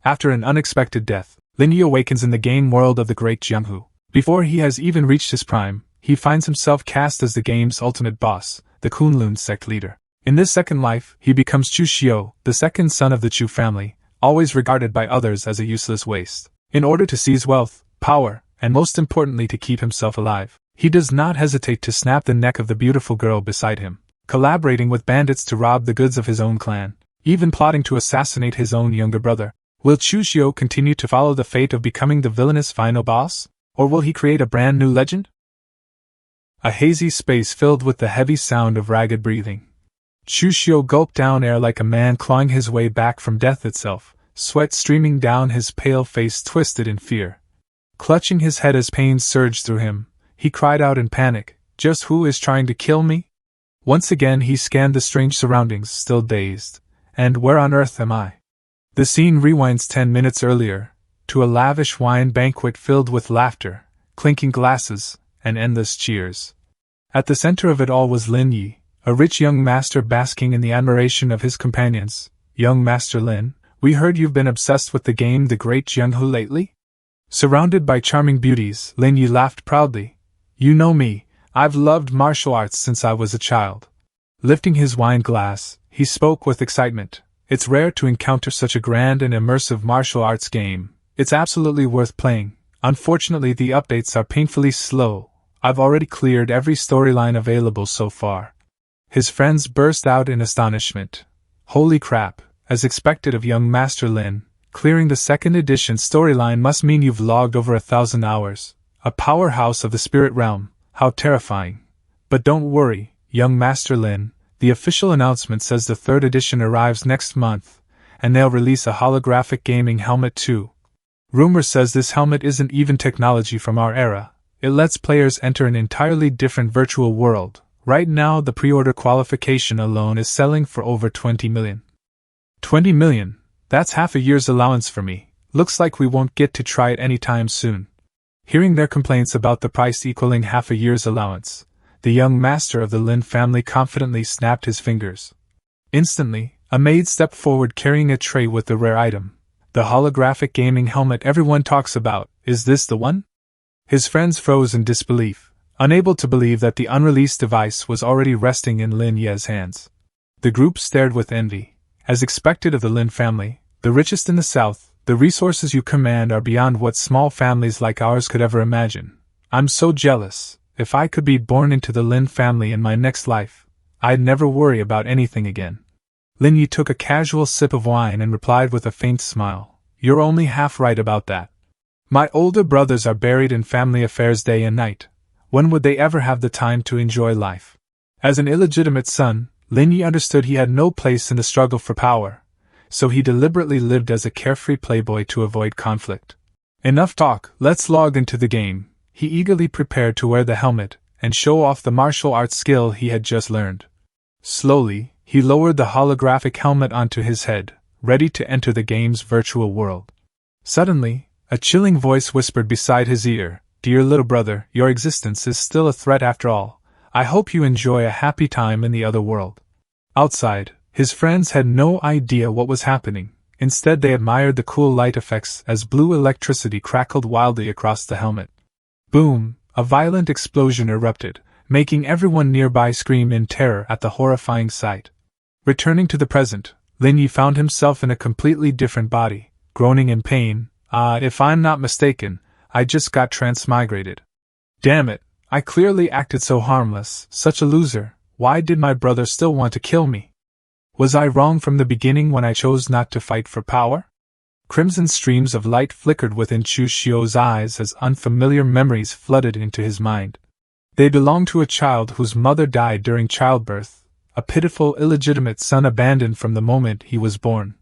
After an unexpected death, Lin Yi awakens in the game world of the Great Jianghu. Before he has even reached his prime, he finds himself cast as the game's ultimate boss, the Kunlun Sect Leader. In this second life, he becomes Chu Xiu, the second son of the Chu family, always regarded by others as a useless waste. In order to seize wealth, power, and most importantly to keep himself alive, he does not hesitate to snap the neck of the beautiful girl beside him, collaborating with bandits to rob the goods of his own clan, even plotting to assassinate his own younger brother. Will Chu Xiu continue to follow the fate of becoming the villainous final boss, or will he create a brand new legend? A hazy space filled with the heavy sound of ragged breathing. Chu Xiu gulped down air like a man clawing his way back from death itself, sweat streaming down his pale face twisted in fear. Clutching his head as pain surged through him, he cried out in panic, "Just who is trying to kill me?" Once again he scanned the strange surroundings, still dazed. And where on earth am I? The scene rewinds 10 minutes earlier, to a lavish wine banquet filled with laughter, clinking glasses, and endless cheers. At the center of it all was Lin Yi, a rich young master basking in the admiration of his companions. "Young Master Lin, we heard you've been obsessed with the game The Great Jianghu lately?" Surrounded by charming beauties, Lin Yi laughed proudly. "You know me, I've loved martial arts since I was a child." Lifting his wine glass, he spoke with excitement. "It's rare to encounter such a grand and immersive martial arts game. It's absolutely worth playing. Unfortunately, the updates are painfully slow. I've already cleared every storyline available so far." His friends burst out in astonishment. Holy crap, as expected of young Master Lin, clearing the second edition storyline must mean you've logged over 1,000 hours. A powerhouse of the spirit realm, how terrifying. But don't worry, young Master Lin, the official announcement says the third edition arrives next month, and they'll release a holographic gaming helmet too. Rumor says this helmet isn't even technology from our era. It lets players enter an entirely different virtual world. Right now the pre-order qualification alone is selling for over 20 million. 20 million? That's half a year's allowance for me. Looks like we won't get to try it anytime soon. Hearing their complaints about the price equaling half a year's allowance, the young master of the Lin family confidently snapped his fingers. Instantly, a maid stepped forward carrying a tray with the rare item. The holographic gaming helmet everyone talks about, is this the one? His friends froze in disbelief, unable to believe that the unreleased device was already resting in Lin Ye's hands. The group stared with envy. As expected of the Lin family, the richest in the south, the resources you command are beyond what small families like ours could ever imagine. I'm so jealous. If I could be born into the Lin family in my next life, I'd never worry about anything again. Lin Yi took a casual sip of wine and replied with a faint smile, "You're only half right about that. My older brothers are buried in family affairs day and night. When would they ever have the time to enjoy life?" As an illegitimate son, Lin Yi understood he had no place in the struggle for power, so he deliberately lived as a carefree playboy to avoid conflict. Enough talk, let's log into the game. He eagerly prepared to wear the helmet and show off the martial arts skill he had just learned. Slowly, he lowered the holographic helmet onto his head, ready to enter the game's virtual world. Suddenly, a chilling voice whispered beside his ear, "Dear little brother, your existence is still a threat after all. I hope you enjoy a happy time in the other world." Outside, his friends had no idea what was happening. Instead, they admired the cool light effects as blue electricity crackled wildly across the helmet. Boom! A violent explosion erupted, making everyone nearby scream in terror at the horrifying sight. Returning to the present, Lin Yi found himself in a completely different body, groaning in pain. If I'm not mistaken, I just got transmigrated. Damn it, I clearly acted so harmless, such a loser. Why did my brother still want to kill me? Was I wrong from the beginning when I chose not to fight for power? Crimson streams of light flickered within Chu Xiu's eyes as unfamiliar memories flooded into his mind. They belonged to a child whose mother died during childbirth, a pitiful illegitimate son abandoned from the moment he was born.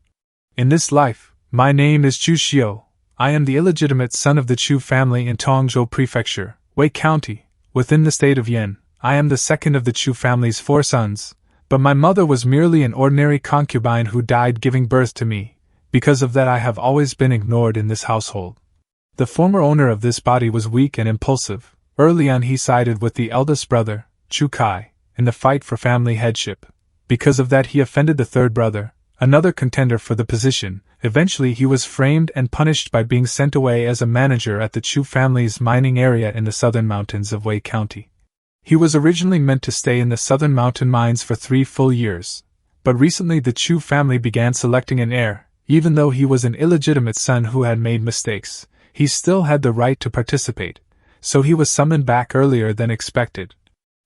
In this life, my name is Chu Xiu. I am the illegitimate son of the Chu family in Tongzhou Prefecture, Wei County, within the state of Yan. I am the second of the Chu family's 4 sons, but my mother was merely an ordinary concubine who died giving birth to me. Because of that I have always been ignored in this household. The former owner of this body was weak and impulsive. Early on he sided with the eldest brother, Chu Kai, in the fight for family headship. Because of that he offended the third brother, another contender for the position, Eventually he was framed and punished by being sent away as a manager at the Chu family's mining area in the southern mountains of Wei County. He was originally meant to stay in the southern mountain mines for 3 full years, but recently the Chu family began selecting an heir. Even though he was an illegitimate son who had made mistakes, he still had the right to participate, so he was summoned back earlier than expected.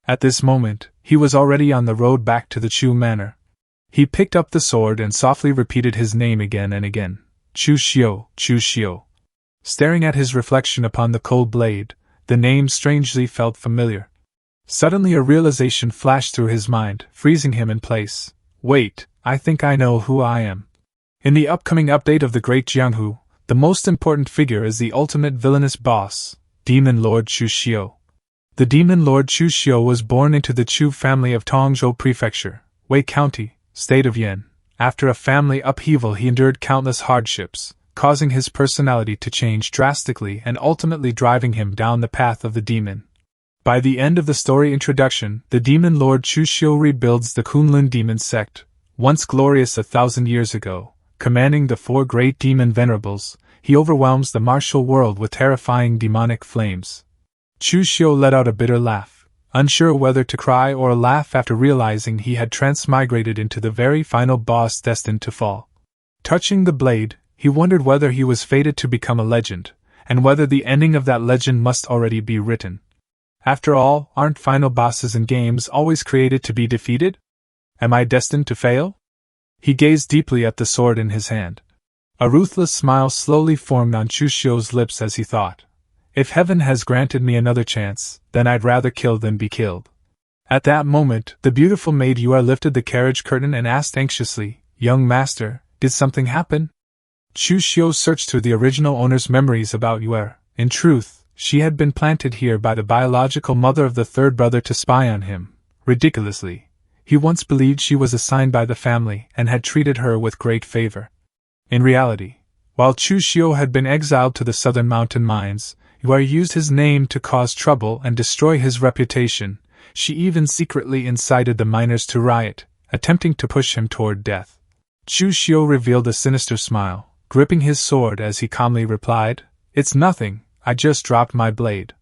At this moment, he was already on the road back to the Chu manor. He picked up the sword and softly repeated his name again and again. Chu Xiu, Chu Xiu. Staring at his reflection upon the cold blade, the name strangely felt familiar. Suddenly a realization flashed through his mind, freezing him in place. Wait, I think I know who I am. In the upcoming update of the Great Jianghu, the most important figure is the ultimate villainous boss, Demon Lord Chu Xiu. The Demon Lord Chu Xiu was born into the Chu family of Tongzhou Prefecture, Wei County, State of Yan. After a family upheaval he endured countless hardships, causing his personality to change drastically and ultimately driving him down the path of the demon. By the end of the story introduction, the Demon Lord Chu Xiu rebuilds the Kunlun demon sect, once glorious 1,000 years ago. Commanding the 4 great demon venerables, he overwhelms the martial world with terrifying demonic flames. Chu Xiu let out a bitter laugh, unsure whether to cry or laugh after realizing he had transmigrated into the very final boss destined to fall. Touching the blade, he wondered whether he was fated to become a legend, and whether the ending of that legend must already be written. After all, aren't final bosses in games always created to be defeated? Am I destined to fail? He gazed deeply at the sword in his hand. A ruthless smile slowly formed on Chu Xiu's lips as he thought, if heaven has granted me another chance, then I'd rather kill than be killed. At that moment, the beautiful maid Yue lifted the carriage curtain and asked anxiously, Young master, did something happen? Chu Xiu searched through the original owner's memories about Yue. In truth, she had been planted here by the biological mother of the third brother to spy on him. Ridiculously, he once believed she was assigned by the family and had treated her with great favor. In reality, while Chu Xiu had been exiled to the southern mountain mines, Yue used his name to cause trouble and destroy his reputation. She even secretly incited the miners to riot, attempting to push him toward death. Chu Xiu revealed a sinister smile, gripping his sword as he calmly replied, It's nothing, I just dropped my blade.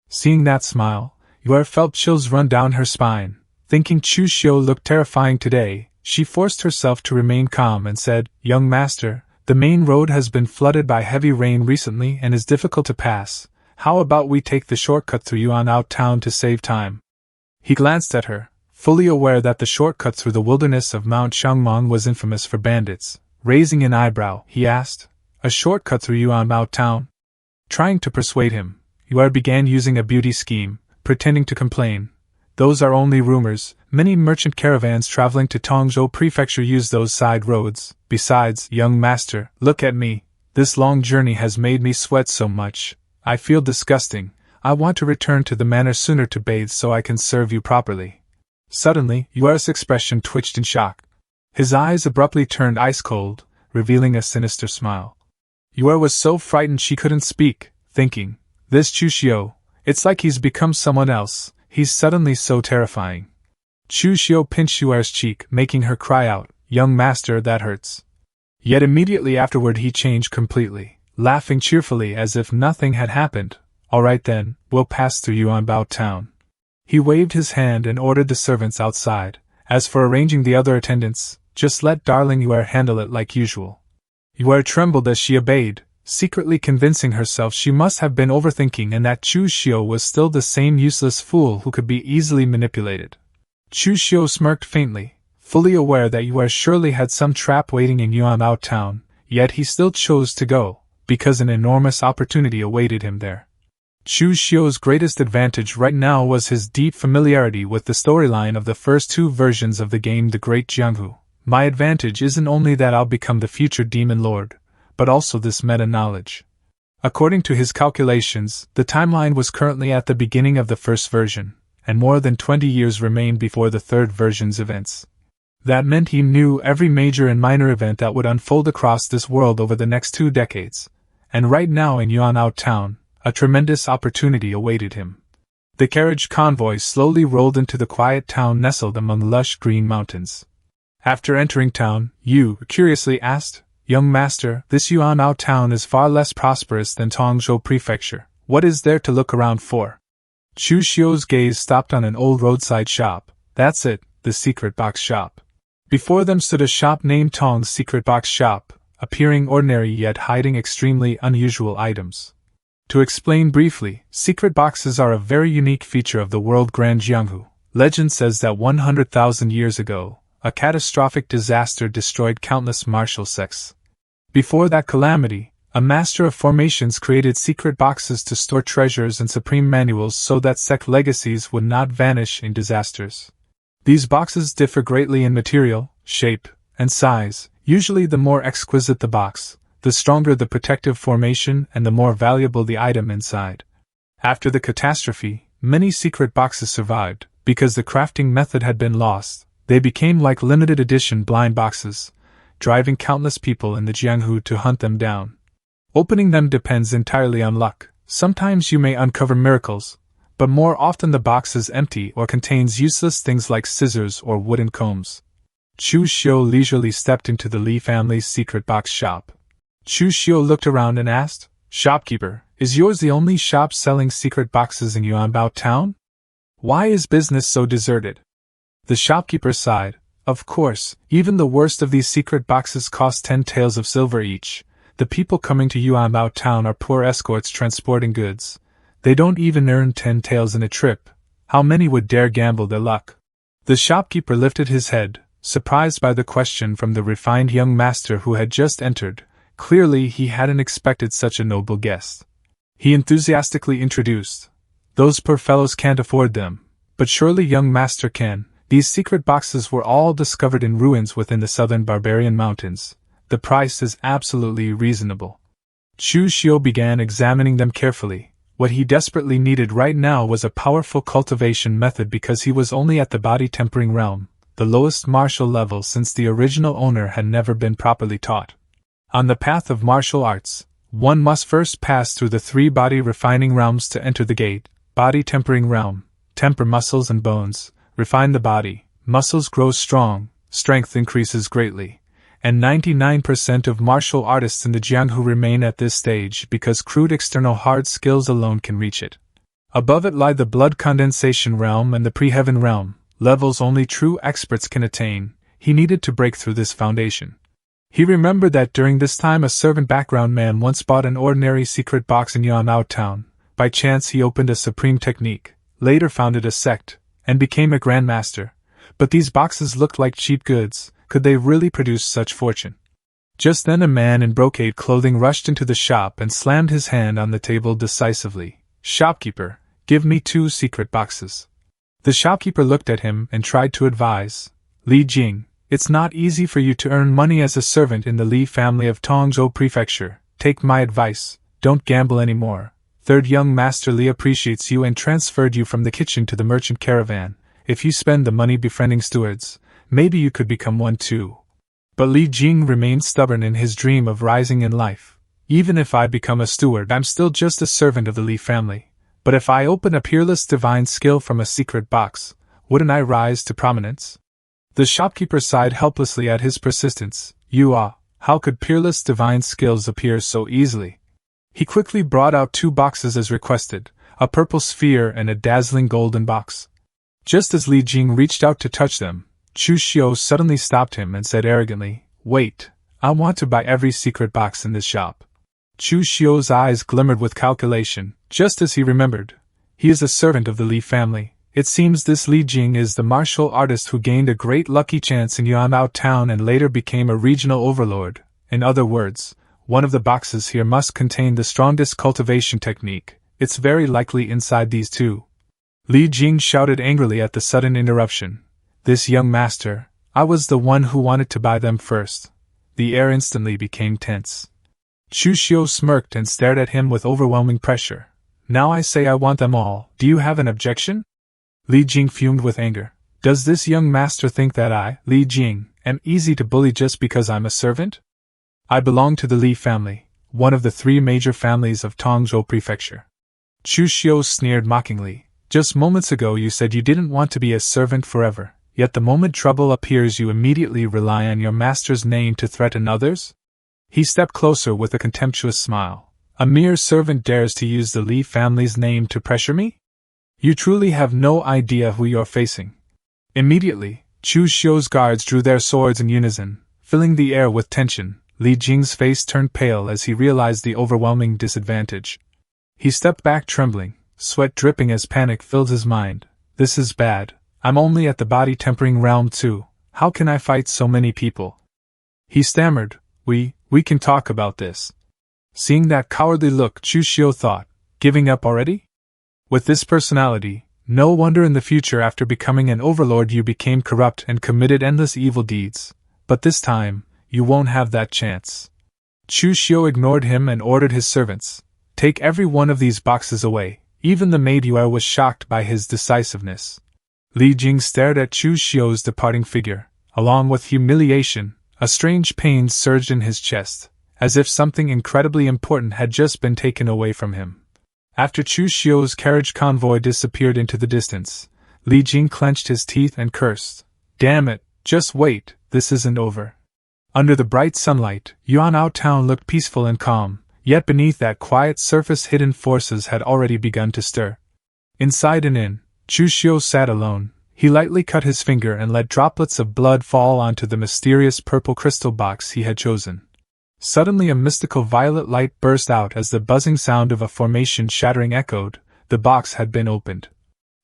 Seeing that smile, Yue felt chills run down her spine. Thinking Chu Xiu looked terrifying today, she forced herself to remain calm and said, Young master, the main road has been flooded by heavy rain recently and is difficult to pass. How about we take the shortcut through Yuan town to save time? He glanced at her, fully aware that the shortcut through the wilderness of Mount Xiangmong was infamous for bandits. Raising an eyebrow, he asked, A shortcut through Yuan town? Trying to persuade him, Yue began using a beauty scheme, pretending to complain. Those are only rumors. Many merchant caravans traveling to Tongzhou Prefecture use those side roads. Besides, young master, look at me. This long journey has made me sweat so much. I feel disgusting. I want to return to the manor sooner to bathe so I can serve you properly. Suddenly, Yue's expression twitched in shock. His eyes abruptly turned ice-cold, revealing a sinister smile. Yue was so frightened she couldn't speak, thinking, This Chu Xiu, it's like he's become someone else. He's suddenly so terrifying. Chu Xiu pinched Yue's cheek, making her cry out, Young master, that hurts. Yet immediately afterward he changed completely, laughing cheerfully as if nothing had happened. All right then, we'll pass through Yuanbao town. He waved his hand and ordered the servants outside. As for arranging the other attendants, just let darling Yue handle it like usual. Yue trembled as she obeyed, secretly convincing herself she must have been overthinking and that Chu Xiu was still the same useless fool who could be easily manipulated. Chu Xiu smirked faintly, fully aware that Yue surely had some trap waiting in Yuanbao town, yet he still chose to go, because an enormous opportunity awaited him there. Chu Xiu's greatest advantage right now was his deep familiarity with the storyline of the first 2 versions of the game The Great Jianghu. My advantage isn't only that I'll become the future Demon Lord, but also this meta-knowledge. According to his calculations, the timeline was currently at the beginning of the first version, and more than 20 years remained before the third version's events. That meant he knew every major and minor event that would unfold across this world over the next 2 decades, and right now in Yuanbao town, a tremendous opportunity awaited him. The carriage convoy slowly rolled into the quiet town nestled among lush green mountains. After entering town, Yu curiously asked, Young master, this Yuanmao town is far less prosperous than Tongzhou Prefecture. What is there to look around for? Chu Xiu's gaze stopped on an old roadside shop. That's it, the secret box shop. Before them stood a shop named Tong's Secret Box Shop, appearing ordinary yet hiding extremely unusual items. To explain briefly, secret boxes are a very unique feature of the world Great Jianghu. Legend says that 100,000 years ago, a catastrophic disaster destroyed countless martial sects. Before that calamity, a master of formations created secret boxes to store treasures and supreme manuals so that sect legacies would not vanish in disasters. These boxes differ greatly in material, shape, and size. Usually the more exquisite the box, the stronger the protective formation and the more valuable the item inside. After the catastrophe, many secret boxes survived. Because the crafting method had been lost, they became like limited edition blind boxes, driving countless people in the Jianghu to hunt them down. Opening them depends entirely on luck. Sometimes you may uncover miracles, but more often the box is empty or contains useless things like scissors or wooden combs. Chu Xiu leisurely stepped into the Li family's secret box shop. Chu Xiu looked around and asked, "Shopkeeper, is yours the only shop selling secret boxes in Yuanbao town? Why is business so deserted?" The shopkeeper sighed. Of course, even the worst of these secret boxes cost 10 taels of silver each. The people coming to Yuanbao town are poor escorts transporting goods. They don't even earn 10 taels in a trip. How many would dare gamble their luck? The shopkeeper lifted his head, surprised by the question from the refined young master who had just entered. Clearly he hadn't expected such a noble guest. He enthusiastically introduced, "Those poor fellows can't afford them, but surely young master can. These secret boxes were all discovered in ruins within the southern barbarian mountains. The price is absolutely reasonable." Chu Xiu began examining them carefully. What he desperately needed right now was a powerful cultivation method because he was only at the body tempering realm, the lowest martial level since the original owner had never been properly taught. On the path of martial arts, one must first pass through the 3 body refining realms to enter the gate. Body tempering realm, temper muscles and bones, refine the body, muscles grow strong, strength increases greatly, and 99% of martial artists in the Jianghu remain at this stage because crude external hard skills alone can reach it. Above it lie the blood condensation realm and the pre-heaven realm, levels only true experts can attain. He needed to break through this foundation. He remembered that during this time a servant background man once bought an ordinary secret box in Yuanmao town. By chance he opened a supreme technique, later founded a sect, and became a grandmaster. But these boxes looked like cheap goods. Could they really produce such fortune? Just then a man in brocade clothing rushed into the shop and slammed his hand on the table decisively. "Shopkeeper, give me 2 secret boxes." The shopkeeper looked at him and tried to advise. "Li Jing, it's not easy for you to earn money as a servant in the Li family of Tongzhou Prefecture. Take my advice, don't gamble anymore. Third young master Li appreciates you and transferred you from the kitchen to the merchant caravan. If you spend the money befriending stewards, maybe you could become one too." But Li Jing remained stubborn in his dream of rising in life. "Even if I become a steward, I'm still just a servant of the Li family. But if I open a peerless divine skill from a secret box, wouldn't I rise to prominence?" The shopkeeper sighed helplessly at his persistence. How could peerless divine skills appear so easily?" He quickly brought out 2 boxes as requested, a purple sphere and a dazzling golden box. Just as Li Jing reached out to touch them, Chu Xiu suddenly stopped him and said arrogantly, "Wait, I want to buy every secret box in this shop." Chu Xiu's eyes glimmered with calculation, just as he remembered. He is a servant of the Li family. It seems this Li Jing is the martial artist who gained a great lucky chance in Yuanmao town and later became a regional overlord. In other words, one of the boxes here must contain the strongest cultivation technique. It's very likely inside these 2. Li Jing shouted angrily at the sudden interruption. "This young master, I was the one who wanted to buy them first." The air instantly became tense. Chu Xiu smirked and stared at him with overwhelming pressure. "Now I say I want them all. Do you have an objection?" Li Jing fumed with anger. "Does this young master think that I, Li Jing, am easy to bully just because I'm a servant? I belong to the Li family, one of the 3 major families of Tongzhou Prefecture." Chu Xiu sneered mockingly. "Just moments ago you said you didn't want to be a servant forever, yet the moment trouble appears you immediately rely on your master's name to threaten others? He stepped closer with a contemptuous smile. A mere servant dares to use the Li family's name to pressure me? You truly have no idea who you're facing. Immediately, Chu Xiu's guards drew their swords in unison, filling the air with tension. Li Jing's face turned pale as he realized the overwhelming disadvantage. He stepped back trembling, sweat dripping as panic filled his mind. This is bad. I'm only at the body tempering realm too. How can I fight so many people? He stammered. We can talk about this. Seeing that cowardly look, Chu Xiu thought, giving up already? With this personality, no wonder in the future after becoming an overlord you became corrupt and committed endless evil deeds. But this time, you won't have that chance. Chu Xiu ignored him and ordered his servants, take every one of these boxes away. Even the maid Yue was shocked by his decisiveness. Li Jing stared at Chu Xiu's departing figure. Along with humiliation, a strange pain surged in his chest, as if something incredibly important had just been taken away from him. After Chu Xiu's carriage convoy disappeared into the distance, Li Jing clenched his teeth and cursed. Damn it, just wait, this isn't over. Under the bright sunlight, Yuanao town looked peaceful and calm, yet beneath that quiet surface hidden forces had already begun to stir. Inside an inn, Chu Xiu sat alone. He lightly cut his finger and let droplets of blood fall onto the mysterious purple crystal box he had chosen. Suddenly a mystical violet light burst out as the buzzing sound of a formation shattering echoed. The box had been opened.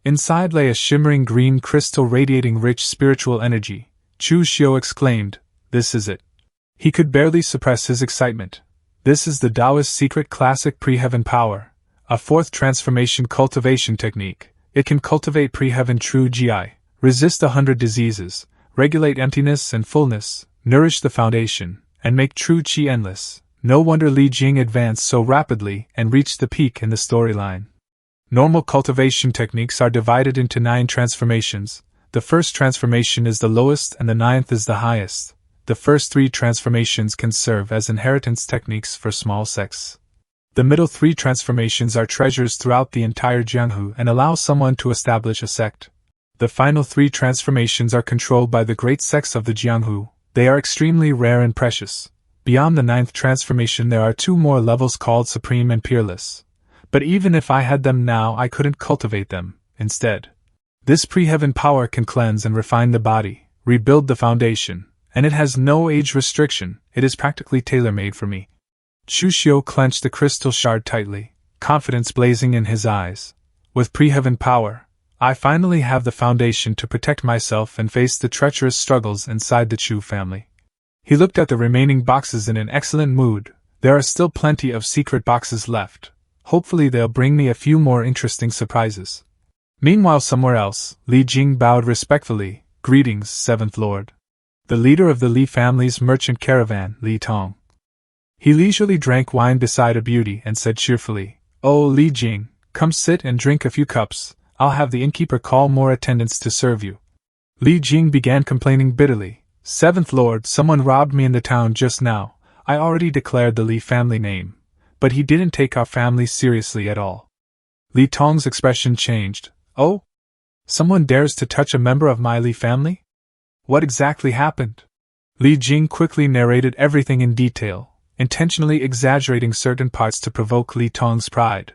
Inside lay a shimmering green crystal radiating rich spiritual energy. Chu Xiu exclaimed, "This is it." He could barely suppress his excitement. This is the Taoist secret classic pre-heaven power, a fourth transformation cultivation technique. It can cultivate pre-heaven true GI, resist 100 diseases, regulate emptiness and fullness, nourish the foundation, and make true Qi endless. No wonder Li Jing advanced so rapidly and reached the peak in the storyline. Normal cultivation techniques are divided into 9 transformations. The first transformation is the lowest and the 9th is the highest. The first 3 transformations can serve as inheritance techniques for small sects. The middle 3 transformations are treasures throughout the entire Jianghu and allow someone to establish a sect. The final 3 transformations are controlled by the great sects of the Jianghu. They are extremely rare and precious. Beyond the 9th transformation there are 2 more levels called Supreme and Peerless. But even if I had them now I couldn't cultivate them. Instead, this pre-heaven power can cleanse and refine the body, rebuild the foundation, and it has no age restriction. It is practically tailor-made for me. Chu Xiu clenched the crystal shard tightly, confidence blazing in his eyes. With pre-heaven power, I finally have the foundation to protect myself and face the treacherous struggles inside the Chu family. He looked at the remaining boxes in an excellent mood. There are still plenty of secret boxes left. Hopefully they'll bring me a few more interesting surprises. Meanwhile somewhere else, Li Jing bowed respectfully. Greetings, 7th Lord. The leader of the Li family's merchant caravan, Li Tong. He leisurely drank wine beside a beauty and said cheerfully, "Oh, Li Jing, come sit and drink a few cups. I'll have the innkeeper call more attendants to serve you." Li Jing began complaining bitterly. 7th Lord, someone robbed me in the town just now. I already declared the Li family name, but he didn't take our family seriously at all. Li Tong's expression changed. Oh? Someone dares to touch a member of my Li family? What exactly happened? Li Jing quickly narrated everything in detail, intentionally exaggerating certain parts to provoke Li Tong's pride.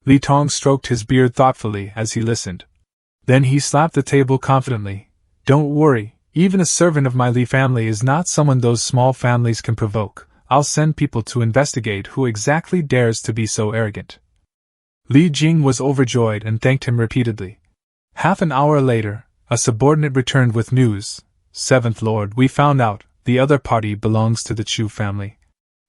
Li Tong stroked his beard thoughtfully as he listened. Then he slapped the table confidently. "Don't worry, even a servant of my Li family is not someone those small families can provoke. I'll send people to investigate who exactly dares to be so arrogant." Li Jing was overjoyed and thanked him repeatedly. Half an hour later, a subordinate returned with news. 7th Lord, we found out, the other party belongs to the Chu family.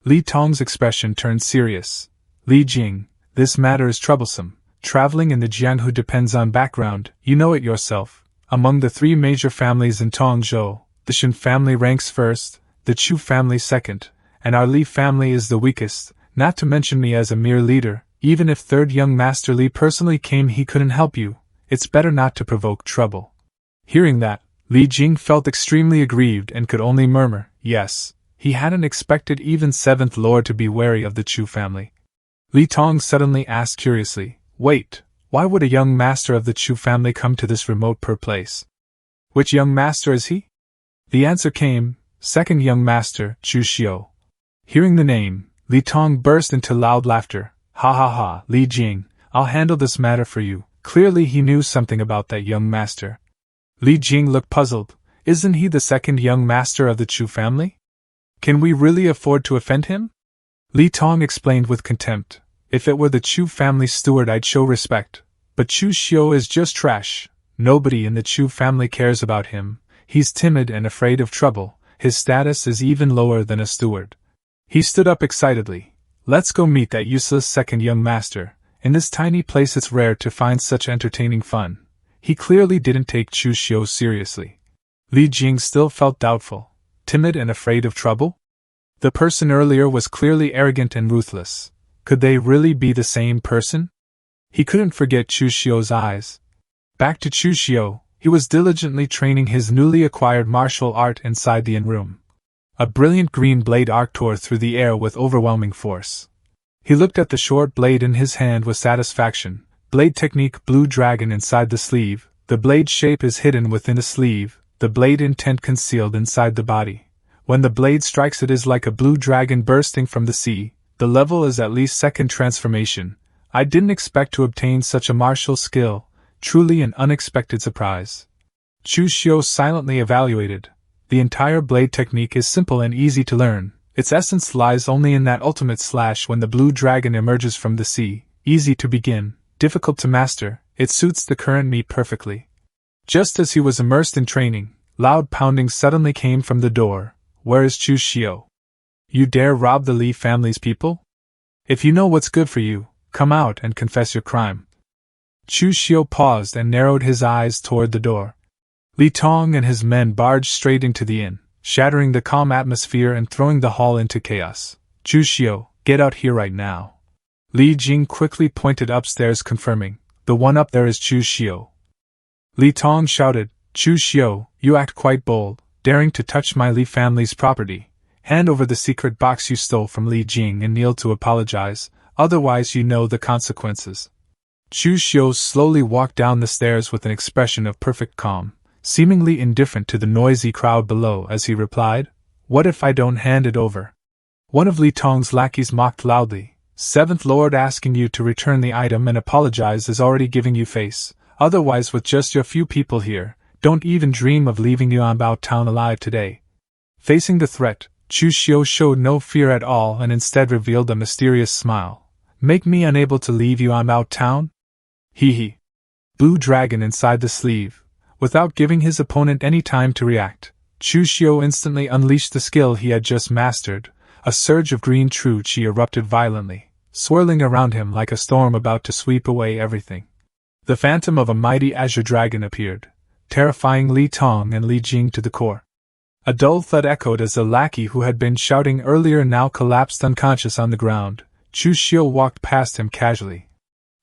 Li Tong's expression turned serious. Li Jing, this matter is troublesome. Traveling in the Jianghu depends on background, you know it yourself. Among the 3 major families in Tongzhou, the Shen family ranks first, the Chu family second, and our Li family is the weakest, not to mention me as a mere leader. Even if 3rd young Master Li personally came he couldn't help you. It's better not to provoke trouble. Hearing that, Li Jing felt extremely aggrieved and could only murmur, yes. He hadn't expected even 7th Lord to be wary of the Chu family. Li Tong suddenly asked curiously, wait, why would a young master of the Chu family come to this remote place? Which young master is he? The answer came, 2nd young master, Chu Xiu. Hearing the name, Li Tong burst into loud laughter. Ha ha ha, Li Jing, I'll handle this matter for you. Clearly he knew something about that young master. Li Jing looked puzzled. Isn't he the second young master of the Chu family? Can we really afford to offend him? Li Tong explained with contempt. If it were the Chu family steward I'd show respect. But Chu Xiu is just trash. Nobody in the Chu family cares about him. He's timid and afraid of trouble. His status is even lower than a steward. He stood up excitedly. Let's go meet that useless second young master. In this tiny place it's rare to find such entertaining fun. He clearly didn't take Chu Xiu seriously. Li Jing still felt doubtful. Timid and afraid of trouble? The person earlier was clearly arrogant and ruthless. Could they really be the same person? He couldn't forget Chu Xiu's eyes. Back to Chu Xiu, he was diligently training his newly acquired martial art inside the inn-room. A brilliant green blade arc tore through the air with overwhelming force. He looked at the short blade in his hand with satisfaction. Blade technique blue dragon inside the sleeve. The blade shape is hidden within the sleeve, the blade intent concealed inside the body. When the blade strikes it is like a blue dragon bursting from the sea. The level is at least second transformation. I didn't expect to obtain such a martial skill, truly an unexpected surprise. Chu Xiu silently evaluated. The entire blade technique is simple and easy to learn. Its essence lies only in that ultimate slash when the blue dragon emerges from the sea. Easy to begin, difficult to master, it suits the current me perfectly. Just as he was immersed in training, loud pounding suddenly came from the door. Where is Chu Xiu? You dare rob the Li family's people? If you know what's good for you, come out and confess your crime. Chu Xiu paused and narrowed his eyes toward the door. Li Tong and his men barged straight into the inn, shattering the calm atmosphere and throwing the hall into chaos. Chu Xiu, get out here right now. Li Jing quickly pointed upstairs confirming, the one up there is Chu Xiu. Li Tong shouted, Chu Xiu, you act quite bold, daring to touch my Li family's property. Hand over the secret box you stole from Li Jing and kneel to apologize, otherwise you know the consequences. Chu Xiu slowly walked down the stairs with an expression of perfect calm, seemingly indifferent to the noisy crowd below as he replied, What if I don't hand it over? One of Li Tong's lackeys mocked loudly, Seventh Lord asking you to return the item and apologize is already giving you face, otherwise with just your few people here, don't even dream of leaving Yuanbao town alive today. Facing the threat, Chu Xiu showed no fear at all and instead revealed a mysterious smile. Make me unable to leave Yuanbao town? Hee hee. Blue dragon inside the sleeve. Without giving his opponent any time to react, Chu Xiu instantly unleashed the skill he had just mastered. A surge of green true qi erupted violently, swirling around him like a storm about to sweep away everything. The phantom of a mighty azure dragon appeared, terrifying Li Tong and Li Jing to the core. A dull thud echoed as the lackey who had been shouting earlier now collapsed unconscious on the ground. Chu Xiu walked past him casually.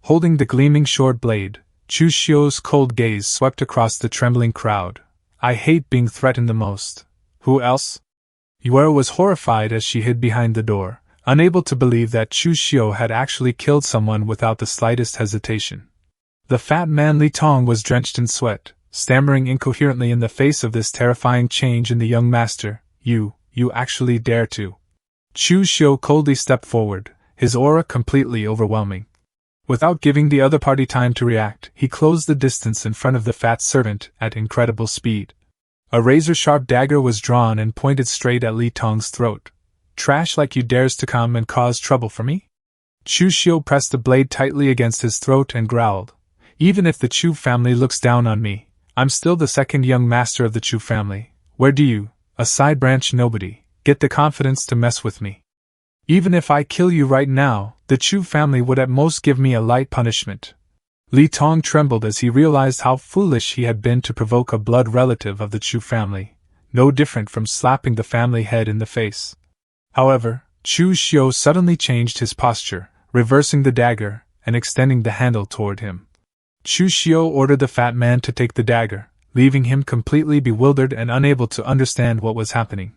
Holding the gleaming short blade, Chu Xiu's cold gaze swept across the trembling crowd. I hate being threatened the most. Who else? Yue was horrified as she hid behind the door, unable to believe that Chu Xiu had actually killed someone without the slightest hesitation. The fat man Li Tong was drenched in sweat, stammering incoherently in the face of this terrifying change in the young master. You actually dare to. Chu Xiu coldly stepped forward, his aura completely overwhelming. Without giving the other party time to react, he closed the distance in front of the fat servant at incredible speed. A razor-sharp dagger was drawn and pointed straight at Li Tong's throat. Trash like you dares to come and cause trouble for me? Chu Xiu pressed the blade tightly against his throat and growled. Even if the Chu family looks down on me, I'm still the second young master of the Chu family. Where do you, a side branch nobody, get the confidence to mess with me? Even if I kill you right now, the Chu family would at most give me a light punishment. Li Tong trembled as he realized how foolish he had been to provoke a blood relative of the Chu family, no different from slapping the family head in the face. However, Chu Xiu suddenly changed his posture, reversing the dagger and extending the handle toward him. Chu Xiu ordered the fat man to take the dagger, leaving him completely bewildered and unable to understand what was happening.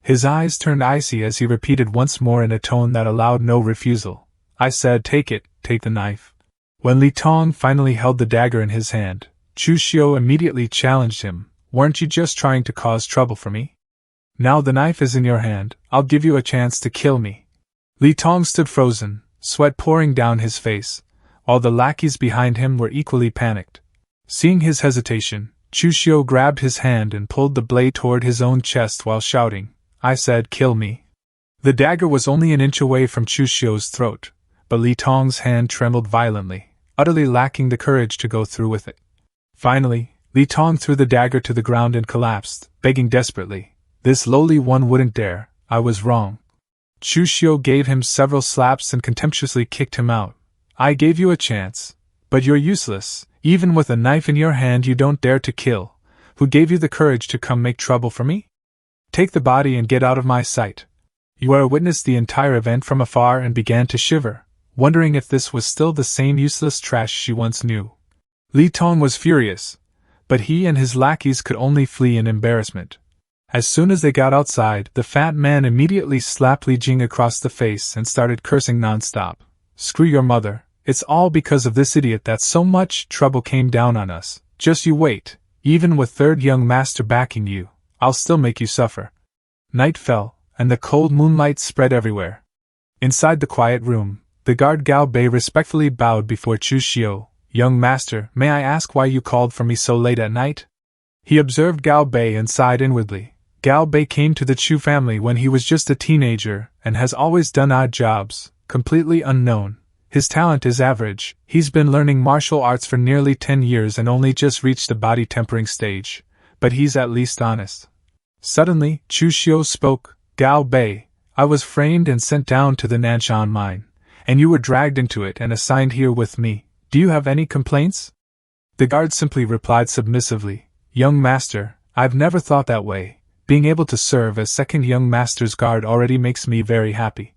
His eyes turned icy as he repeated once more in a tone that allowed no refusal. I said take it, take the knife. When Li Tong finally held the dagger in his hand, Chu Xiu immediately challenged him, weren't you just trying to cause trouble for me? Now the knife is in your hand, I'll give you a chance to kill me. Li Tong stood frozen, sweat pouring down his face, while the lackeys behind him were equally panicked. Seeing his hesitation, Chu Xiu grabbed his hand and pulled the blade toward his own chest while shouting, I said kill me. The dagger was only an inch away from Chu Xiu's throat, but Li Tong's hand trembled violently, utterly lacking the courage to go through with it. Finally, Li Tong threw the dagger to the ground and collapsed, begging desperately, This lowly one wouldn't dare, I was wrong. Chu Xiu gave him several slaps and contemptuously kicked him out. I gave you a chance, but you're useless, even with a knife in your hand you don't dare to kill. Who gave you the courage to come make trouble for me? Take the body and get out of my sight. Yu'er witnessed the entire event from afar and began to shiver, wondering if this was still the same useless trash she once knew. Li Tong was furious, but he and his lackeys could only flee in embarrassment. As soon as they got outside, the fat man immediately slapped Li Jing across the face and started cursing non-stop. Screw your mother, it's all because of this idiot that so much trouble came down on us. Just you wait, even with third young master backing you, I'll still make you suffer. Night fell, and the cold moonlight spread everywhere. Inside the quiet room, the guard Gao Bei respectfully bowed before Chu Xiu. Young master, may I ask why you called for me so late at night? He observed Gao Bei and sighed inwardly. Gao Bei came to the Chu family when he was just a teenager and has always done odd jobs, completely unknown. His talent is average. He's been learning martial arts for nearly 10 years and only just reached the body tempering stage, but he's at least honest. Suddenly, Chu Xiu spoke. Gao Bei, I was framed and sent down to the Nanshan mine, and you were dragged into it and assigned here with me. Do you have any complaints? The guard simply replied submissively, Young master, I've never thought that way. Being able to serve as second young master's guard already makes me very happy.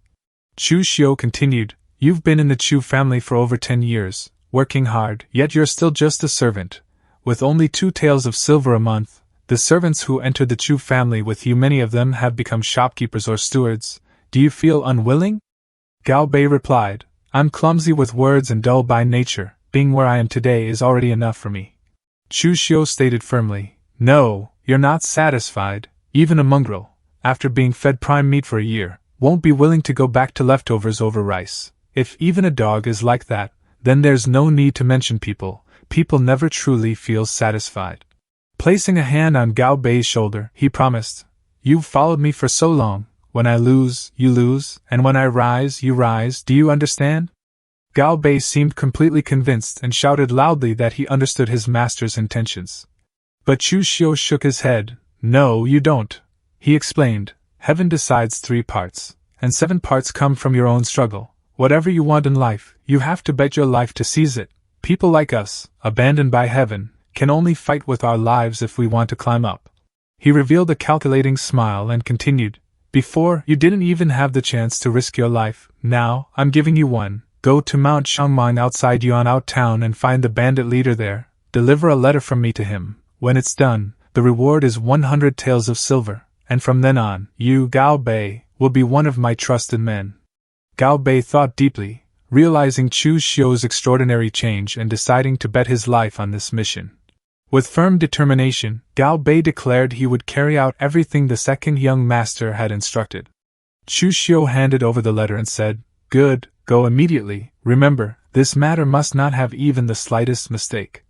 Chu Xiu continued, You've been in the Chu family for over 10 years, working hard, yet you're still just a servant. With only 2 taels of silver a month, the servants who entered the Chu family with you, many of them have become shopkeepers or stewards. Do you feel unwilling? Gao Bei replied, I'm clumsy with words and dull by nature. Being where I am today is already enough for me. Chu Xiu stated firmly, No, you're not satisfied. Even a mongrel, after being fed prime meat for a year, won't be willing to go back to leftovers over rice. If even a dog is like that, then there's no need to mention people. People never truly feel satisfied. Placing a hand on Gao Bei's shoulder, he promised, You've followed me for so long. When I lose, you lose, and when I rise, you rise. Do you understand? Gao Bei seemed completely convinced and shouted loudly that he understood his master's intentions. But Chu Xiu shook his head. No, you don't. He explained, Heaven decides 3 parts, and 7 parts come from your own struggle. Whatever you want in life, you have to bet your life to seize it. People like us, abandoned by heaven, can only fight with our lives if we want to climb up. He revealed a calculating smile and continued, Before, you didn't even have the chance to risk your life. Now, I'm giving you one. Go to Mount Shangmang outside Yuanao town and find the bandit leader there. Deliver a letter from me to him. When it's done, the reward is 100 taels of silver, and from then on, you, Gao Bei, will be one of my trusted men. Gao Bei thought deeply, realizing Chu Xiu's extraordinary change and deciding to bet his life on this mission. With firm determination, Gao Bei declared he would carry out everything the second young master had instructed. Chu Xiu handed over the letter and said, Good, go immediately. Remember, this matter must not have even the slightest mistake.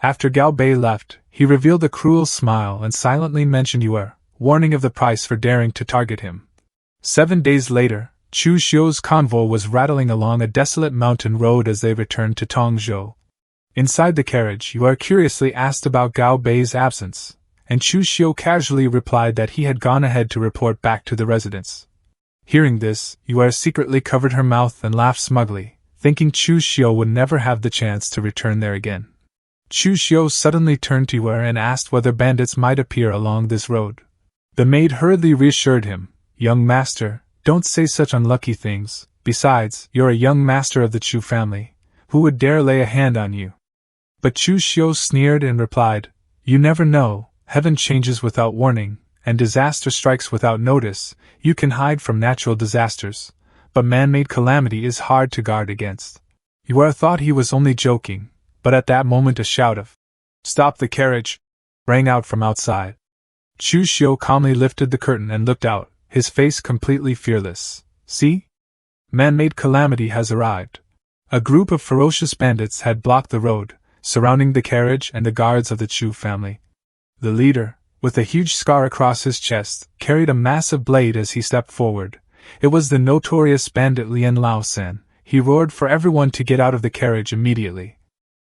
After Gao Bei left, he revealed a cruel smile and silently mentioned Yu'er, warning of the price for daring to target him. 7 days later, Chu Xiu's convoy was rattling along a desolate mountain road as they returned to Tongzhou. Inside the carriage, Yu'er curiously asked about Gao Bei's absence, and Chu Xiu casually replied that he had gone ahead to report back to the residence. Hearing this, Yu'er secretly covered her mouth and laughed smugly, thinking Chu Xiu would never have the chance to return there again. Chu Xiu suddenly turned to Yu'er and asked whether bandits might appear along this road. The maid hurriedly reassured him, Young master, don't say such unlucky things. Besides, you're a young master of the Chu family. Who would dare lay a hand on you? But Chu Xiu sneered and replied, You never know, heaven changes without warning, and disaster strikes without notice. You can hide from natural disasters, but man-made calamity is hard to guard against. Yu'er thought he was only joking, but at that moment a shout of, Stop the carriage! Rang out from outside. Chu Xiu calmly lifted the curtain and looked out, his face completely fearless. See? Man-made calamity has arrived. A group of ferocious bandits had blocked the road, surrounding the carriage and the guards of the Chu family. The leader, with a huge scar across his chest, carried a massive blade as he stepped forward. It was the notorious bandit Lian Laosan. He roared for everyone to get out of the carriage immediately.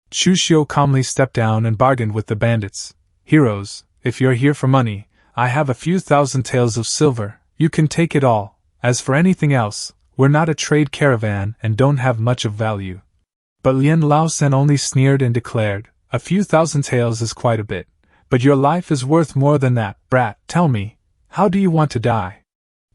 Chu Xiu calmly stepped down and bargained with the bandits. Heroes, if you're here for money, I have a few thousand taels of silver, you can take it all. As for anything else, we're not a trade caravan and don't have much of value. But Lian Laosan only sneered and declared, a few thousand taels is quite a bit, but your life is worth more than that, brat. Tell me, how do you want to die?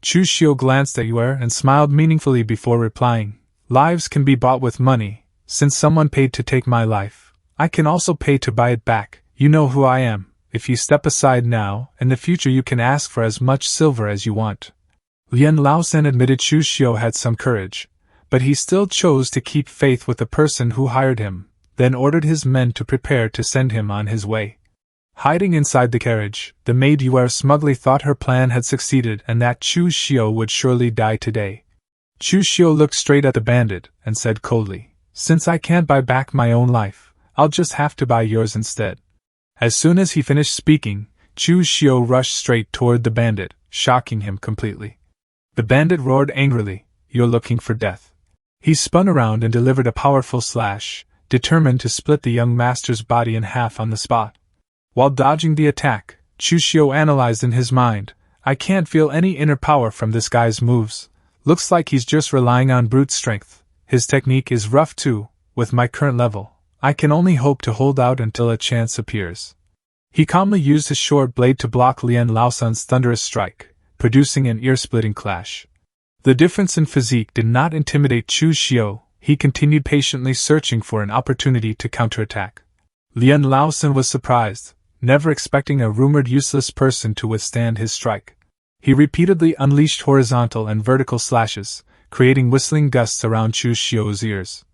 Chu Xiu glanced at Yue and smiled meaningfully before replying, lives can be bought with money. Since someone paid to take my life, I can also pay to buy it back. You know who I am. If you step aside now, in the future you can ask for as much silver as you want. Lian Laosan admitted Chu Xiu had some courage, but he still chose to keep faith with the person who hired him, then ordered his men to prepare to send him on his way. Hiding inside the carriage, the maid Yue smugly thought her plan had succeeded and that Chu Xiu would surely die today. Chu Xiu looked straight at the bandit and said coldly, since I can't buy back my own life, I'll just have to buy yours instead. As soon as he finished speaking, Chu Xiu rushed straight toward the bandit, shocking him completely. The bandit roared angrily, you're looking for death. He spun around and delivered a powerful slash, determined to split the young master's body in half on the spot. While dodging the attack, Chu Xiu analyzed in his mind, I can't feel any inner power from this guy's moves. Looks like he's just relying on brute strength. His technique is rough too. With my current level, I can only hope to hold out until a chance appears. He calmly used his short blade to block Lian Laosan's thunderous strike, producing an ear-splitting clash. The difference in physique did not intimidate Chu Xiu. He continued patiently searching for an opportunity to counterattack. Lian Laosan was surprised, never expecting a rumored useless person to withstand his strike. He repeatedly unleashed horizontal and vertical slashes, creating whistling gusts around Chu Xiu's ears.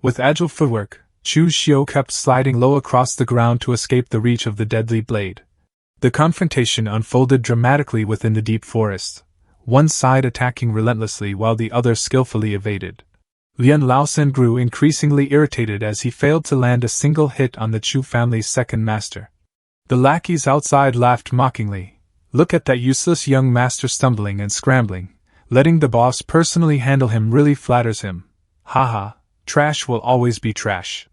With agile footwork, Chu Xiu kept sliding low across the ground to escape the reach of the deadly blade. The confrontation unfolded dramatically within the deep forest, one side attacking relentlessly while the other skillfully evaded. Lian Laosan grew increasingly irritated as he failed to land a single hit on the Chu family's second master. The lackeys outside laughed mockingly. Look at that useless young master stumbling and scrambling. Letting the boss personally handle him really flatters him. Haha, trash will always be trash.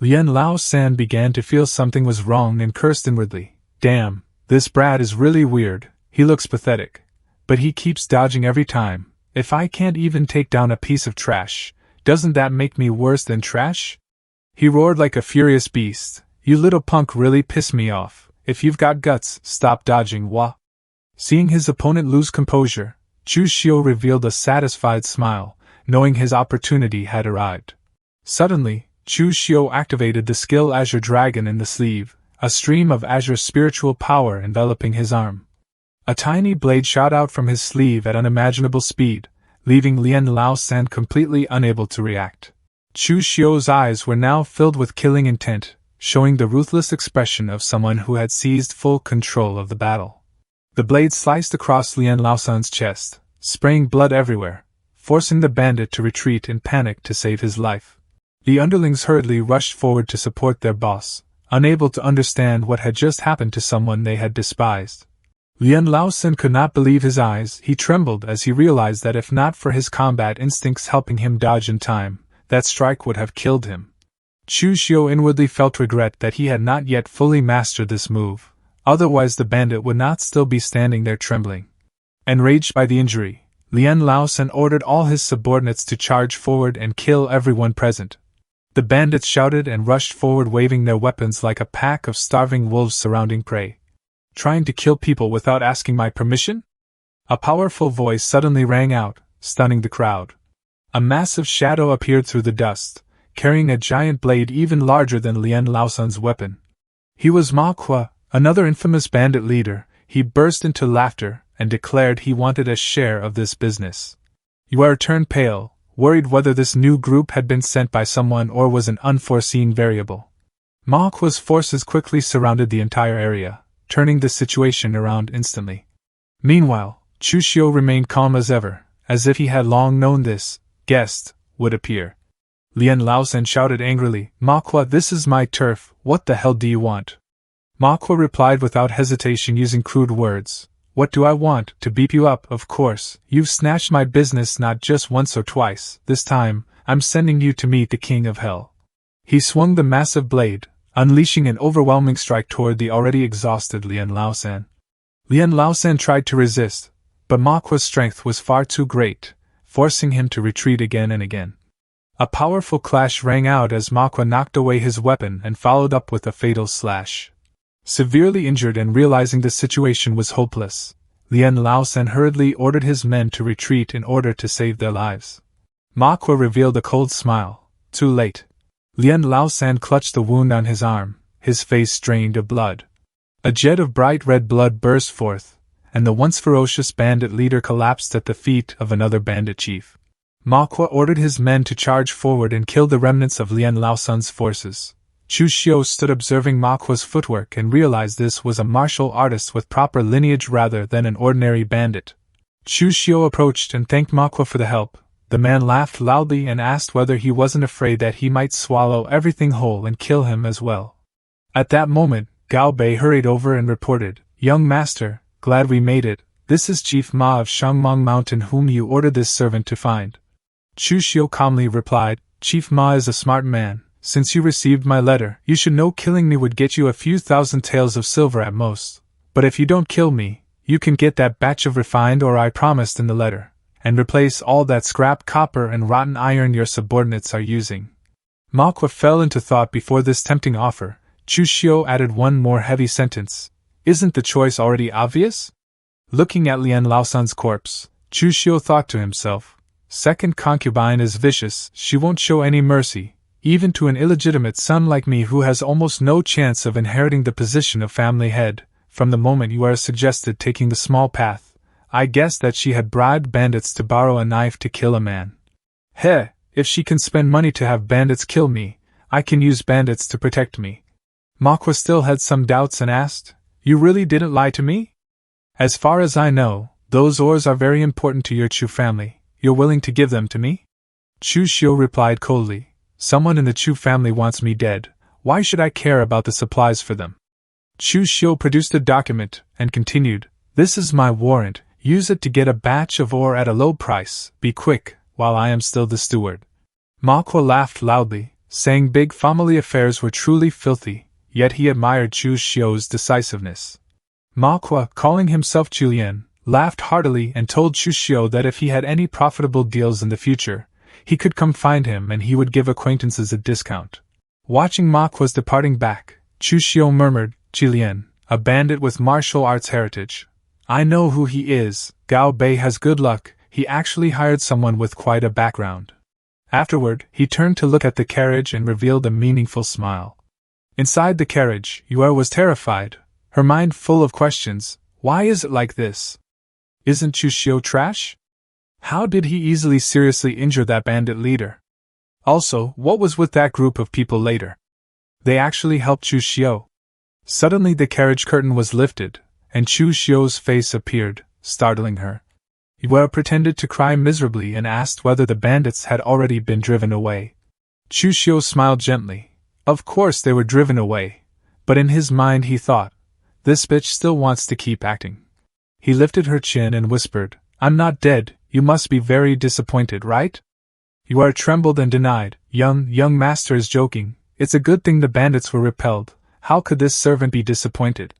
Lian Laosan began to feel something was wrong and cursed inwardly. Damn, this brat is really weird, he looks pathetic. But he keeps dodging every time. If I can't even take down a piece of trash, doesn't that make me worse than trash? He roared like a furious beast. You little punk really piss me off. If you've got guts, stop dodging, wah. Seeing his opponent lose composure, Chu Xiu revealed a satisfied smile, knowing his opportunity had arrived. Suddenly, Chu Xiu activated the skill Azure Dragon in the sleeve, a stream of azure spiritual power enveloping his arm. A tiny blade shot out from his sleeve at unimaginable speed, leaving Lian Laosan completely unable to react. Chu Xiu's eyes were now filled with killing intent, showing the ruthless expression of someone who had seized full control of the battle. The blade sliced across Lian Laosan's chest, spraying blood everywhere, forcing the bandit to retreat in panic to save his life. The underlings hurriedly rushed forward to support their boss, unable to understand what had just happened to someone they had despised. Lian Laosan could not believe his eyes. He trembled as he realized that if not for his combat instincts helping him dodge in time, that strike would have killed him. Chu Xiu inwardly felt regret that he had not yet fully mastered this move, otherwise the bandit would not still be standing there trembling. Enraged by the injury, Lian Laosan ordered all his subordinates to charge forward and kill everyone present. The bandits shouted and rushed forward waving their weapons like a pack of starving wolves surrounding prey. Trying to kill people without asking my permission? A powerful voice suddenly rang out, stunning the crowd. A massive shadow appeared through the dust, carrying a giant blade even larger than Lian Laosan's weapon. He was Manhwa, another infamous bandit leader. He burst into laughter and declared he wanted a share of this business. Yue turned pale, worried whether this new group had been sent by someone or was an unforeseen variable. Manhwa's forces quickly surrounded the entire area, turning the situation around instantly. Meanwhile, Chu Xiu remained calm as ever, as if he had long known this guest would appear. Lian Laosan shouted angrily, "Manhwa, this is my turf, what the hell do you want?" Manhwa replied without hesitation using crude words, "What do I want? To beat you up, of course. You've snatched my business not just once or twice. This time, I'm sending you to meet the king of hell." He swung the massive blade, unleashing an overwhelming strike toward the already exhausted Lian Laosan. Lian Laosan tried to resist, but Manhwa's strength was far too great, forcing him to retreat again and again. A powerful clash rang out as Manhwa knocked away his weapon and followed up with a fatal slash. Severely injured and realizing the situation was hopeless, Lian Laosan hurriedly ordered his men to retreat in order to save their lives. Manhwa revealed a cold smile. Too late. Lian Laosan clutched the wound on his arm, his face drained of blood. A jet of bright red blood burst forth, and the once ferocious bandit leader collapsed at the feet of another bandit chief. Manhwa ordered his men to charge forward and kill the remnants of Lian Laosan's forces. Chu Xiu stood observing Manhwa's footwork and realized this was a martial artist with proper lineage rather than an ordinary bandit. Chu Xiu approached and thanked Manhwa for the help. The man laughed loudly and asked whether he wasn't afraid that he might swallow everything whole and kill him as well. At that moment, Gao Bei hurried over and reported, "Young master, glad we made it. This is Chief Ma of Shangmeng Mountain whom you ordered this servant to find." Chu Xiu calmly replied, "Chief Ma is a smart man. Since you received my letter, you should know killing me would get you a few thousand taels of silver at most. But if you don't kill me, you can get that batch of refined ore I promised in the letter, and replace all that scrap copper and rotten iron your subordinates are using." Manhwa fell into thought before this tempting offer. Chu Xiu added one more heavy sentence. "Isn't the choice already obvious?" Looking at Lian Laosan's corpse, Chu Xiu thought to himself, "Second concubine is vicious, she won't show any mercy, even to an illegitimate son like me who has almost no chance of inheriting the position of family head. From the moment you are suggested taking the small path, I guessed that she had bribed bandits to borrow a knife to kill a man. Heh, if she can spend money to have bandits kill me, I can use bandits to protect me." Manhwa still had some doubts and asked, "You really didn't lie to me?" "As far as I know, those ores are very important to your Chu family. You're willing to give them to me?" Chu Xiu replied coldly, "Someone in the Chu family wants me dead. Why should I care about the supplies for them?" Chu Xiu produced a document and continued, "This is my warrant. Use it to get a batch of ore at a low price. Be quick, while I am still the steward." Manhwa laughed loudly, saying big family affairs were truly filthy, yet he admired Chu Xiu's decisiveness. Manhwa, calling himself Julian, laughed heartily and told Chu Xiu that if he had any profitable deals in the future, he could come find him and he would give acquaintances a discount. Watching Manhwa's departing back, Chu Xiu murmured, "Julian, a bandit with martial arts heritage. I know who he is. Gao Bei has good luck, he actually hired someone with quite a background." Afterward, he turned to look at the carriage and revealed a meaningful smile. Inside the carriage, Yue was terrified, her mind full of questions. Why is it like this? Isn't Chu Xiu trash? How did he easily seriously injure that bandit leader? Also, what was with that group of people later? They actually helped Chu Xiu. Suddenly the carriage curtain was lifted, and Chu Xiu's face appeared, startling her. Yue pretended to cry miserably and asked whether the bandits had already been driven away. Chu Xiu smiled gently. Of course they were driven away, but in his mind he thought, "This bitch still wants to keep acting." He lifted her chin and whispered, "I'm not dead, you must be very disappointed, right?" Yue trembled and denied, Young master is joking, it's a good thing the bandits were repelled, how could this servant be disappointed?"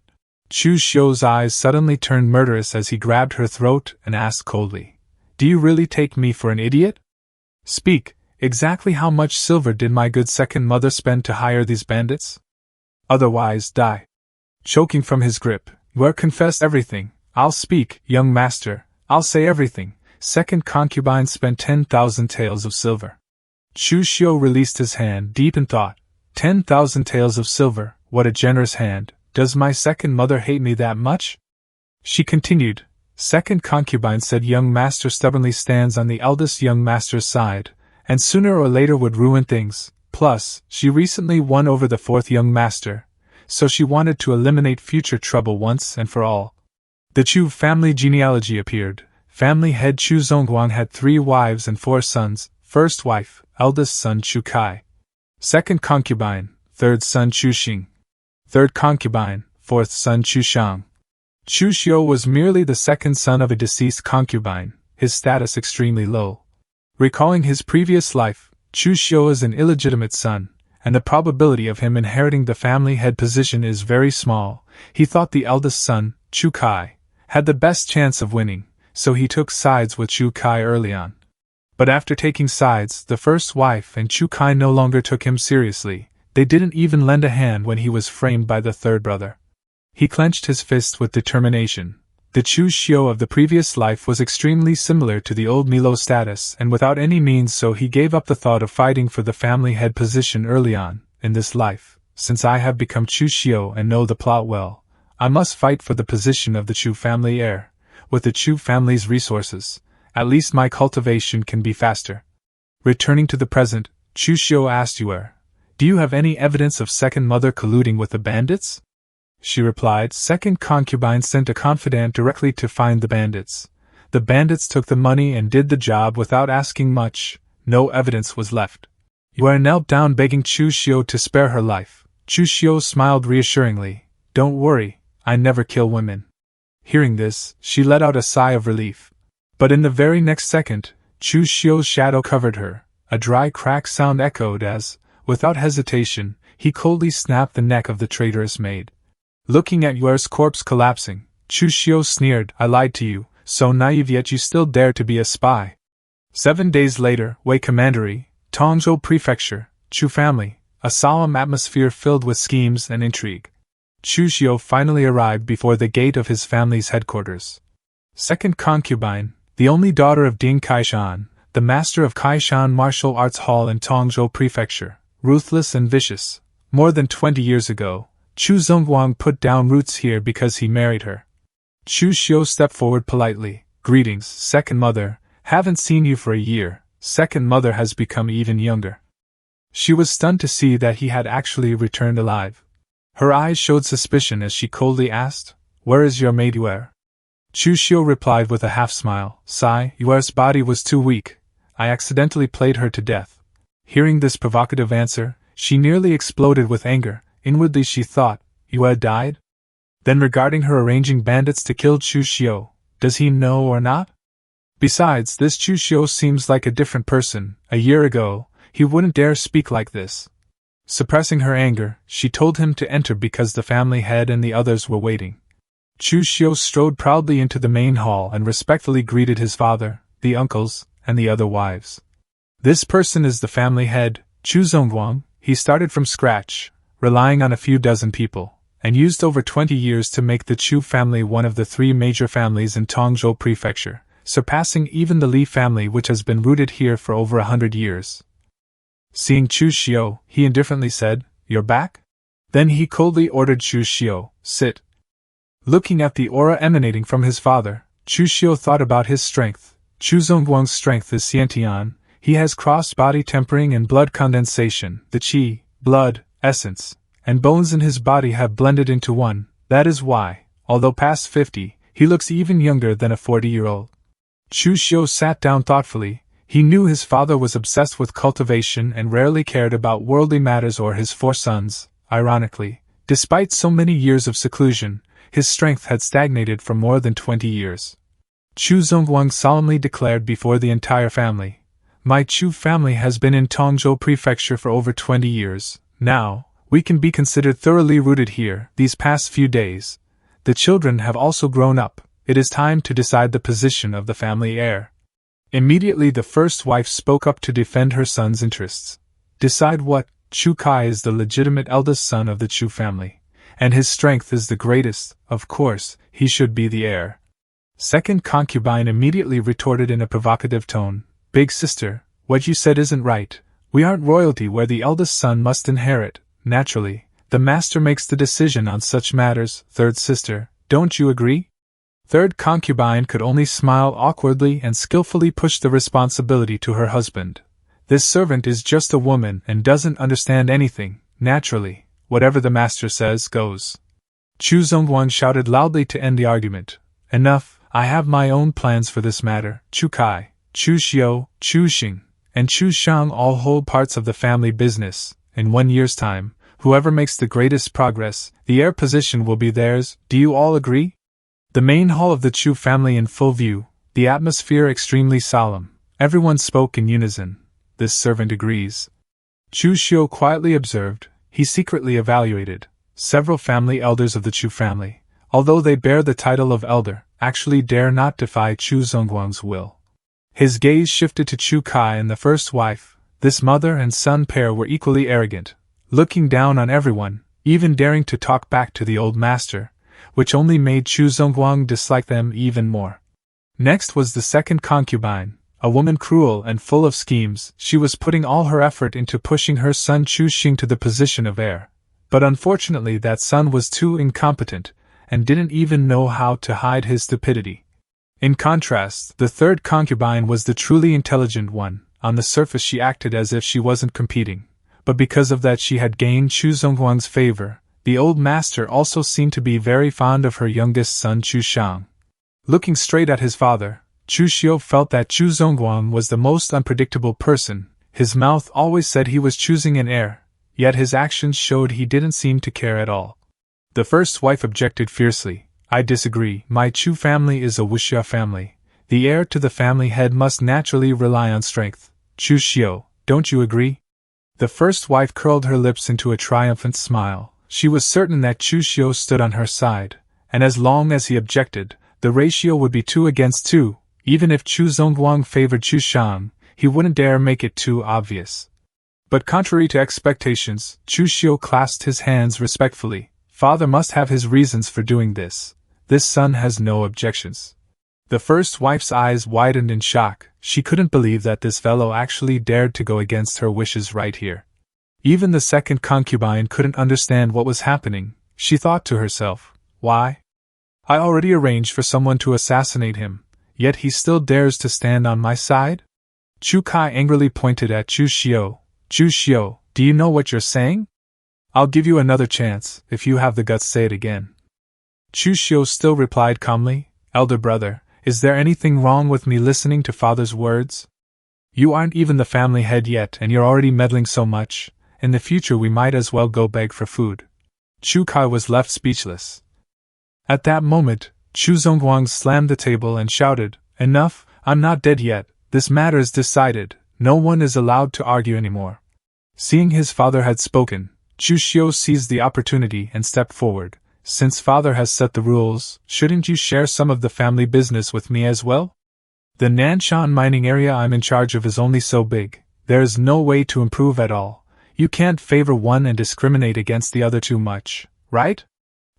Chu Xiu's eyes suddenly turned murderous as he grabbed her throat and asked coldly, "Do you really take me for an idiot? Speak, exactly how much silver did my good second mother spend to hire these bandits? Otherwise die." Choking from his grip, Yue confessed everything. "I'll speak, young master, I'll say everything. Second concubine spent 10,000 taels of silver." Chu Xiu released his hand deep in thought. 10,000 taels of silver, what a generous hand. Does my second mother hate me that much? She continued, "Second concubine said young master stubbornly stands on the eldest young master's side, and sooner or later would ruin things. Plus, she recently won over the fourth young master, so she wanted to eliminate future trouble once and for all. The Chu family genealogy appeared. Family head Chu Zongguang had 3 wives and 4 sons. First wife, eldest son Chu Kai. Second concubine, third son Chu Xing. Third concubine, fourth son Chu Shang. Chu Xiu was merely the second son of a deceased concubine, his status extremely low. Recalling his previous life, Chu Xiu is an illegitimate son, and the probability of him inheriting the family head position is very small. He thought the eldest son, Chu Kai, had the best chance of winning, so he took sides with Chu Kai early on. But after taking sides, the first wife and Chu Kai no longer took him seriously. They didn't even lend a hand when he was framed by the third brother. He clenched his fists with determination. The Chu Xiu of the previous life was extremely similar to the old Milo status, and without any means so he gave up the thought of fighting for the family head position early on. In this life, since I have become Chu Xiu and know the plot well, I must fight for the position of the Chu family heir. With the Chu family's resources, at least my cultivation can be faster. Returning to the present, Chu Xiu asked Yue, "Do you have any evidence of second mother colluding with the bandits?" She replied, "Second concubine sent a confidant directly to find the bandits. The bandits took the money and did the job without asking much. No evidence was left." Yue knelt down begging Chu Xiu to spare her life. Chu Xiu smiled reassuringly. "Don't worry, I never kill women." Hearing this, she let out a sigh of relief. But in the very next second, Chu Xiu's shadow covered her. A dry crack sound echoed as, without hesitation, he coldly snapped the neck of the traitorous maid. Looking at Yue's corpse collapsing, Chu Xiu sneered, "I lied to you, so naive yet you still dare to be a spy." 7 days later, Wei Commandery, Tongzhou Prefecture, Chu family, a solemn atmosphere filled with schemes and intrigue. Chu Xiu finally arrived before the gate of his family's headquarters. Second concubine, the only daughter of Ding Kaishan, the master of Kaishan Martial Arts Hall in Tongzhou Prefecture, ruthless and vicious. More than 20 years ago, Chu Zongguang put down roots here because he married her. Chu Xiu stepped forward politely. "Greetings, second mother, haven't seen you for a year." Second mother has become even younger. She was stunned to see that he had actually returned alive. Her eyes showed suspicion as she coldly asked, "Where is your maid Yue?" Chu Xiu replied with a half-smile, "Sigh, Yue's body was too weak. I accidentally played her to death." Hearing this provocative answer, she nearly exploded with anger. Inwardly she thought, "Yue died?" Then regarding her arranging bandits to kill Chu Xiu, does he know or not? Besides, this Chu Xiu seems like a different person. A year ago, he wouldn't dare speak like this. Suppressing her anger, she told him to enter because the family head and the others were waiting. Chu Xiu strode proudly into the main hall and respectfully greeted his father, the uncles, and the other wives. "This person is the family head, Chu Zongguang. He started from scratch, relying on a few dozen people, and used over 20 years to make the Chu family one of the 3 major families in Tongzhou Prefecture, surpassing even the Li family which has been rooted here for over 100 years. Seeing Chu Xiu, he indifferently said, "You're back?" Then he coldly ordered Chu Xiu, "Sit." Looking at the aura emanating from his father, Chu Xiu thought about his strength. Chu Zongguang's strength is Xiantian. He has cross-body tempering and blood condensation. The qi, blood, essence, and bones in his body have blended into one. That is why, although past 50, he looks even younger than a 40-year-old. Chu Xiu sat down thoughtfully. He knew his father was obsessed with cultivation and rarely cared about worldly matters or his 4 sons. Ironically, despite so many years of seclusion, his strength had stagnated for more than 20 years. Chu Zongguang solemnly declared before the entire family, "My Chu family has been in Tongzhou Prefecture for over 20 years. Now, we can be considered thoroughly rooted here. These past few days, the children have also grown up. It is time to decide the position of the family heir." Immediately the first wife spoke up to defend her son's interests. "Decide what? Chu Kai is the legitimate eldest son of the Chu family, and his strength is the greatest. Of course, he should be the heir." Second concubine immediately retorted in a provocative tone, "Big sister, what you said isn't right. We aren't royalty where the eldest son must inherit. Naturally, the master makes the decision on such matters. Third sister, don't you agree?" Third concubine could only smile awkwardly and skillfully push the responsibility to her husband. "This servant is just a woman and doesn't understand anything. Naturally, whatever the master says goes. Chu Zongguang shouted loudly to end the argument. Enough, I have my own plans for this matter. Chu Kai, Chu Xiu, Chu Xing, and Chu Shang all hold parts of the family business. In 1 year's time, whoever makes the greatest progress, the heir position will be theirs. Do you all agree? The main hall of the Chu family in full view, the atmosphere extremely solemn. Everyone spoke in unison. This servant agrees. Chu Xiu quietly observed. He secretly evaluated. Several family elders of the Chu family, although they bear the title of elder, actually dare not defy Chu Zongguang's will. His gaze shifted to Chu Kai and the first wife. This mother and son pair were equally arrogant, looking down on everyone, even daring to talk back to the old master, which only made Chu Zongguang dislike them even more. Next was the second concubine, a woman cruel and full of schemes. She was putting all her effort into pushing her son Chu Xing to the position of heir. But unfortunately that son was too incompetent, and didn't even know how to hide his stupidity. In contrast, the third concubine was the truly intelligent one. On the surface she acted as if she wasn't competing, but because of that she had gained Chu Zongguang's favor. The old master also seemed to be very fond of her youngest son Chu Shang. Looking straight at his father, Chu Xiu felt that Chu Zongguang was the most unpredictable person. His mouth always said he was choosing an heir, yet his actions showed he didn't seem to care at all. The first wife objected fiercely. I disagree. My Chu family is a wuxia family. The heir to the family head must naturally rely on strength. Chu Xiu, don't you agree? The first wife curled her lips into a triumphant smile. She was certain that Chu Xiu stood on her side, and as long as he objected, the ratio would be 2 against 2. Even if Chu Zongguang favored Chu Shang, he wouldn't dare make it too obvious. But contrary to expectations, Chu Xiu clasped his hands respectfully. Father must have his reasons for doing this. This son has no objections. The first wife's eyes widened in shock. She couldn't believe that this fellow actually dared to go against her wishes right here. Even the second concubine couldn't understand what was happening. She thought to herself, why? I already arranged for someone to assassinate him, yet he still dares to stand on my side? Chu Kai angrily pointed at Chu Xiu. Chu Xiu, do you know what you're saying? I'll give you another chance. If you have the guts, say it again. Chu Xiu still replied calmly, Elder brother, is there anything wrong with me listening to father's words? You aren't even the family head yet and you're already meddling so much. In the future we might as well go beg for food. Chu Kai was left speechless. At that moment, Chu Zongguang slammed the table and shouted, Enough, I'm not dead yet, this matter is decided, no one is allowed to argue anymore. Seeing his father had spoken, Chu Xiu seized the opportunity and stepped forward. Since father has set the rules, shouldn't you share some of the family business with me as well? The Nanshan mining area I'm in charge of is only so big, there is no way to improve at all. You can't favor one and discriminate against the other too much, right?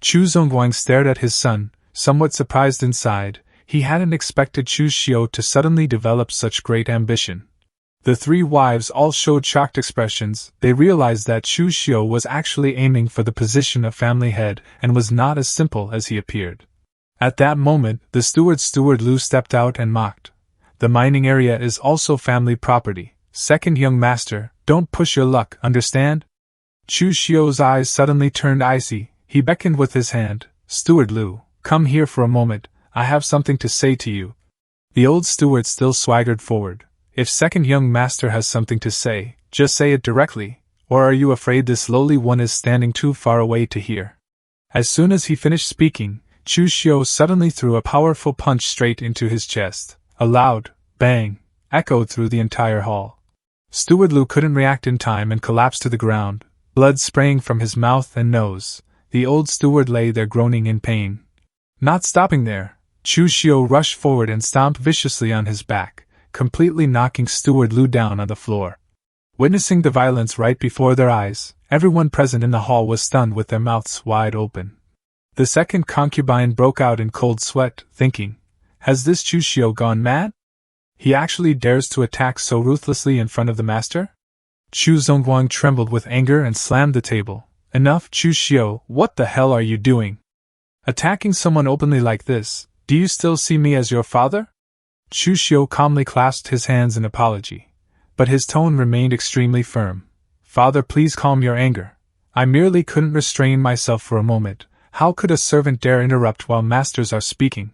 Chu Zongguang stared at his son, somewhat surprised inside. He hadn't expected Chu Xiu to suddenly develop such great ambition. The three wives all showed shocked expressions. They realized that Chu Xiu was actually aiming for the position of family head and was not as simple as he appeared. At that moment, the steward Lu stepped out and mocked. The mining area is also family property. Second young master, don't push your luck, understand? Chu Xiu's eyes suddenly turned icy. He beckoned with his hand. Steward Lu, come here for a moment, I have something to say to you. The old steward still swaggered forward. If second young master has something to say, just say it directly, or are you afraid this lowly one is standing too far away to hear? As soon as he finished speaking, Chu Xiu suddenly threw a powerful punch straight into his chest. A loud bang echoed through the entire hall. Steward Lu couldn't react in time and collapsed to the ground, blood spraying from his mouth and nose. The old steward lay there groaning in pain. Not stopping there, Chu Xiu rushed forward and stomped viciously on his back, completely knocking Steward Lu down on the floor. Witnessing the violence right before their eyes, everyone present in the hall was stunned with their mouths wide open. The second concubine broke out in cold sweat, thinking, has this Chu Xiu gone mad? He actually dares to attack so ruthlessly in front of the master? Chu Zongguang trembled with anger and slammed the table. Enough, Chu Xiu, what the hell are you doing? Attacking someone openly like this, do you still see me as your father? Chu Xiu calmly clasped his hands in apology, but his tone remained extremely firm. Father, please calm your anger. I merely couldn't restrain myself for a moment. How could a servant dare interrupt while masters are speaking?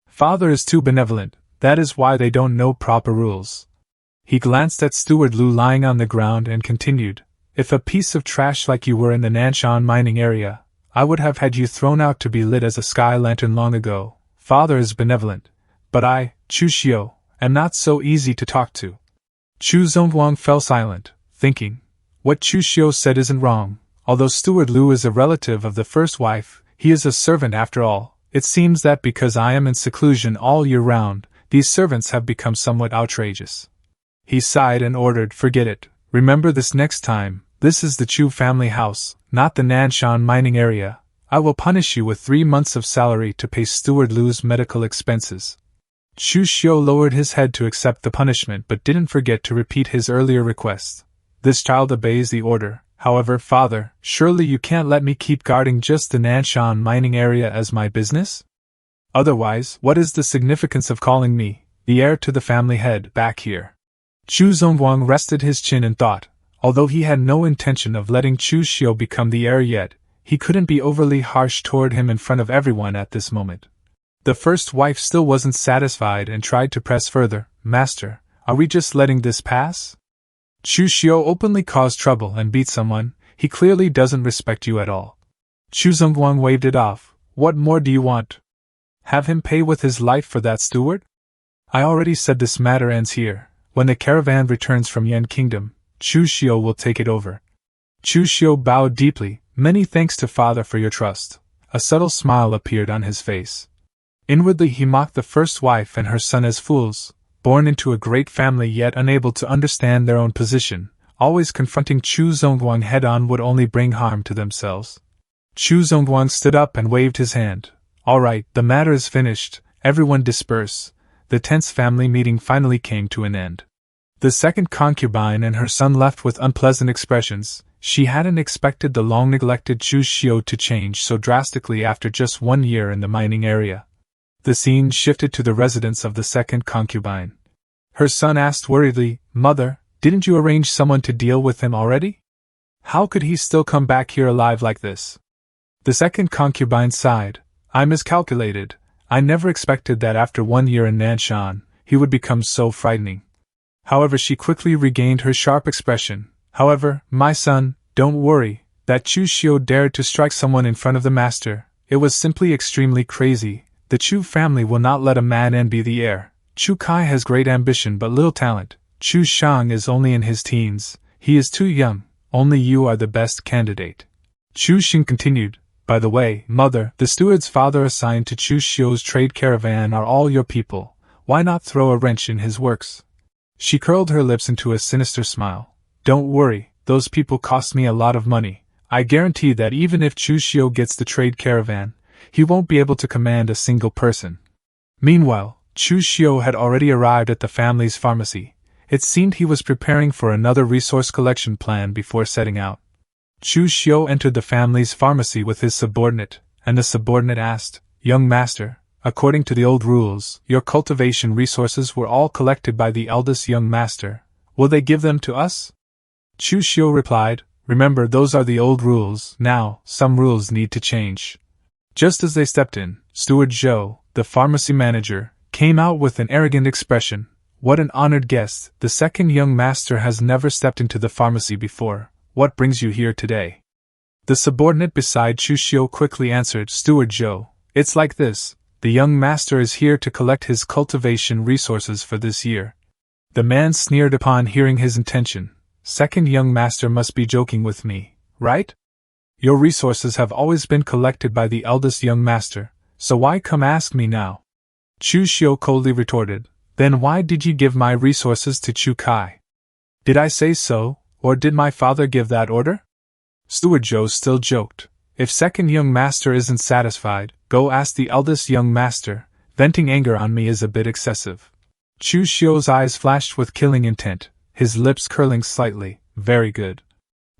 Father is too benevolent, that is why they don't know proper rules. He glanced at Steward Lu lying on the ground and continued, if a piece of trash like you were in the Nanshan mining area, I would have had you thrown out to be lit as a sky lantern long ago. Father is benevolent, but I, Chu Xiu, am not so easy to talk to. Chu Zongguang fell silent, thinking, what Chu Xiu said isn't wrong. Although Steward Lu is a relative of the first wife, he is a servant after all. It seems that because I am in seclusion all year round, these servants have become somewhat outrageous. He sighed and ordered, forget it, remember this next time, this is the Chu family house, not the Nanshan mining area. I will punish you with 3 months of salary to pay Steward Lu's medical expenses. Chu Xiu lowered his head to accept the punishment but didn't forget to repeat his earlier request. This child obeys the order. However, Father, surely you can't let me keep guarding just the Nanshan mining area as my business? Otherwise, what is the significance of calling me, the heir to the family head, back here? Chu Zongguang rested his chin and thought, although he had no intention of letting Chu Xiu become the heir yet, he couldn't be overly harsh toward him in front of everyone at this moment. The first wife still wasn't satisfied and tried to press further, Master, are we just letting this pass? Chu Xiu openly caused trouble and beat someone, he clearly doesn't respect you at all. Chu Zongguang waved it off, what more do you want? Have him pay with his life for that steward? I already said this matter ends here. When the caravan returns from Yan Kingdom, Chu Xiu will take it over. Chu Xiu bowed deeply, many thanks to Father for your trust. A subtle smile appeared on his face. Inwardly he mocked the first wife and her son as fools, born into a great family yet unable to understand their own position. Always confronting Chu Zongguang head-on would only bring harm to themselves. Chu Zongguang stood up and waved his hand. All right, the matter is finished, everyone disperse. The tense family meeting finally came to an end. The second concubine and her son left with unpleasant expressions. She hadn't expected the long-neglected Chu Xiu to change so drastically after just 1 year in the mining area. The scene shifted to the residence of the second concubine. Her son asked worriedly, Mother, didn't you arrange someone to deal with him already? How could he still come back here alive like this? The second concubine sighed. I miscalculated. I never expected that after 1 year in Nanshan, he would become so frightening. However, she quickly regained her sharp expression. However, my son, don't worry, that Chu Xiu dared to strike someone in front of the master. It was simply extremely crazy. The Chu family will not let a madman be the heir. Chu Kai has great ambition but little talent. Chu Shang is only in his teens. He is too young. Only you are the best candidate. Chu Xing continued. By the way, Mother, the steward's father assigned to Chu Xiu's trade caravan are all your people. Why not throw a wrench in his works? She curled her lips into a sinister smile. Don't worry, those people cost me a lot of money. I guarantee that even if Chu Xiu gets the trade caravan, he won't be able to command a single person. Meanwhile, Chu Xiu had already arrived at the family's pharmacy. It seemed he was preparing for another resource collection plan before setting out. Chu Xiu entered the family's pharmacy with his subordinate, and the subordinate asked, Young master, according to the old rules, your cultivation resources were all collected by the eldest young master. Will they give them to us? Chu Xiu replied, Remember, those are the old rules. Now, some rules need to change. Just as they stepped in, Steward Zhou, the pharmacy manager, came out with an arrogant expression. What an honored guest, the second young master has never stepped into the pharmacy before. What brings you here today? The subordinate beside Chu Xiu quickly answered, Steward Zhou, it's like this, the young master is here to collect his cultivation resources for this year. The man sneered upon hearing his intention. Second young master must be joking with me, right? Your resources have always been collected by the eldest young master, so why come ask me now? Chu Xiu coldly retorted, Then why did you give my resources to Chu Kai? Did I say so, or did my father give that order? Steward Zhou still joked, If second young master isn't satisfied, go ask the eldest young master. Venting anger on me is a bit excessive. Chu Xiu's eyes flashed with killing intent, his lips curling slightly. Very good.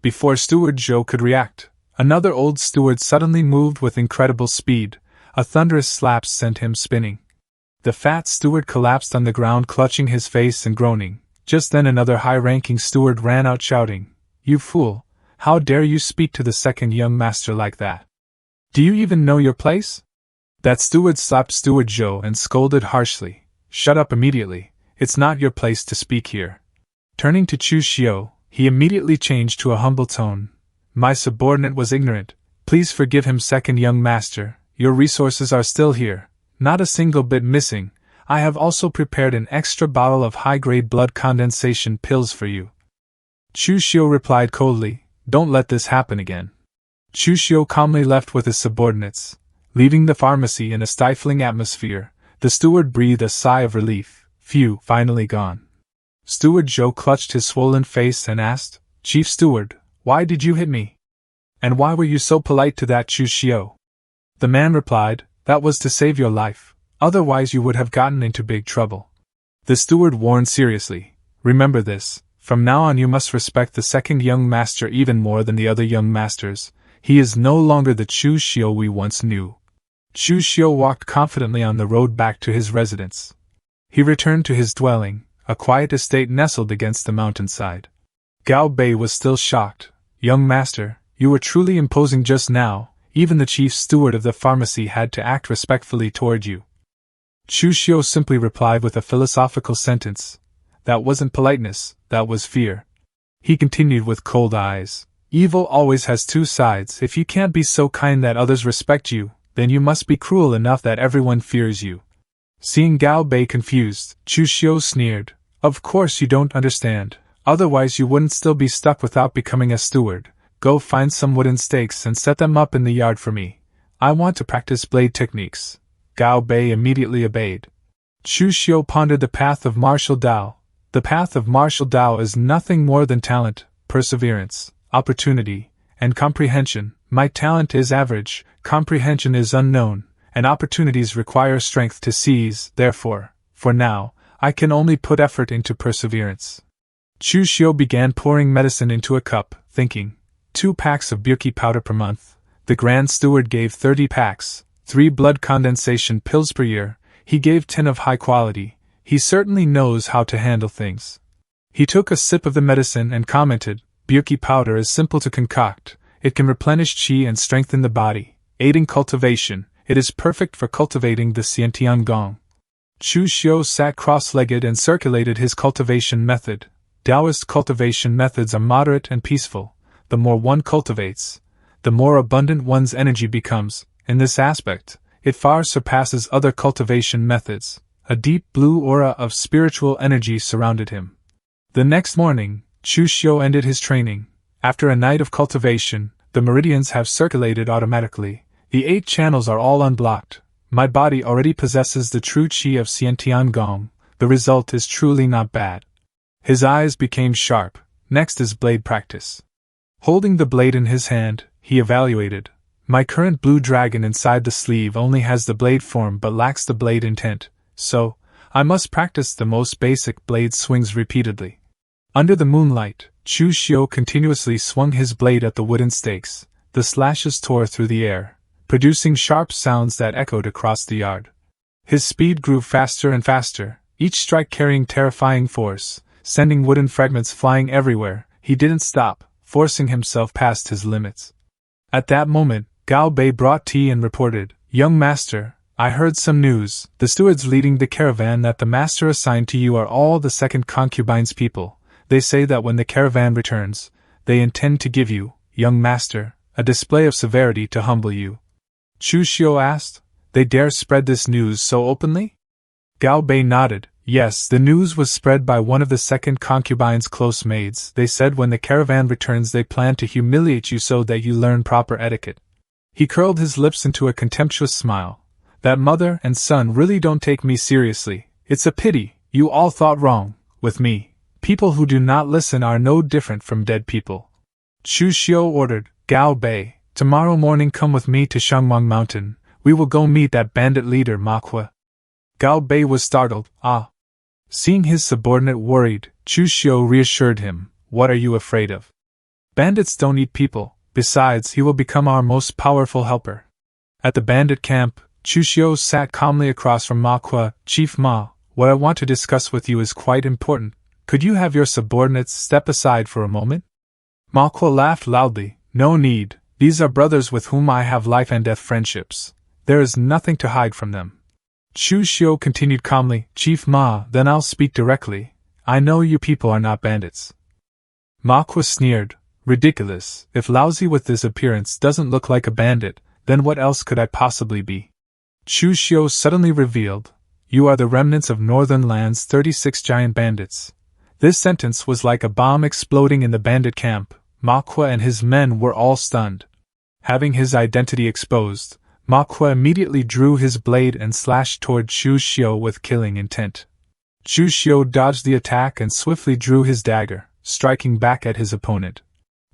Before Steward Zhou could react, another old steward suddenly moved with incredible speed. A thunderous slap sent him spinning. The fat steward collapsed on the ground, clutching his face and groaning. Just then another high-ranking steward ran out shouting, You fool! How dare you speak to the second young master like that? Do you even know your place? That steward slapped Steward Zhou and scolded harshly. Shut up immediately, it's not your place to speak here. Turning to Chu Xiu, he immediately changed to a humble tone. My subordinate was ignorant. Please forgive him, second young master. Your resources are still here. Not a single bit missing. I have also prepared an extra bottle of high-grade blood condensation pills for you. Chu Xiu replied coldly, Don't let this happen again. Chu Xiu calmly left with his subordinates. Leaving the pharmacy in a stifling atmosphere, the steward breathed a sigh of relief. Phew, finally gone. Steward Zhou clutched his swollen face and asked, Chief Steward, why did you hit me? And why were you so polite to that Chu Xiu? The man replied, That was to save your life, otherwise you would have gotten into big trouble. The steward warned seriously, Remember this, from now on you must respect the second young master even more than the other young masters. He is no longer the Chu Xiu we once knew. Chu Xiu walked confidently on the road back to his residence. He returned to his dwelling, a quiet estate nestled against the mountainside. Gao Bei was still shocked. Young master, you were truly imposing just now. Even the chief steward of the pharmacy had to act respectfully toward you. Chu Xiu simply replied with a philosophical sentence. That wasn't politeness, that was fear. He continued with cold eyes. Evil always has two sides. If you can't be so kind that others respect you, then you must be cruel enough that everyone fears you. Seeing Gao Bei confused, Chu Xiu sneered. Of course you don't understand, otherwise you wouldn't still be stuck without becoming a steward. Go find some wooden stakes and set them up in the yard for me. I want to practice blade techniques. Gao Bei immediately obeyed. Chu Xiu pondered the path of martial Dao. The path of martial Dao is nothing more than talent, perseverance, opportunity, and comprehension. My talent is average, comprehension is unknown, and opportunities require strength to seize. Therefore, for now, I can only put effort into perseverance. Chu Xiu began pouring medicine into a cup, thinking, 2 packs of Birki powder per month. The Grand Steward gave 30 packs, 3 blood condensation pills per year. He gave 10 of high quality. He certainly knows how to handle things. He took a sip of the medicine and commented, Birki powder is simple to concoct. It can replenish qi and strengthen the body, aiding cultivation. It is perfect for cultivating the Xiantian Gong. Chu Xiu sat cross-legged and circulated his cultivation method. Taoist cultivation methods are moderate and peaceful. The more one cultivates, the more abundant one's energy becomes. In this aspect, it far surpasses other cultivation methods. A deep blue aura of spiritual energy surrounded him. The next morning, Chu Xiu ended his training. After a night of cultivation, the meridians have circulated automatically. The 8 channels are all unblocked. My body already possesses the true qi of Xiantian Gong. The result is truly not bad. His eyes became sharp. Next is blade practice. Holding the blade in his hand, he evaluated. My current blue dragon inside the sleeve only has the blade form but lacks the blade intent, so I must practice the most basic blade swings repeatedly. Under the moonlight, Chu Xiu continuously swung his blade at the wooden stakes. The slashes tore through the air, producing sharp sounds that echoed across the yard. His speed grew faster and faster, each strike carrying terrifying force, sending wooden fragments flying everywhere. He didn't stop, forcing himself past his limits. At that moment, Gao Bei brought tea and reported, Young master, I heard some news. The stewards leading the caravan that the master assigned to you are all the second concubine's people. They say that when the caravan returns, they intend to give you, young master, a display of severity to humble you. Chu Xiu asked, They dare spread this news so openly? Gao Bei nodded. Yes, the news was spread by one of the second concubine's close maids. They said when the caravan returns they plan to humiliate you so that you learn proper etiquette. He curled his lips into a contemptuous smile. That mother and son really don't take me seriously. It's a pity, you all thought wrong, with me. People who do not listen are no different from dead people. Chu Xiu ordered, Gao Bei, tomorrow morning come with me to Shangmang Mountain. We will go meet that bandit leader Manhwa. Gao Bei was startled. Ah. Seeing his subordinate worried, Chu Xiu reassured him, What are you afraid of? Bandits don't eat people. Besides, he will become our most powerful helper. At the bandit camp, Chu Xiu sat calmly across from Manhwa. Chief Ma, what I want to discuss with you is quite important. Could you have your subordinates step aside for a moment? Manhwa laughed loudly. No need, these are brothers with whom I have life and death friendships. There is nothing to hide from them. Chu Xiu continued calmly, Chief Ma, then I'll speak directly. I know you people are not bandits. Manhwa sneered. Ridiculous, if Lousy with this appearance doesn't look like a bandit, then what else could I possibly be? Chu Xiu suddenly revealed, You are the remnants of Northern Land's 36 giant bandits. This sentence was like a bomb exploding in the bandit camp. Manhwa and his men were all stunned. Having his identity exposed, Manhwa immediately drew his blade and slashed toward Chu Xiu with killing intent. Chu Xiu dodged the attack and swiftly drew his dagger, striking back at his opponent.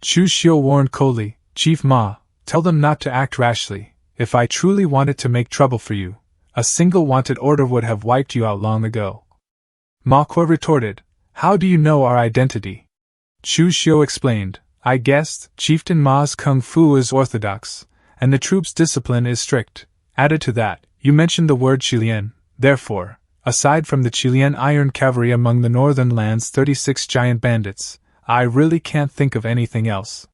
Chu Xiu warned coldly, Chief Ma, tell them not to act rashly. If I truly wanted to make trouble for you, a single wanted order would have wiped you out long ago. Manhwa retorted, How do you know our identity? Chu Xiu explained, I guessed. Chieftain Ma's kung fu is orthodox, and the troops' discipline is strict. Added to that, you mentioned the word Chilean. Therefore, aside from the Chilean iron cavalry among the Northern Land's 36 giant bandits, I really can't think of anything else.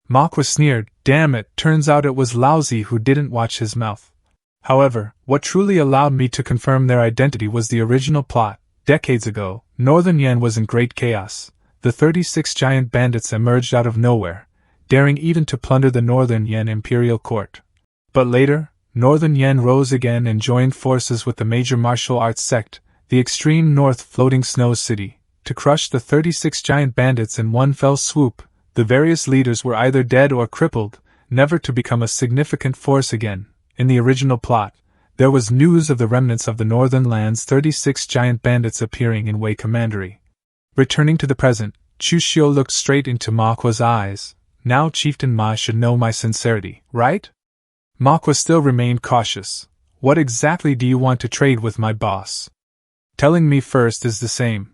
Manhwa sneered, Damn it, turns out it was Lousy who didn't watch his mouth. However, what truly allowed me to confirm their identity was the original plot. Decades ago, Northern Yen was in great chaos. The 36 giant bandits emerged out of nowhere, daring even to plunder the Northern Yen imperial court. But later, Northern Yen rose again and joined forces with the major martial arts sect, the extreme north floating snow city, to crush the 36 giant bandits in one fell swoop. The various leaders were either dead or crippled, never to become a significant force again. In the original plot, there was news of the remnants of the Northern Land's 36 giant bandits appearing in Wei Commandery. Returning to the present, Chu Xiu looked straight into Manhwa's eyes. Now Chieftain Ma should know my sincerity, right? Manhwa still remained cautious. What exactly do you want to trade with my boss? Telling me first is the same.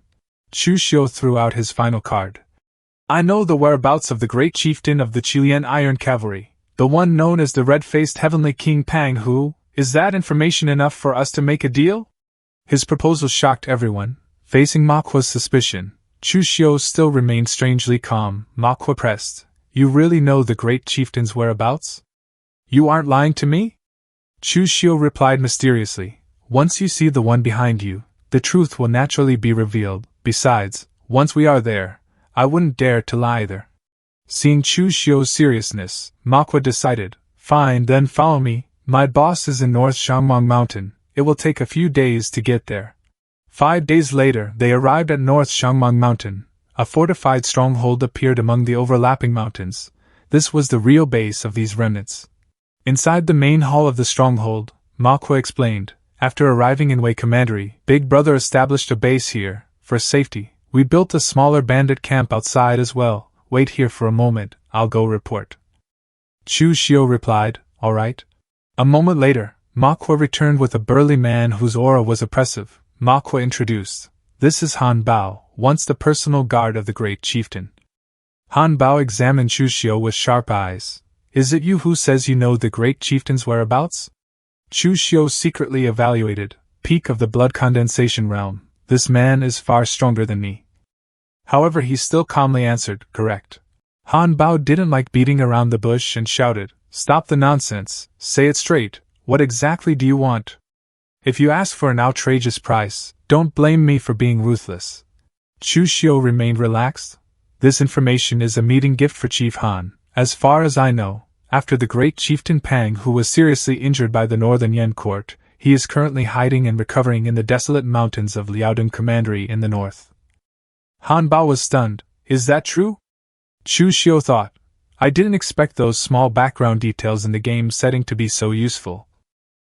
Chu Xiu threw out his final card. I know the whereabouts of the great chieftain of the Chilean Iron Cavalry, the one known as the red-faced Heavenly King Pang Hu. Is that information enough for us to make a deal? His proposal shocked everyone. Facing Manhwa's suspicion, Chu Xiu still remained strangely calm. Manhwa pressed, You really know the great chieftain's whereabouts? You aren't lying to me? Chu Xiu replied mysteriously, Once you see the one behind you, the truth will naturally be revealed. Besides, once we are there, I wouldn't dare to lie either. Seeing Chu Xiu's seriousness, Manhwa decided, Fine, then follow me. My boss is in North Shangmang Mountain. It will take a few days to get there. 5 days later, they arrived at North Shangmang Mountain. A fortified stronghold appeared among the overlapping mountains. This was the real base of these remnants. Inside the main hall of the stronghold, Manhwa explained, After arriving in Wei Commandery, Big Brother established a base here. For safety, we built a smaller bandit camp outside as well. Wait here for a moment, I'll go report. Chu Xiu replied, All right. A moment later, Manhwa returned with a burly man whose aura was oppressive. Manhwa introduced, This is Han Bao, once the personal guard of the great chieftain. Han Bao examined Chu Xiu with sharp eyes. Is it you who says you know the great chieftain's whereabouts? Chu Xiu secretly evaluated, Peak of the blood condensation realm. This man is far stronger than me. However, he still calmly answered, Correct. Han Bao didn't like beating around the bush and shouted, Stop the nonsense, say it straight, what exactly do you want? If you ask for an outrageous price, don't blame me for being ruthless. Chu Xiu remained relaxed. This information is a meeting gift for Chief Han. As far as I know, after the great chieftain Pang who was seriously injured by the Northern Yen court, he is currently hiding and recovering in the desolate mountains of Liaodong Commandery in the north. Han Bao was stunned. Is that true? Chu Xiu thought, I didn't expect those small background details in the game setting to be so useful.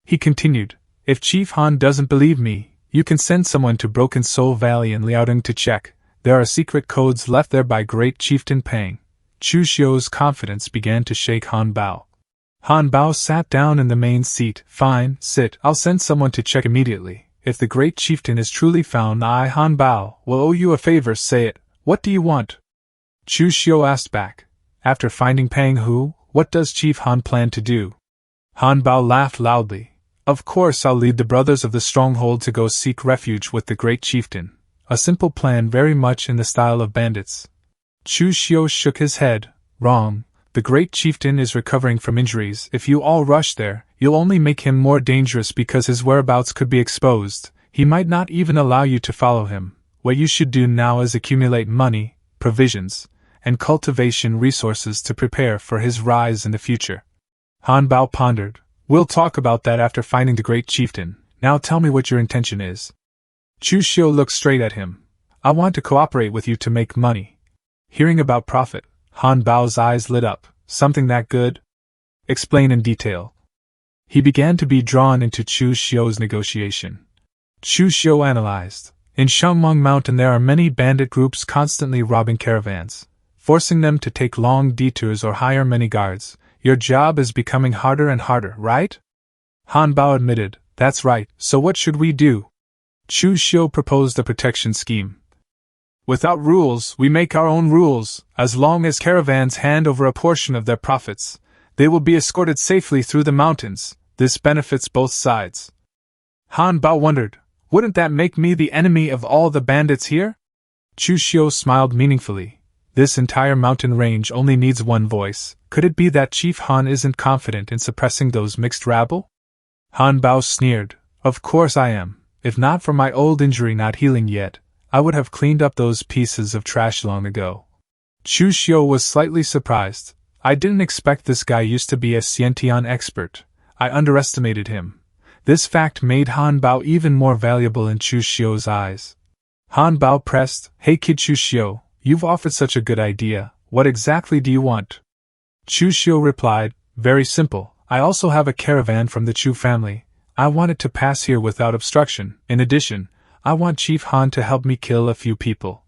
He continued, If Chief Han doesn't believe me, you can send someone to Broken Soul Valley in Liaodong to check. There are secret codes left there by great chieftain Pang. Chu Xiu's confidence began to shake Han Bao. Han Bao sat down in the main seat. Fine, sit. I'll send someone to check immediately. If the great chieftain is truly found, I, Han Bao, will owe you a favor. Say it. What do you want? Chu Xiu asked back. After finding Pang Hu, what does Chief Han plan to do? Han Bao laughed loudly. Of course I'll lead the brothers of the stronghold to go seek refuge with the great chieftain. A simple plan very much in the style of bandits. Chu Xiu shook his head. Wrong. The great chieftain is recovering from injuries. If you all rush there, you'll only make him more dangerous because his whereabouts could be exposed. He might not even allow you to follow him. What you should do now is accumulate money, provisions, and cultivation resources to prepare for his rise in the future. Han Bao pondered. We'll talk about that after finding the great chieftain. Now tell me what your intention is. Chu Xiu looked straight at him. I want to cooperate with you to make money. Hearing about profit, Han Bao's eyes lit up. Something that good? Explain in detail. He began to be drawn into Chu Xiu's negotiation. Chu Xiu analyzed. In Shangmeng Mountain there are many bandit groups constantly robbing caravans, forcing them to take long detours or hire many guards. Your job is becoming harder and harder, right? Han Bao admitted. That's right, so what should we do? Chu Xiu proposed a protection scheme. Without rules, we make our own rules. As long as caravans hand over a portion of their profits, they will be escorted safely through the mountains. This benefits both sides. Han Bao wondered, wouldn't that make me the enemy of all the bandits here? Chu Xiu smiled meaningfully. This entire mountain range only needs one voice. Could it be that Chief Han isn't confident in suppressing those mixed rabble? Han Bao sneered. Of course I am. If not for my old injury not healing yet, I would have cleaned up those pieces of trash long ago. Chu Xiu was slightly surprised. I didn't expect this guy used to be a Xiantian expert. I underestimated him. This fact made Han Bao even more valuable in Chu Xiu's eyes. Han Bao pressed, Hey kid Chu Xiu, you've offered such a good idea. What exactly do you want? Chu Xiu replied, Very simple. I also have a caravan from the Chu family. I want it to pass here without obstruction. In addition, I want Chief Han to help me kill a few people.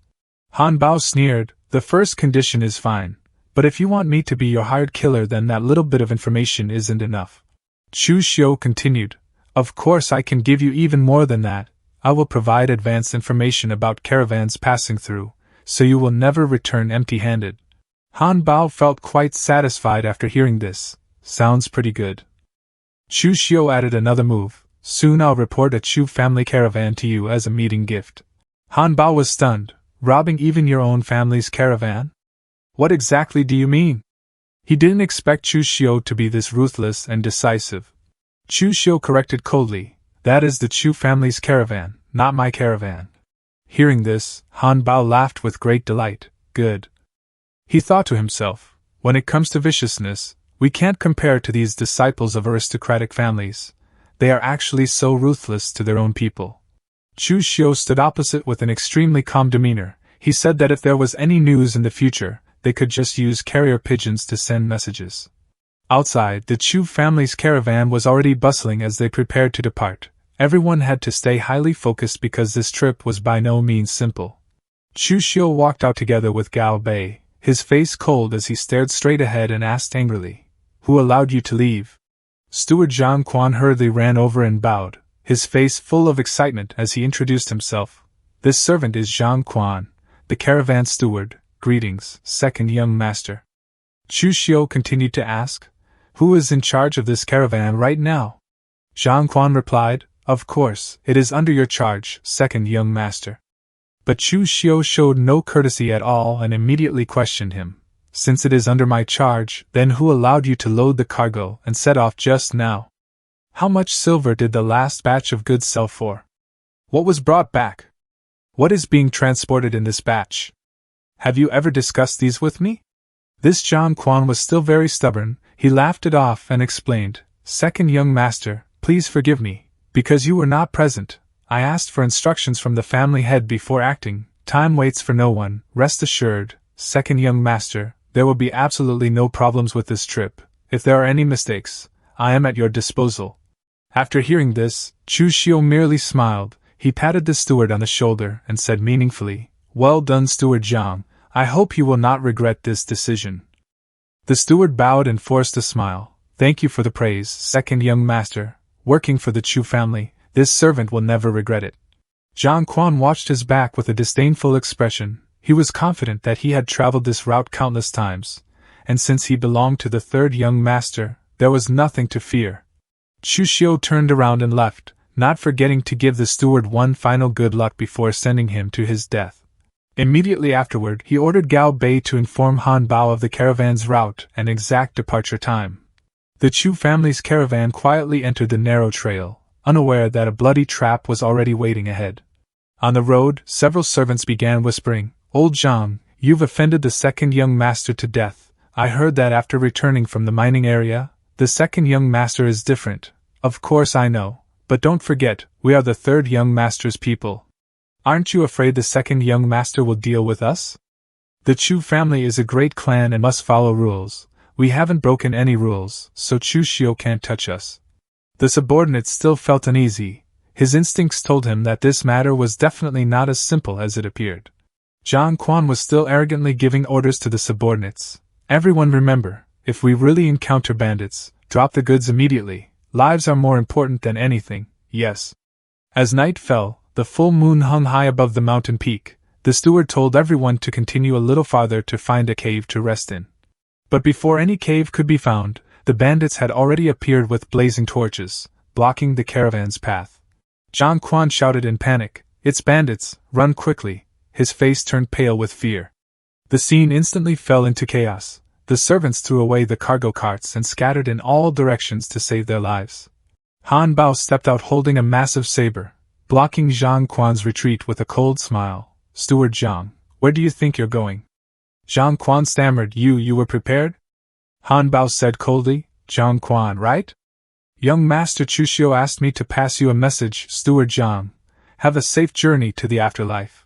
Han Bao sneered, The first condition is fine. But if you want me to be your hired killer, then that little bit of information isn't enough. Chu Xiu continued, Of course I can give you even more than that. I will provide advanced information about caravans passing through, so you will never return empty-handed. Han Bao felt quite satisfied after hearing this. Sounds pretty good. Chu Xiu added another move. Soon I'll report a Chu family caravan to you as a meeting gift. Han Bao was stunned. Robbing even your own family's caravan? What exactly do you mean? He didn't expect Chu Xiu to be this ruthless and decisive. Chu Xiu corrected coldly. That is the Chu family's caravan, not my caravan. Hearing this, Han Bao laughed with great delight. Good. He thought to himself, when it comes to viciousness, we can't compare to these disciples of aristocratic families. They are actually so ruthless to their own people. Chu Xiu stood opposite with an extremely calm demeanor. He said that if there was any news in the future, they could just use carrier pigeons to send messages. Outside, the Chu family's caravan was already bustling as they prepared to depart. Everyone had to stay highly focused because this trip was by no means simple. Chu Xiu walked out together with Gao Bei, his face cold as he stared straight ahead and asked angrily, Who allowed you to leave? Steward Zhang Quan hurriedly ran over and bowed, his face full of excitement as he introduced himself. This servant is Zhang Quan, the caravan steward. Greetings, second young master. Chu Xiu continued to ask, Who is in charge of this caravan right now? Zhang Quan replied, Of course, it is under your charge, second young master. But Chu Xiu showed no courtesy at all and immediately questioned him. Since it is under my charge, then who allowed you to load the cargo and set off just now? How much silver did the last batch of goods sell for? What was brought back? What is being transported in this batch? Have you ever discussed these with me? This Zhang Quan was still very stubborn. He laughed it off and explained, Second young master, please forgive me. Because you were not present, I asked for instructions from the family head before acting. Time waits for no one. Rest assured, second young master, there will be absolutely no problems with this trip. If there are any mistakes, I am at your disposal. After hearing this, Chu Xiu merely smiled. He patted the steward on the shoulder and said meaningfully, Well done, Steward Zhang. I hope you will not regret this decision. The steward bowed and forced a smile. Thank you for the praise, second young master. Working for the Chu family, this servant will never regret it. Zhang Quan watched his back with a disdainful expression. He was confident that he had traveled this route countless times, and since he belonged to the third young master, there was nothing to fear. Chu Xiu turned around and left, not forgetting to give the steward one final good luck before sending him to his death. Immediately afterward, he ordered Gao Bei to inform Han Bao of the caravan's route and exact departure time. The Chu family's caravan quietly entered the narrow trail, unaware that a bloody trap was already waiting ahead. On the road, several servants began whispering, "Old Zhang, you've offended the second young master to death. I heard that after returning from the mining area, the second young master is different. Of course I know, but don't forget, we are the third young master's people. Aren't you afraid the second young master will deal with us? The Chu family is a great clan and must follow rules. We haven't broken any rules, so Chu Xiu can't touch us." The subordinate still felt uneasy. His instincts told him that this matter was definitely not as simple as it appeared. Zhang Quan was still arrogantly giving orders to the subordinates. "Everyone remember, if we really encounter bandits, drop the goods immediately. Lives are more important than anything, yes." As night fell, the full moon hung high above the mountain peak. The steward told everyone to continue a little farther to find a cave to rest in. But before any cave could be found, the bandits had already appeared with blazing torches, blocking the caravan's path. Zhang Quan shouted in panic, "It's bandits, run quickly!" His face turned pale with fear. The scene instantly fell into chaos. The servants threw away the cargo carts and scattered in all directions to save their lives. Han Bao stepped out holding a massive saber, blocking Zhang Quan's retreat with a cold smile. "Steward Zhang, where do you think you're going?" Zhang Quan stammered. You were prepared?" Han Bao said coldly. "Zhang Quan, right? Young Master Chu Xiu asked me to pass you a message, Steward Zhang. Have a safe journey to the afterlife."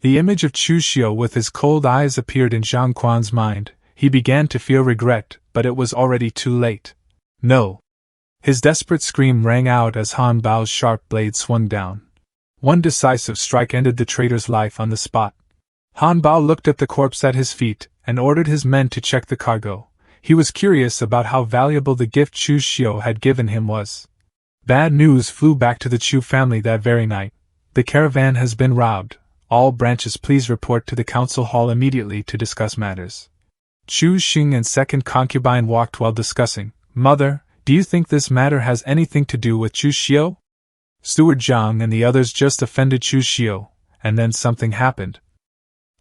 The image of Chu Xiu with his cold eyes appeared in Zhang Quan's mind. He began to feel regret, but it was already too late. "No!" His desperate scream rang out as Han Bao's sharp blade swung down. One decisive strike ended the traitor's life on the spot. Han Bao looked at the corpse at his feet and ordered his men to check the cargo. He was curious about how valuable the gift Chu Xiu had given him was. Bad news flew back to the Chu family that very night. "The caravan has been robbed. All branches please report to the council hall immediately to discuss matters." Chu Xing and second concubine walked while discussing. "Mother, do you think this matter has anything to do with Chu Xiu? Steward Zhang and the others just offended Chu Xiu, and then something happened."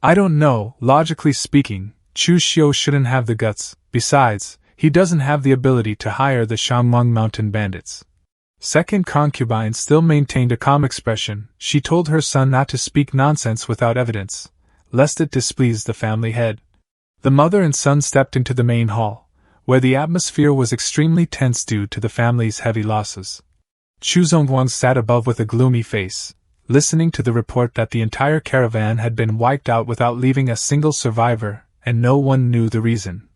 "I don't know. Logically speaking, Chu Xiu shouldn't have the guts. Besides, he doesn't have the ability to hire the Shangmeng mountain bandits." Second concubine still maintained a calm expression. She told her son not to speak nonsense without evidence, lest it displease the family head. The mother and son stepped into the main hall, where the atmosphere was extremely tense due to the family's heavy losses. Chu Zongguang sat above with a gloomy face, listening to the report that the entire caravan had been wiped out without leaving a single survivor, and no one knew the reason.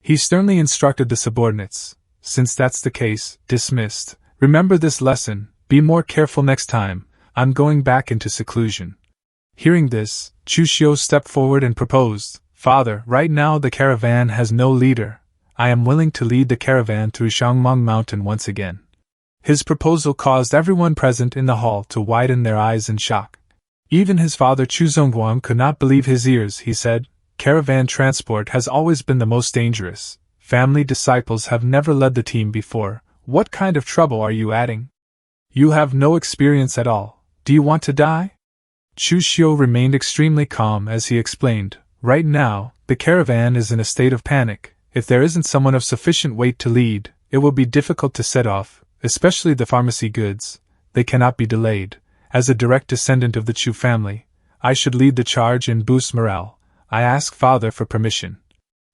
He sternly instructed the subordinates, "Since that's the case, dismissed. Remember this lesson, be more careful next time. I'm going back into seclusion." Hearing this, Chu Xiu stepped forward and proposed, "Father, right now the caravan has no leader. I am willing to lead the caravan through Shangmeng Mountain once again." His proposal caused everyone present in the hall to widen their eyes in shock. Even his father Chu Zongguang could not believe his ears. He said, "Caravan transport has always been the most dangerous. Family disciples have never led the team before. What kind of trouble are you adding? You have no experience at all. Do you want to die?" Chu Xiu remained extremely calm as he explained, "Right now, the caravan is in a state of panic. If there isn't someone of sufficient weight to lead, it will be difficult to set off, especially the pharmacy goods. They cannot be delayed. As a direct descendant of the Chu family, I should lead the charge and boost morale. I ask Father for permission."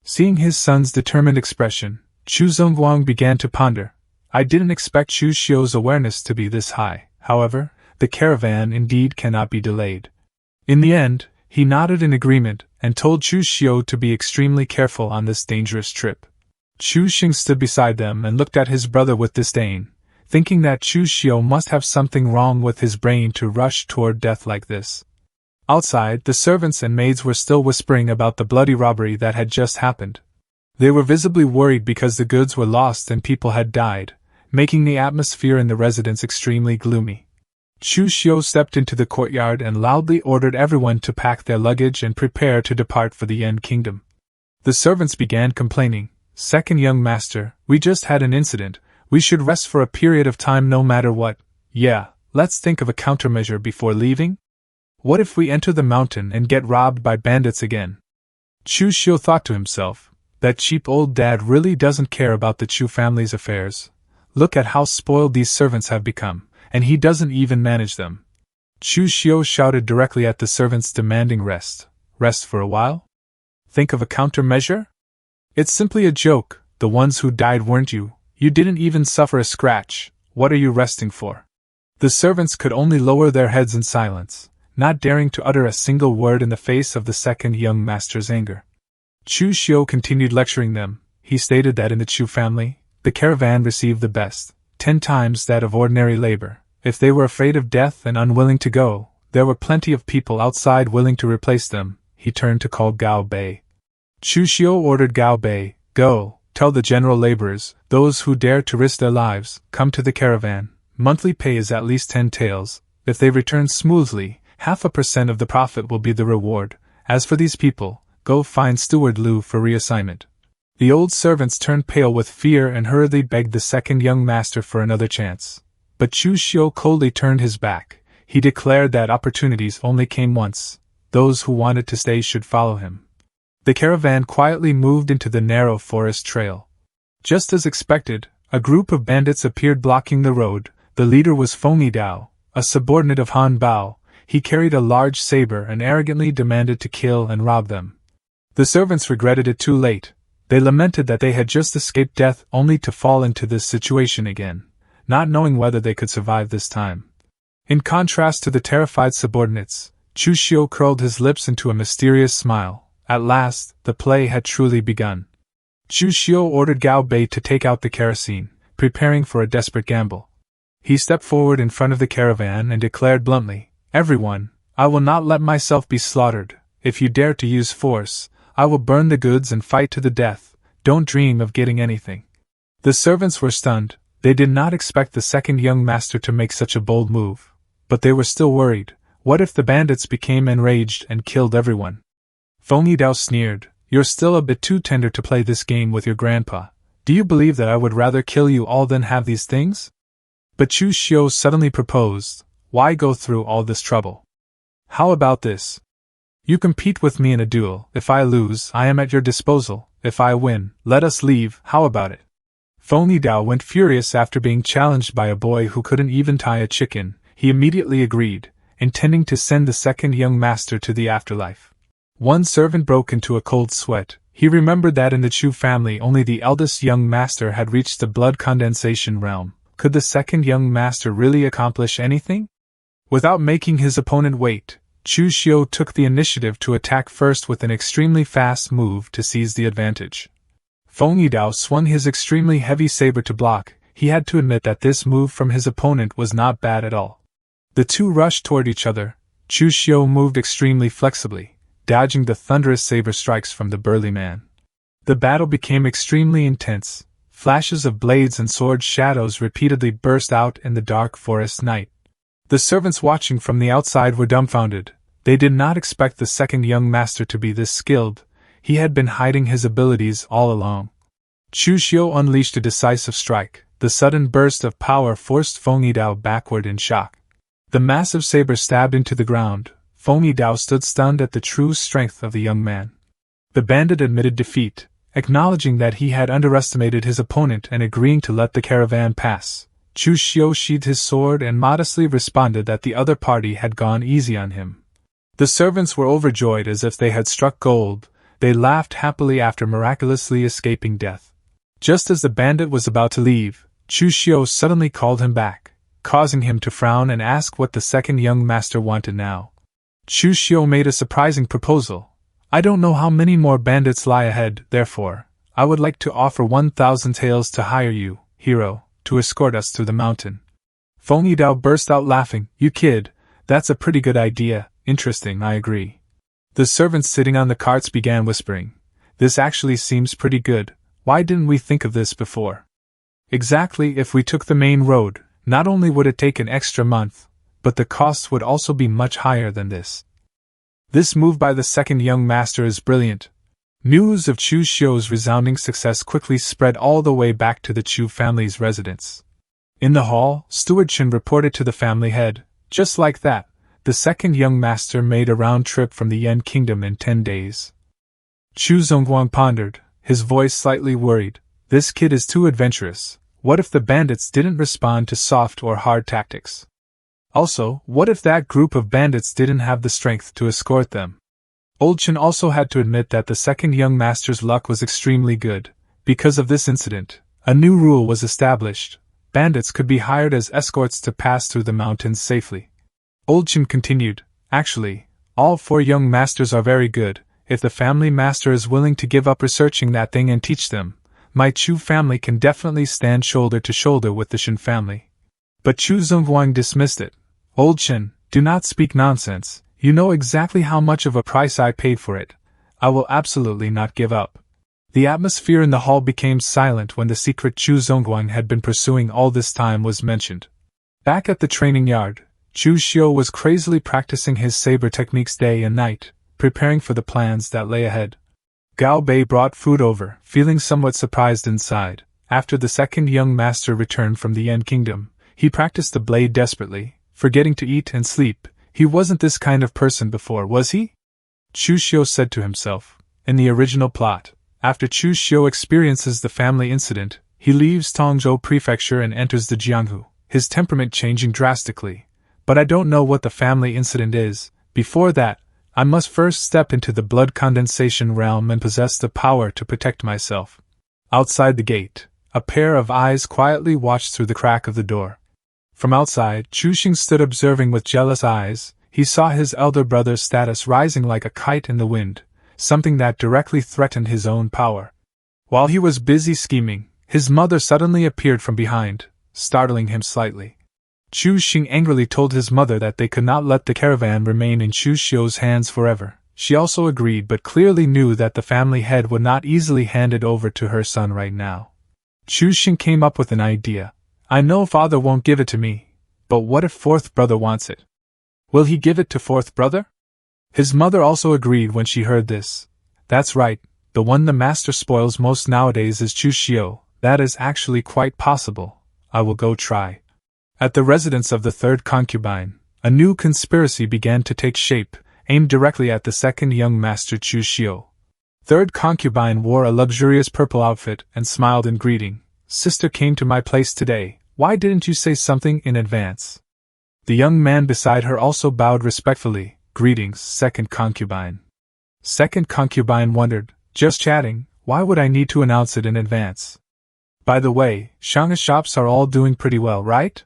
Seeing his son's determined expression, Chu Zongguang began to ponder. "I didn't expect Chu Xiu's awareness to be this high. However, the caravan indeed cannot be delayed." In the end, he nodded in agreement and told Chu Xiu to be extremely careful on this dangerous trip. Chu Xing stood beside them and looked at his brother with disdain, thinking that Chu Xiu must have something wrong with his brain to rush toward death like this. Outside, the servants and maids were still whispering about the bloody robbery that had just happened. They were visibly worried because the goods were lost and people had died, making the atmosphere in the residence extremely gloomy. Chu Xiu stepped into the courtyard and loudly ordered everyone to pack their luggage and prepare to depart for the Yan Kingdom. The servants began complaining. "Second young master, we just had an incident. We should rest for a period of time no matter what. Yeah, let's think of a countermeasure before leaving." What if we enter the mountain and get robbed by bandits again? Chu Xiu thought to himself, that cheap old dad really doesn't care about the Chu family's affairs. Look at how spoiled these servants have become, and he doesn't even manage them. Chu Xiu shouted directly at the servants demanding rest. Rest for a while? Think of a countermeasure? It's simply a joke. The ones who died weren't you. You didn't even suffer a scratch. What are you resting for? The servants could only lower their heads in silence, not daring to utter a single word in the face of the second young master's anger. Chu Xiu continued lecturing them. He stated that in the Chu family, the caravan received the best, 10 times that of ordinary labor. If they were afraid of death and unwilling to go, there were plenty of people outside willing to replace them. He turned to call Gao Bei. Chu Xiu ordered Gao Bei, "Go, tell the general laborers, those who dare to risk their lives, come to the caravan. Monthly pay is at least 10 taels. If they return smoothly, 0.5% of the profit will be the reward. As for these people, go find Steward Liu for reassignment." The old servants turned pale with fear and hurriedly begged the second young master for another chance. But Chu Xiu coldly turned his back. He declared that opportunities only came once. Those who wanted to stay should follow him. The caravan quietly moved into the narrow forest trail. Just as expected, a group of bandits appeared blocking the road. The leader was Feng Dao, a subordinate of Han Bao. He carried a large saber and arrogantly demanded to kill and rob them. The servants regretted it too late. They lamented that they had just escaped death only to fall into this situation again, not knowing whether they could survive this time. In contrast to the terrified subordinates, Chu Xiu curled his lips into a mysterious smile. At last, the play had truly begun. Chu Xiu ordered Gao Bei to take out the kerosene, preparing for a desperate gamble. He stepped forward in front of the caravan and declared bluntly, "Everyone, I will not let myself be slaughtered. If you dare to use force, I will burn the goods and fight to the death. Don't dream of getting anything." The servants were stunned. They did not expect the second young master to make such a bold move. But they were still worried. What if the bandits became enraged and killed everyone? Feng Dao sneered, "You're still a bit too tender to play this game with your grandpa. Do you believe that I would rather kill you all than have these things?" But Chu Xiu suddenly proposed, "Why go through all this trouble? How about this? You compete with me in a duel. If I lose, I am at your disposal. If I win, let us leave. How about it?" Feng Dao went furious after being challenged by a boy who couldn't even tie a chicken. He immediately agreed, intending to send the second young master to the afterlife. One servant broke into a cold sweat. He remembered that in the Chu family only the eldest young master had reached the blood condensation realm. Could the second young master really accomplish anything? Without making his opponent wait, Chu Xiu took the initiative to attack first with an extremely fast move to seize the advantage. Feng Dao swung his extremely heavy saber to block. He had to admit that this move from his opponent was not bad at all. The two rushed toward each other. Chu Xiu moved extremely flexibly, dodging the thunderous saber strikes from the burly man. The battle became extremely intense. Flashes of blades and sword shadows repeatedly burst out in the dark forest night. The servants watching from the outside were dumbfounded. They did not expect the second young master to be this skilled. He had been hiding his abilities all along. Chu Xiu unleashed a decisive strike. The sudden burst of power forced Feng Dao backward in shock. The massive saber stabbed into the ground. Feng Dao stood stunned at the true strength of the young man. The bandit admitted defeat, acknowledging that he had underestimated his opponent and agreeing to let the caravan pass. Chu Xiu sheathed his sword and modestly responded that the other party had gone easy on him. The servants were overjoyed as if they had struck gold. They laughed happily after miraculously escaping death. Just as the bandit was about to leave, Chu Xiu suddenly called him back, causing him to frown and ask what the second young master wanted now. Chu Xiu made a surprising proposal. "I don't know how many more bandits lie ahead, therefore, I would like to offer 1,000 taels to hire you, hero, to escort us through the mountain." Feng Dao burst out laughing. "You kid, that's a pretty good idea. Interesting, I agree." The servants sitting on the carts began whispering, "This actually seems pretty good. Why didn't we think of this before?" Exactly, if we took the main road, not only would it take an extra month, but the costs would also be much higher than this. This move by the second young master is brilliant. News of Chu Xiu's resounding success quickly spread all the way back to the Chu family's residence. In the hall, Steward Chen reported to the family head, "Just like that, the second young master made a round trip from the Yen Kingdom in 10 days. Chu Zongguang pondered, his voice slightly worried. This kid is too adventurous. What if the bandits didn't respond to soft or hard tactics? Also, what if that group of bandits didn't have the strength to escort them? Old Chen also had to admit that the second young master's luck was extremely good. Because of this incident, a new rule was established. Bandits could be hired as escorts to pass through the mountains safely. Old Chen continued, actually, all 4 young masters are very good. If the family master is willing to give up researching that thing and teach them, my Chu family can definitely stand shoulder to shoulder with the Shen family. But Chu Zongguang dismissed it. Old Chen, do not speak nonsense. You know exactly how much of a price I paid for it. I will absolutely not give up. The atmosphere in the hall became silent when the secret Chu Zongguang had been pursuing all this time was mentioned. Back at the training yard, Chu Xiu was crazily practicing his saber techniques day and night, preparing for the plans that lay ahead. Gao Bei brought food over, feeling somewhat surprised inside. After the second young master returned from the Yen Kingdom, he practiced the blade desperately, forgetting to eat and sleep. He wasn't this kind of person before, was he? Chu Xiu said to himself. In the original plot, after Chu Xiu experiences the family incident, he leaves Tongzhou Prefecture and enters the Jianghu, his temperament changing drastically. But I don't know what the family incident is. Before that, I must first step into the blood condensation realm and possess the power to protect myself. Outside the gate, a pair of eyes quietly watched through the crack of the door. From outside, Chu Xing stood observing with jealous eyes. He saw his elder brother's status rising like a kite in the wind, something that directly threatened his own power. While he was busy scheming, his mother suddenly appeared from behind, startling him slightly. Chu Xing angrily told his mother that they could not let the caravan remain in Chu Xiu's hands forever. She also agreed but clearly knew that the family head would not easily hand it over to her son right now. Chu Xing came up with an idea. I know father won't give it to me, but what if fourth brother wants it? Will he give it to fourth brother? His mother also agreed when she heard this. That's right, the one the master spoils most nowadays is Chu Xiu. That is actually quite possible. I will go try. At the residence of the third concubine, a new conspiracy began to take shape, aimed directly at the second young master Chu Xiu. Third concubine wore a luxurious purple outfit and smiled in greeting. Sister came to my place today. Why didn't you say something in advance? The young man beside her also bowed respectfully. Greetings, second concubine. Second concubine wondered, just chatting, why would I need to announce it in advance? By the way, Shangha shops are all doing pretty well, right?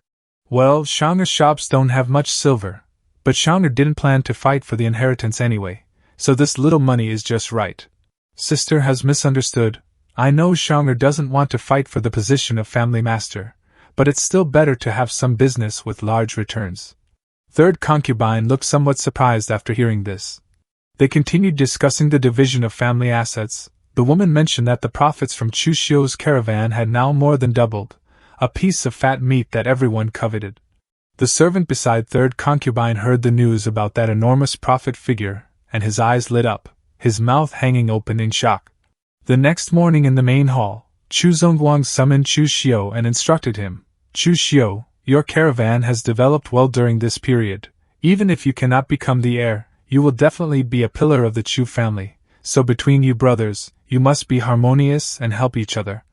Well, Shangha shops don't have much silver, but Shangha didn't plan to fight for the inheritance anyway, so this little money is just right. Sister has misunderstood. I know Shangha doesn't want to fight for the position of family master, but it's still better to have some business with large returns. Third concubine looked somewhat surprised after hearing this. They continued discussing the division of family assets. The woman mentioned that the profits from Chu Xiu's caravan had now more than doubled, a piece of fat meat that everyone coveted. The servant beside third concubine heard the news about that enormous profit figure, and his eyes lit up, his mouth hanging open in shock. The next morning in the main hall, Chu Zongguang summoned Chu Xiu and instructed him, Chu Xiu, your caravan has developed well during this period. Even if you cannot become the heir, you will definitely be a pillar of the Chu family, so between you brothers, you must be harmonious and help each other.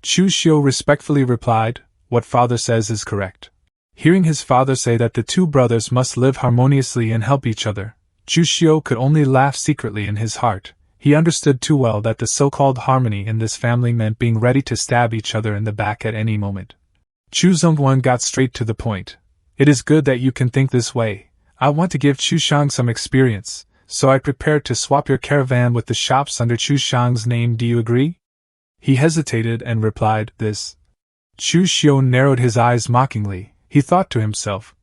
Chu Xiu respectfully replied, what father says is correct. Hearing his father say that the two brothers must live harmoniously and help each other, Chu Xiu could only laugh secretly in his heart. He understood too well that the so-called harmony in this family meant being ready to stab each other in the back at any moment. Chu Zongguang got straight to the point. It is good that you can think this way. I want to give Chu Shang some experience, so I prepared to swap your caravan with the shops under Chu Shang's name. Do you agree? He hesitated and replied, this. Chu Xiu narrowed his eyes mockingly. He thought to himself,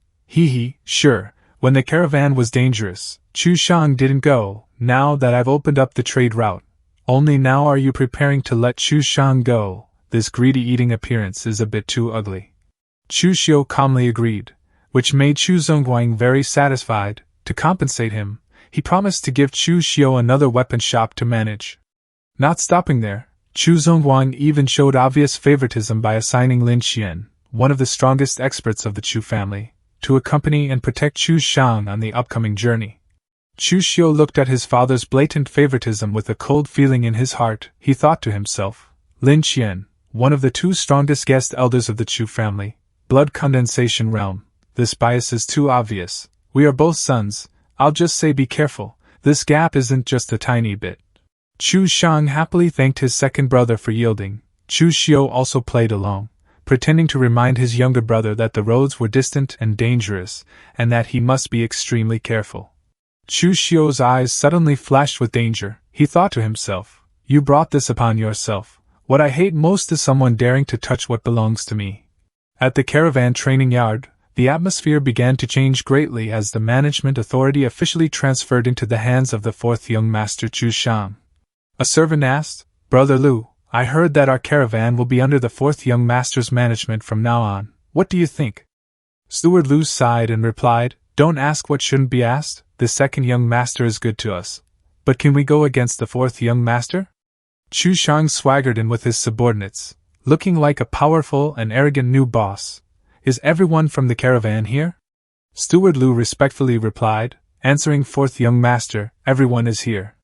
sure, when the caravan was dangerous, Chu Shang didn't go. Now that I've opened up the trade route, only now are you preparing to let Chu Shang go. This greedy eating appearance is a bit too ugly. Chu Xiu calmly agreed, which made Chu Zongguang very satisfied. To compensate him, he promised to give Chu Xiu another weapon shop to manage. Not stopping there, Chu Zongguang even showed obvious favoritism by assigning Lin Xian, one of the strongest experts of the Chu family, to accompany and protect Chu Xiu on the upcoming journey. Chu Xiu looked at his father's blatant favoritism with a cold feeling in his heart. He thought to himself, Lin Qian, one of the two strongest guest elders of the Chu family, blood condensation realm, this bias is too obvious. We are both sons, I'll just say be careful, this gap isn't just a tiny bit. Chu Xiu happily thanked his second brother for yielding. Chu Xiu also played along, pretending to remind his younger brother that the roads were distant and dangerous, and that he must be extremely careful. Chu Xiu's eyes suddenly flashed with danger. He thought to himself, you brought this upon yourself. What I hate most is someone daring to touch what belongs to me. At the caravan training yard, the atmosphere began to change greatly as the management authority officially transferred into the hands of the fourth young master Chu Xiu. A servant asked, Brother Lu, I heard that our caravan will be under the fourth young master's management from now on. What do you think? Steward Lu sighed and replied, Don't ask what shouldn't be asked. The second young master is good to us. But can we go against the fourth young master? Chu Xiu swaggered in with his subordinates, looking like a powerful and arrogant new boss. Is everyone from the caravan here? Steward Lu respectfully replied, answering fourth young master, everyone is here.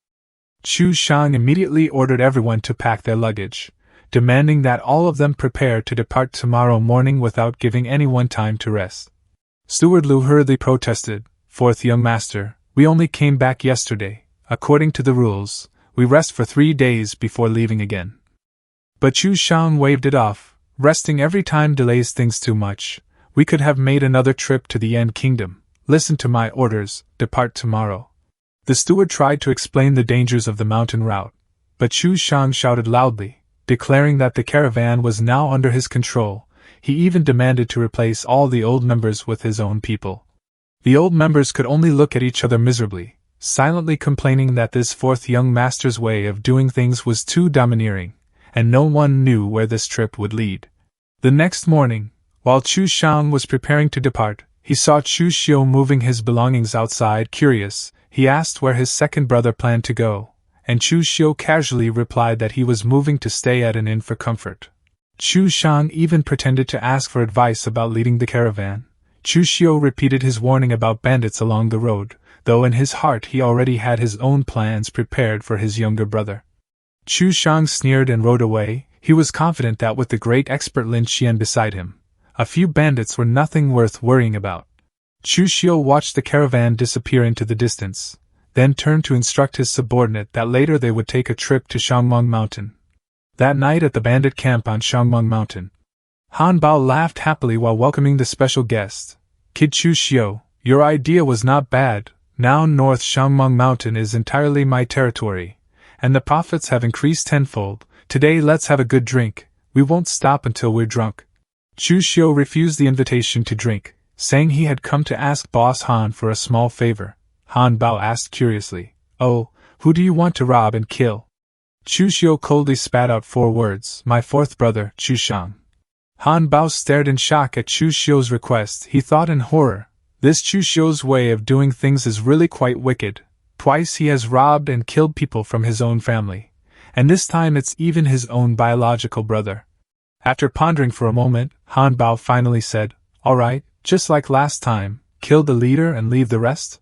Chu Xiu immediately ordered everyone to pack their luggage, demanding that all of them prepare to depart tomorrow morning without giving anyone time to rest. Steward Lu hurriedly protested, Fourth young master, we only came back yesterday. According to the rules, we rest for 3 days before leaving again. But Chu Xiu waved it off, resting every time delays things too much. We could have made another trip to the End Kingdom. Listen to my orders, depart tomorrow. The steward tried to explain the dangers of the mountain route, but Chu Xiu shouted loudly, declaring that the caravan was now under his control. He even demanded to replace all the old members with his own people. The old members could only look at each other miserably, silently complaining that this fourth young master's way of doing things was too domineering, and no one knew where this trip would lead. The next morning, while Chu Xiu was preparing to depart, he saw Chu Xiu moving his belongings outside. Curious, he asked where his second brother planned to go, and Chu Xiu casually replied that he was moving to stay at an inn for comfort. Chu Xiu even pretended to ask for advice about leading the caravan. Chu Xiu repeated his warning about bandits along the road, though in his heart he already had his own plans prepared for his younger brother. Chu Xiu sneered and rode away. He was confident that with the great expert Lin Qian beside him, a few bandits were nothing worth worrying about. Chu Xiu watched the caravan disappear into the distance, then turned to instruct his subordinate that later they would take a trip to Shangmeng Mountain. That night at the bandit camp on Shangmeng Mountain, Han Bao laughed happily while welcoming the special guest. Kid Chu Xiu, your idea was not bad. Now North Shangmeng Mountain is entirely my territory, and the profits have increased tenfold. Today let's have a good drink. We won't stop until we're drunk. Chu Xiu refused the invitation to drink, saying he had come to ask Boss Han for a small favor. Han Bao asked curiously, Oh, who do you want to rob and kill? Chu Xiu coldly spat out 4 words, my fourth brother, Chu Xiu. Han Bao stared in shock at Chu Xiu's request. He thought in horror, this Chu Xiu's way of doing things is really quite wicked. Twice he has robbed and killed people from his own family, and this time it's even his own biological brother. After pondering for a moment, Han Bao finally said, All right, just like last time, kill the leader and leave the rest?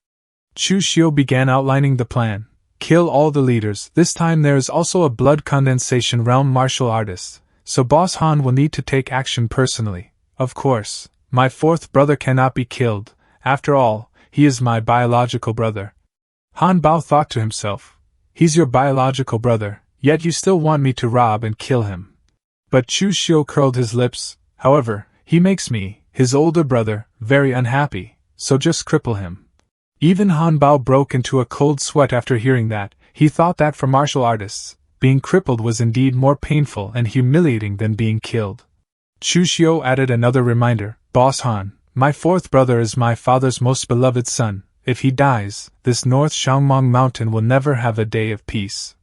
Chu Xiu began outlining the plan. Kill all the leaders. This time there is also a blood condensation realm martial artist, so Boss Han will need to take action personally. Of course, my fourth brother cannot be killed. After all, he is my biological brother. Han Bao thought to himself, he's your biological brother, yet you still want me to rob and kill him. But Chu Xiu curled his lips. However, he makes me, his older brother, very unhappy, so just cripple him. Even Han Bao broke into a cold sweat after hearing that. He thought that for martial artists, being crippled was indeed more painful and humiliating than being killed. Chu Xiu added another reminder, Boss Han, my fourth brother is my father's most beloved son. If he dies, this North Shangmeng Mountain will never have a day of peace.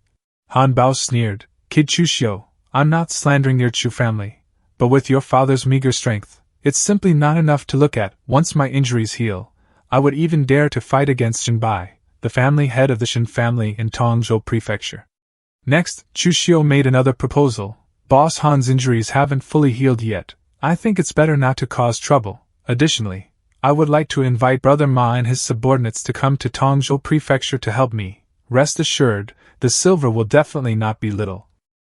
Han Bao sneered, Kid Chu Xiu, I'm not slandering your Chu family, but with your father's meager strength, it's simply not enough to look at. Once my injuries heal, I would even dare to fight against Shen Bai, the family head of the Shen family in Tongzhou Prefecture. Next, Chu Xiu made another proposal. Boss Han's injuries haven't fully healed yet. I think it's better not to cause trouble. Additionally, I would like to invite Brother Ma and his subordinates to come to Tongzhou Prefecture to help me. Rest assured, the silver will definitely not be little.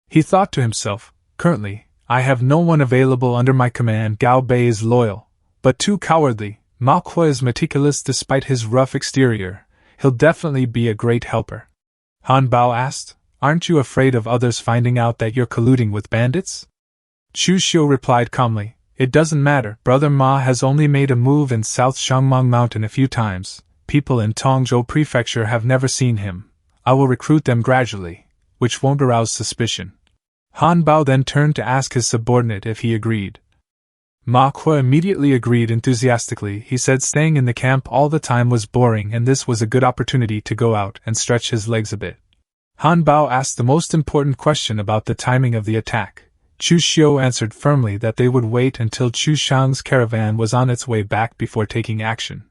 He thought to himself, currently, I have no one available under my command. Gao Bei is loyal, but too cowardly. Ma Kuo is meticulous despite his rough exterior. He'll definitely be a great helper. Han Bao asked, aren't you afraid of others finding out that you're colluding with bandits? Chu Xiu replied calmly, it doesn't matter. Brother Ma has only made a move in South Shangmang Mountain a few times. People in Tongzhou Prefecture have never seen him. I will recruit them gradually, which won't arouse suspicion. Han Bao then turned to ask his subordinate if he agreed. Ma Kuo immediately agreed enthusiastically. He said staying in the camp all the time was boring and this was a good opportunity to go out and stretch his legs a bit. Han Bao asked the most important question about the timing of the attack. Chu Xiu answered firmly that they would wait until Chu Xiang's caravan was on its way back before taking action.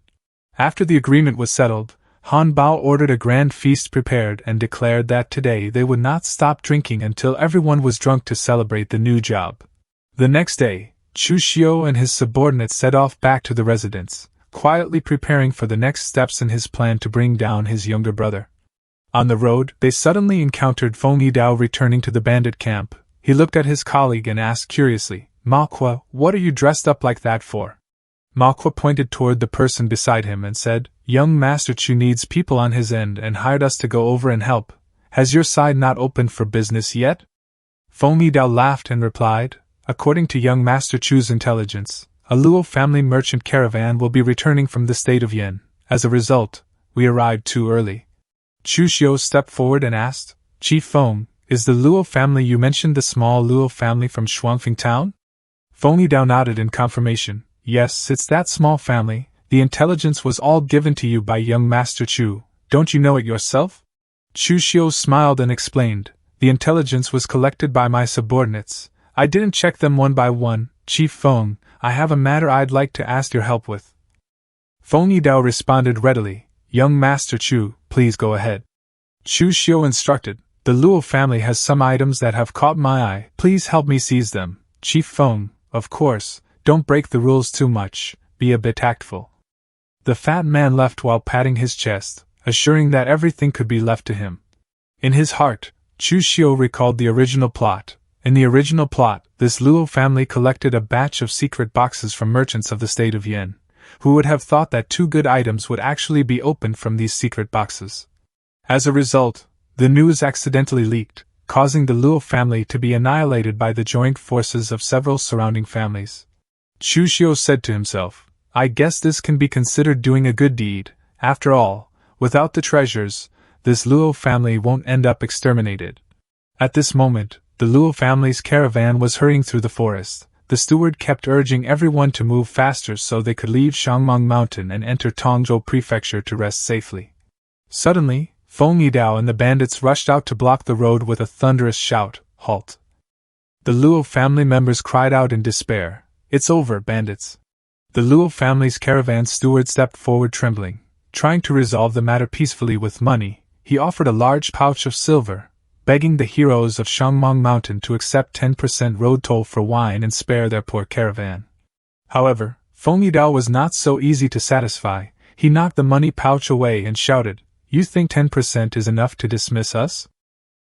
After the agreement was settled, Han Bao ordered a grand feast prepared and declared that today they would not stop drinking until everyone was drunk to celebrate the new job. The next day, Chu Xiu and his subordinates set off back to the residence, quietly preparing for the next steps in his plan to bring down his younger brother. On the road, they suddenly encountered Feng Yidao returning to the bandit camp. He looked at his colleague and asked curiously, Ma Kuo, what are you dressed up like that for? Ma Kuo pointed toward the person beside him and said, young Master Chu needs people on his end and hired us to go over and help. Has your side not opened for business yet? Feng Yidao laughed and replied, according to young Master Chu's intelligence, a Luo family merchant caravan will be returning from the state of Yin. As a result, we arrived too early. Chu Xiu stepped forward and asked, Chief Feng, is the Luo family you mentioned the small Luo family from Shuangfeng town? Feng Yidao nodded in confirmation. Yes, it's that small family. The intelligence was all given to you by young Master Chu. Don't you know it yourself? Chu Xiu smiled and explained, the intelligence was collected by my subordinates. I didn't check them one by one. Chief Feng, I have a matter I'd like to ask your help with. Feng Yidao responded readily, young Master Chu, please go ahead. Chu Xiu instructed, the Luo family has some items that have caught my eye. Please help me seize them. Chief Feng, of course, don't break the rules too much, be a bit tactful. The fat man left while patting his chest, assuring that everything could be left to him. In his heart, Chu Xiu recalled the original plot. In the original plot, this Luo family collected a batch of secret boxes from merchants of the state of Yin. Who would have thought that two good items would actually be opened from these secret boxes? As a result, the news accidentally leaked, causing the Luo family to be annihilated by the joint forces of several surrounding families. Chu Xiu said to himself, I guess this can be considered doing a good deed. After all, without the treasures, this Luo family won't end up exterminated. At this moment, the Luo family's caravan was hurrying through the forest. The steward kept urging everyone to move faster so they could leave Shangmang Mountain and enter Tongzhou Prefecture to rest safely. Suddenly, Feng Yidao and the bandits rushed out to block the road with a thunderous shout, halt. The Luo family members cried out in despair, it's over, bandits. The Luo family's caravan steward stepped forward trembling. Trying to resolve the matter peacefully with money, he offered a large pouch of silver, begging the heroes of Shangmang Mountain to accept 10% road toll for wine and spare their poor caravan. However, Feng Yidao was not so easy to satisfy. He knocked the money pouch away and shouted, you think 10% is enough to dismiss us?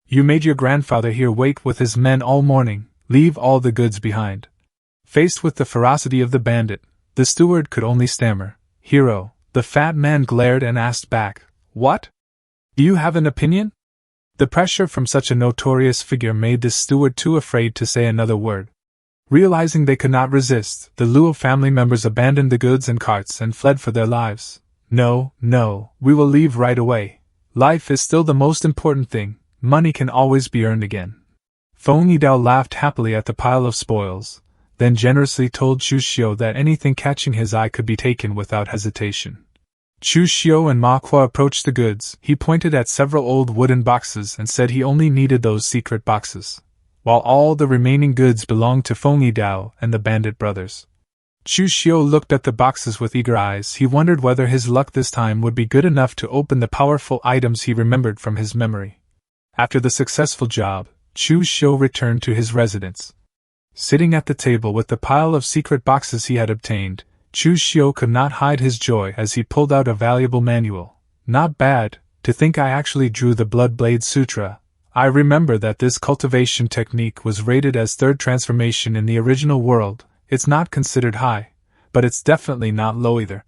You made your grandfather here wait with his men all morning, leave all the goods behind. Faced with the ferocity of the bandit, the steward could only stammer, hero. The fat man glared and asked back, what? Do you have an opinion? The pressure from such a notorious figure made this steward too afraid to say another word. Realizing they could not resist, the Luo family members abandoned the goods and carts and fled for their lives. No, we will leave right away. Life is still the most important thing. Money can always be earned again. Feng Yidao laughed happily at the pile of spoils, then generously told Chu Xiu that anything catching his eye could be taken without hesitation. Chu Xiu and Ma Kuo approached the goods. He pointed at several old wooden boxes and said he only needed those secret boxes, while all the remaining goods belonged to Feng Yidao and the bandit brothers. Chu Xiu looked at the boxes with eager eyes. He wondered whether his luck this time would be good enough to open the powerful items he remembered from his memory. After the successful job, Chu Xiu returned to his residence. Sitting at the table with the pile of secret boxes he had obtained, Chu Xiu could not hide his joy as he pulled out a valuable manual. Not bad, to think I actually drew the Blood Blade Sutra. I remember that this cultivation technique was rated as third transformation in the original world. It's not considered high, but it's definitely not low either.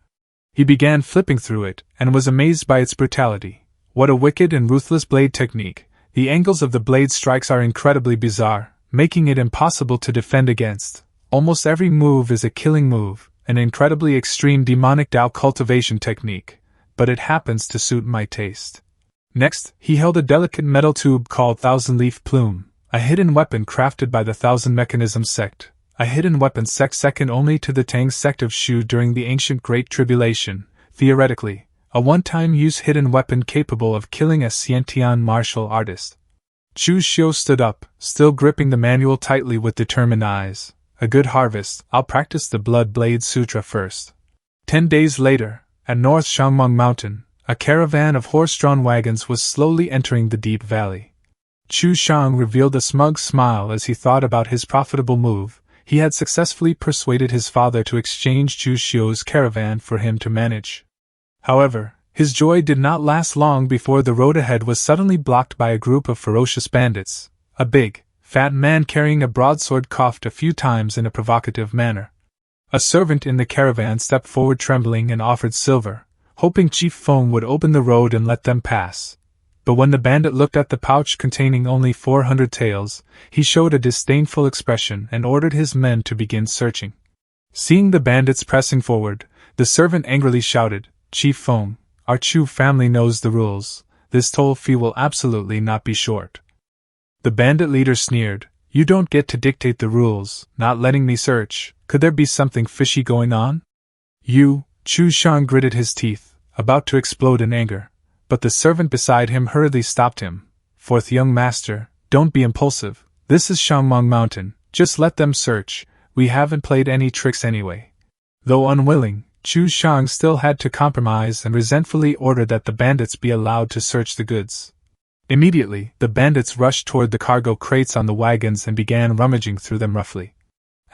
He began flipping through it, and was amazed by its brutality. What a wicked and ruthless blade technique. The angles of the blade strikes are incredibly bizarre, making it impossible to defend against. Almost every move is a killing move, an incredibly extreme demonic Tao cultivation technique, but it happens to suit my taste. Next, he held a delicate metal tube called Thousand Leaf Plume, a hidden weapon crafted by the Thousand Mechanism sect, a hidden weapon sect second only to the Tang sect of Shu during the ancient Great Tribulation, theoretically, a one-time use hidden weapon capable of killing a Xiantian martial artist. Chu Xiu stood up, still gripping the manual tightly with determined eyes. A good harvest. I'll practice the Blood Blade Sutra first. 10 days later, at North Shangmeng Mountain, a caravan of horse-drawn wagons was slowly entering the deep valley. Chu Xiu revealed a smug smile as he thought about his profitable move. He had successfully persuaded his father to exchange Chu Xiu's caravan for him to manage. However, his joy did not last long before the road ahead was suddenly blocked by a group of ferocious bandits. A big, fat man carrying a broadsword coughed a few times in a provocative manner. A servant in the caravan stepped forward trembling and offered silver, hoping Chief Feng would open the road and let them pass. But when the bandit looked at the pouch containing only 400 taels, he showed a disdainful expression and ordered his men to begin searching. Seeing the bandits pressing forward, the servant angrily shouted, "Chief Feng, our Chu family knows the rules. This toll fee will absolutely not be short." The bandit leader sneered, "You don't get to dictate the rules, not letting me search. Could there be something fishy going on?" "You," Chu Xiu gritted his teeth, about to explode in anger. But the servant beside him hurriedly stopped him. "Fourth young master, don't be impulsive. This is Shangmeng Mountain. Just let them search. We haven't played any tricks anyway." Though unwilling, Chu Xiu still had to compromise and resentfully ordered that the bandits be allowed to search the goods. Immediately, the bandits rushed toward the cargo crates on the wagons and began rummaging through them roughly.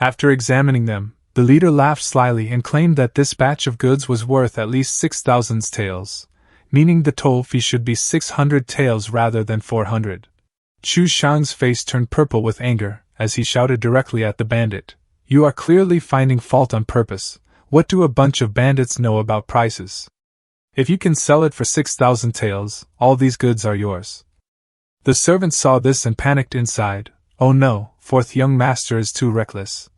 After examining them, the leader laughed slyly and claimed that this batch of goods was worth at least 6,000 taels, meaning the toll fee should be 600 taels rather than 400. Chu Xiu's face turned purple with anger as he shouted directly at the bandit, "You are clearly finding fault on purpose. What do a bunch of bandits know about prices? If you can sell it for 6,000 taels, all these goods are yours." The servant saw this and panicked inside. "Oh no, fourth young master is too reckless.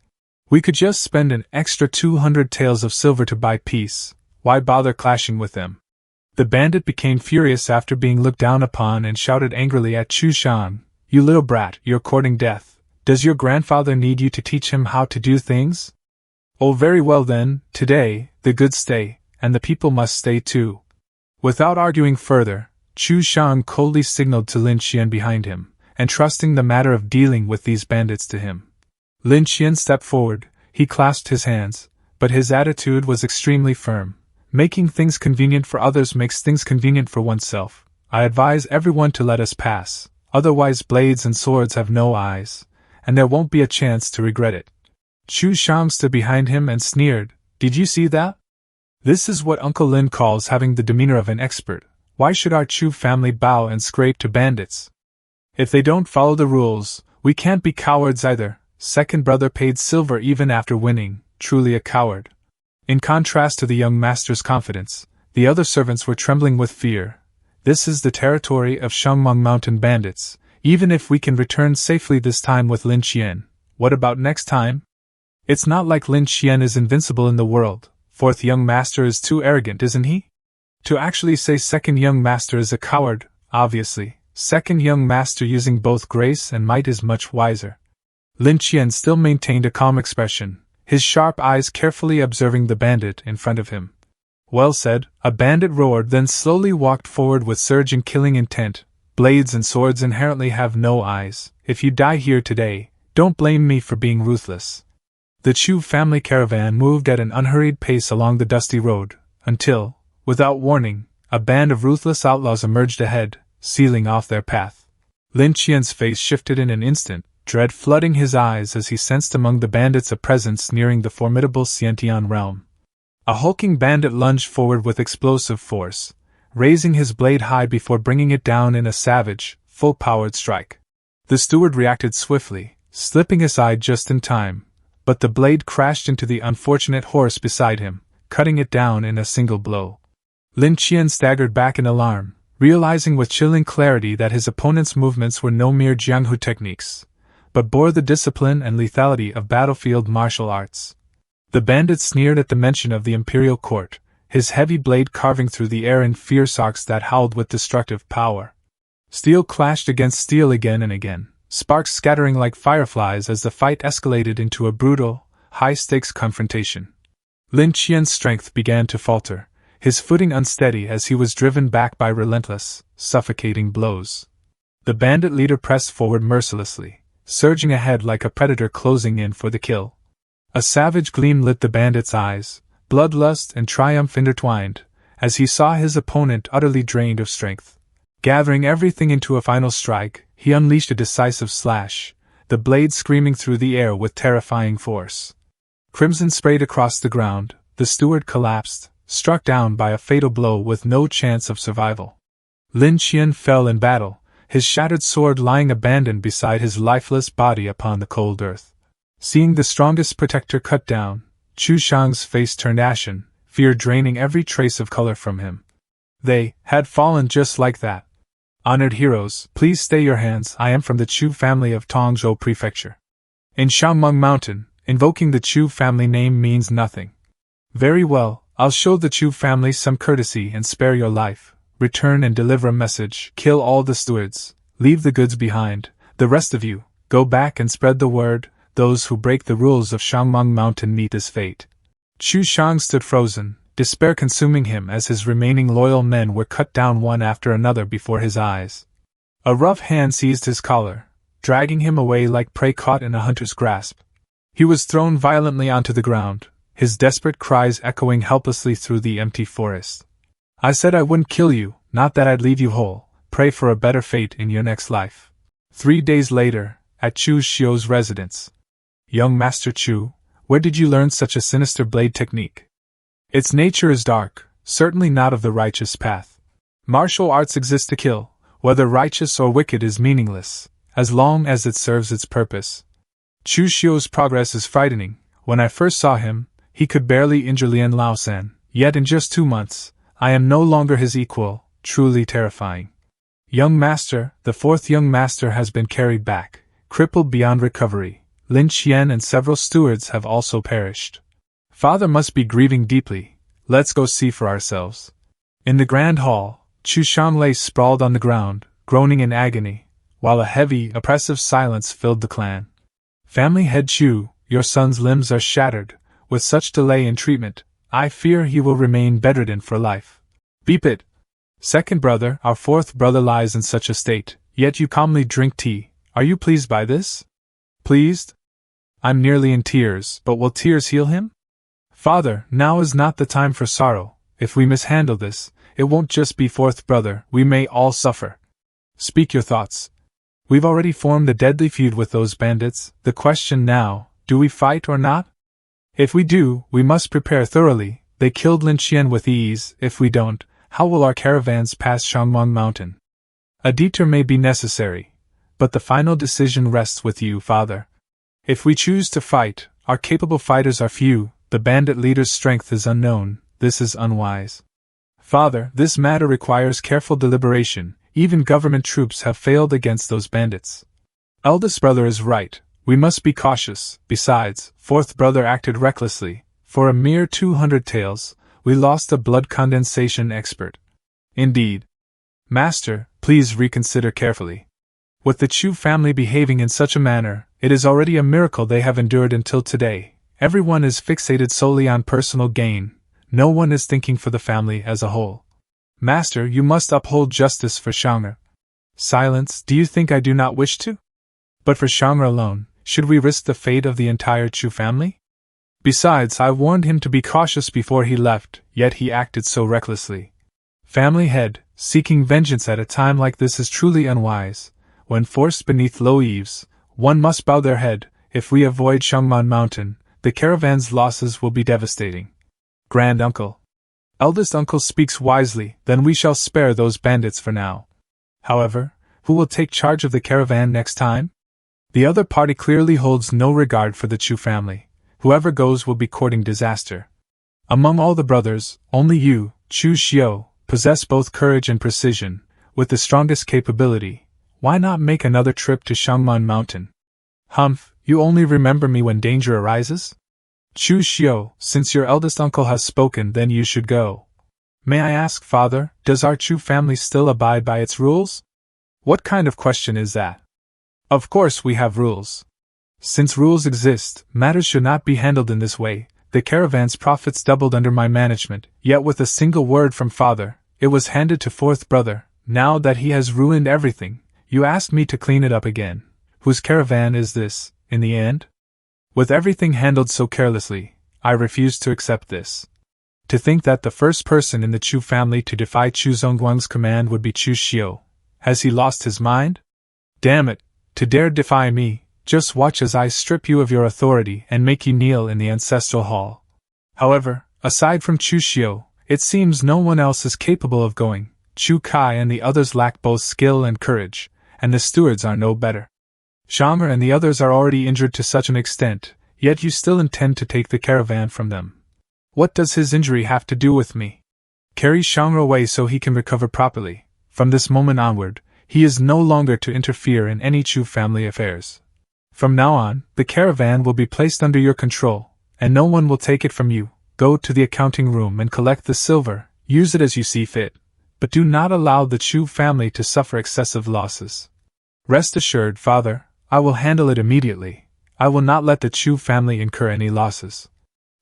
We could just spend an extra 200 taels of silver to buy peace. Why bother clashing with them?" The bandit became furious after being looked down upon and shouted angrily at Chu Xiu, "You little brat, you're courting death. Does your grandfather need you to teach him how to do things? Oh, very well then, today, the goods stay, and the people must stay too." Without arguing further, Chu Xiu coldly signaled to Lin Qian behind him, entrusting the matter of dealing with these bandits to him. Lin Qian stepped forward. He clasped his hands, but his attitude was extremely firm. "Making things convenient for others makes things convenient for oneself. I advise everyone to let us pass, otherwise blades and swords have no eyes, and there won't be a chance to regret it." Chu Xiu stood behind him and sneered, "Did you see that? This is what Uncle Lin calls having the demeanor of an expert. Why should our Chu family bow and scrape to bandits? If they don't follow the rules, we can't be cowards either." Second brother paid silver even after winning, truly a coward. In contrast to the young master's confidence, the other servants were trembling with fear. This is the territory of Shangmeng Mountain bandits. Even if we can return safely this time with Lin Qian, what about next time? It's not like Lin Qian is invincible in the world. Fourth young master is too arrogant, isn't he? To actually say second young master is a coward, obviously, second young master using both grace and might is much wiser. Lin Qian still maintained a calm expression, his sharp eyes carefully observing the bandit in front of him. "Well said," a bandit roared, then slowly walked forward with surging killing intent. "Blades and swords inherently have no eyes. If you die here today, don't blame me for being ruthless." The Chu family caravan moved at an unhurried pace along the dusty road, until, without warning, a band of ruthless outlaws emerged ahead, sealing off their path. Lin Qian's face shifted in an instant, dread flooding his eyes as he sensed among the bandits a presence nearing the formidable Xiantian realm. A hulking bandit lunged forward with explosive force, raising his blade high before bringing it down in a savage, full-powered strike. The steward reacted swiftly, slipping aside just in time, but the blade crashed into the unfortunate horse beside him, cutting it down in a single blow. Lin Qian staggered back in alarm, realizing with chilling clarity that his opponent's movements were no mere Jianghu techniques, but bore the discipline and lethality of battlefield martial arts. The bandit sneered at the mention of the imperial court, his heavy blade carving through the air in fierce arcs that howled with destructive power. Steel clashed against steel again and again, sparks scattering like fireflies as the fight escalated into a brutal, high-stakes confrontation. Lin Qian's strength began to falter, his footing unsteady as he was driven back by relentless, suffocating blows. The bandit leader pressed forward mercilessly, surging ahead like a predator closing in for the kill. A savage gleam lit the bandit's eyes, bloodlust and triumph intertwined, as he saw his opponent utterly drained of strength. Gathering everything into a final strike, he unleashed a decisive slash, the blade screaming through the air with terrifying force. Crimson sprayed across the ground, the steward collapsed, struck down by a fatal blow with no chance of survival. Lin Qian fell in battle, his shattered sword lying abandoned beside his lifeless body upon the cold earth. Seeing the strongest protector cut down, Chu Xiu's face turned ashen, fear draining every trace of color from him. They had fallen just like that. Honored heroes, please stay your hands. I am from the Chu family of Tongzhou Prefecture. In Xiangmeng Mountain, invoking the Chu family name means nothing. Very well, I'll show the Chu family some courtesy and spare your life. Return and deliver a message. Kill all the stewards. Leave the goods behind. The rest of you, go back and spread the word. Those who break the rules of Xiangmeng Mountain meet this fate. Chu Xiu stood frozen, despair consuming him as his remaining loyal men were cut down one after another before his eyes. A rough hand seized his collar, dragging him away like prey caught in a hunter's grasp. He was thrown violently onto the ground, his desperate cries echoing helplessly through the empty forest. I said I wouldn't kill you, not that I'd leave you whole. Pray for a better fate in your next life. 3 days later, at Chu Xiu's residence. Young Master Chu, where did you learn such a sinister blade technique? Its nature is dark, certainly not of the righteous path. Martial arts exist to kill, whether righteous or wicked is meaningless, as long as it serves its purpose. Chu Xiu's progress is frightening. When I first saw him, he could barely injure Lian Laosan, yet in just 2 months, I am no longer his equal, truly terrifying. Young Master, the 4th young master has been carried back, crippled beyond recovery. Lin Qian and several stewards have also perished. Father must be grieving deeply. Let's go see for ourselves. In the grand hall, Chu Xiu lay sprawled on the ground, groaning in agony, while a heavy, oppressive silence filled the clan. Family head Chu, your son's limbs are shattered. With such delay in treatment, I fear he will remain bedridden for life. Beep it. Second brother, our 4th brother lies in such a state, yet you calmly drink tea. Are you pleased by this? Pleased? I'm nearly in tears, but will tears heal him? Father, now is not the time for sorrow. If we mishandle this, it won't just be 4th brother, we may all suffer. Speak your thoughts. We've already formed a deadly feud with those bandits. The question now, do we fight or not? If we do, we must prepare thoroughly. They killed Lin Qian with ease. If we don't, how will our caravans pass Xiangmeng Mountain? A detour may be necessary, but the final decision rests with you, Father. If we choose to fight, our capable fighters are few, the bandit leader's strength is unknown, this is unwise. Father, this matter requires careful deliberation, even government troops have failed against those bandits. Eldest brother is right, we must be cautious, besides, 4th brother acted recklessly, for a mere 200 taels, we lost a blood condensation expert. Indeed. Master, please reconsider carefully. With the Chu family behaving in such a manner, it is already a miracle they have endured until today. Everyone is fixated solely on personal gain. No one is thinking for the family as a whole. Master, you must uphold justice for Xiang'er. Silence, do you think I do not wish to? But for Xiang'er alone, should we risk the fate of the entire Chu family? Besides, I warned him to be cautious before he left, yet he acted so recklessly. Family head, seeking vengeance at a time like this is truly unwise. When forced beneath low eaves, one must bow their head. If we avoid Xiangmeng Mountain, the caravan's losses will be devastating. Grand uncle. Eldest uncle speaks wisely, then we shall spare those bandits for now. However, who will take charge of the caravan next time? The other party clearly holds no regard for the Chu family. Whoever goes will be courting disaster. Among all the brothers, only you, Chu Xiu, possess both courage and precision, with the strongest capability. Why not make another trip to Shangman Mountain? Humph, you only remember me when danger arises? Chu Xiu, since your eldest uncle has spoken, then you should go. May I ask, father, does our Chu family still abide by its rules? What kind of question is that? Of course we have rules. Since rules exist, matters should not be handled in this way. The caravan's profits doubled under my management, yet with a single word from father, it was handed to fourth brother. Now that he has ruined everything, you ask me to clean it up again. Whose caravan is this, in the end? With everything handled so carelessly, I refuse to accept this. To think that the first person in the Chu family to defy Chu Zongguang's command would be Chu Xiu. Has he lost his mind? Damn it, to dare defy me, just watch as I strip you of your authority and make you kneel in the ancestral hall. However, aside from Chu Xiu, it seems no one else is capable of going. Chu Kai and the others lack both skill and courage, and the stewards are no better. Shanger and the others are already injured to such an extent, yet you still intend to take the caravan from them. What does his injury have to do with me? Carry Shanger away so he can recover properly. From this moment onward, he is no longer to interfere in any Chu family affairs. From now on, the caravan will be placed under your control, and no one will take it from you. Go to the accounting room and collect the silver, use it as you see fit, but do not allow the Chu family to suffer excessive losses. Rest assured, father, I will handle it immediately. I will not let the Chu family incur any losses.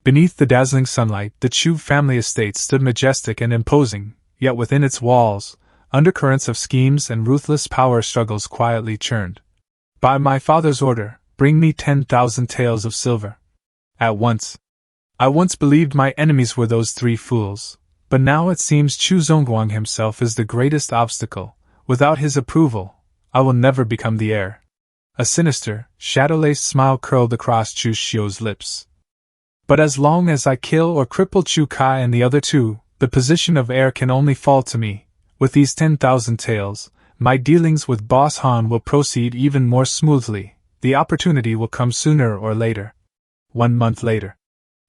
Beneath the dazzling sunlight, the Chu family estate stood majestic and imposing, yet within its walls, undercurrents of schemes and ruthless power struggles quietly churned. By my father's order, bring me 10,000 taels of silver. At once. I once believed my enemies were those three fools, but now it seems Chu Zongguang himself is the greatest obstacle. Without his approval, I will never become the heir. A sinister, shadow-laced smile curled across Chu Xiu's lips. But as long as I kill or cripple Chu Kai and the other two, the position of heir can only fall to me. With these 10,000 taels, my dealings with Boss Han will proceed even more smoothly. The opportunity will come sooner or later. 1 month later.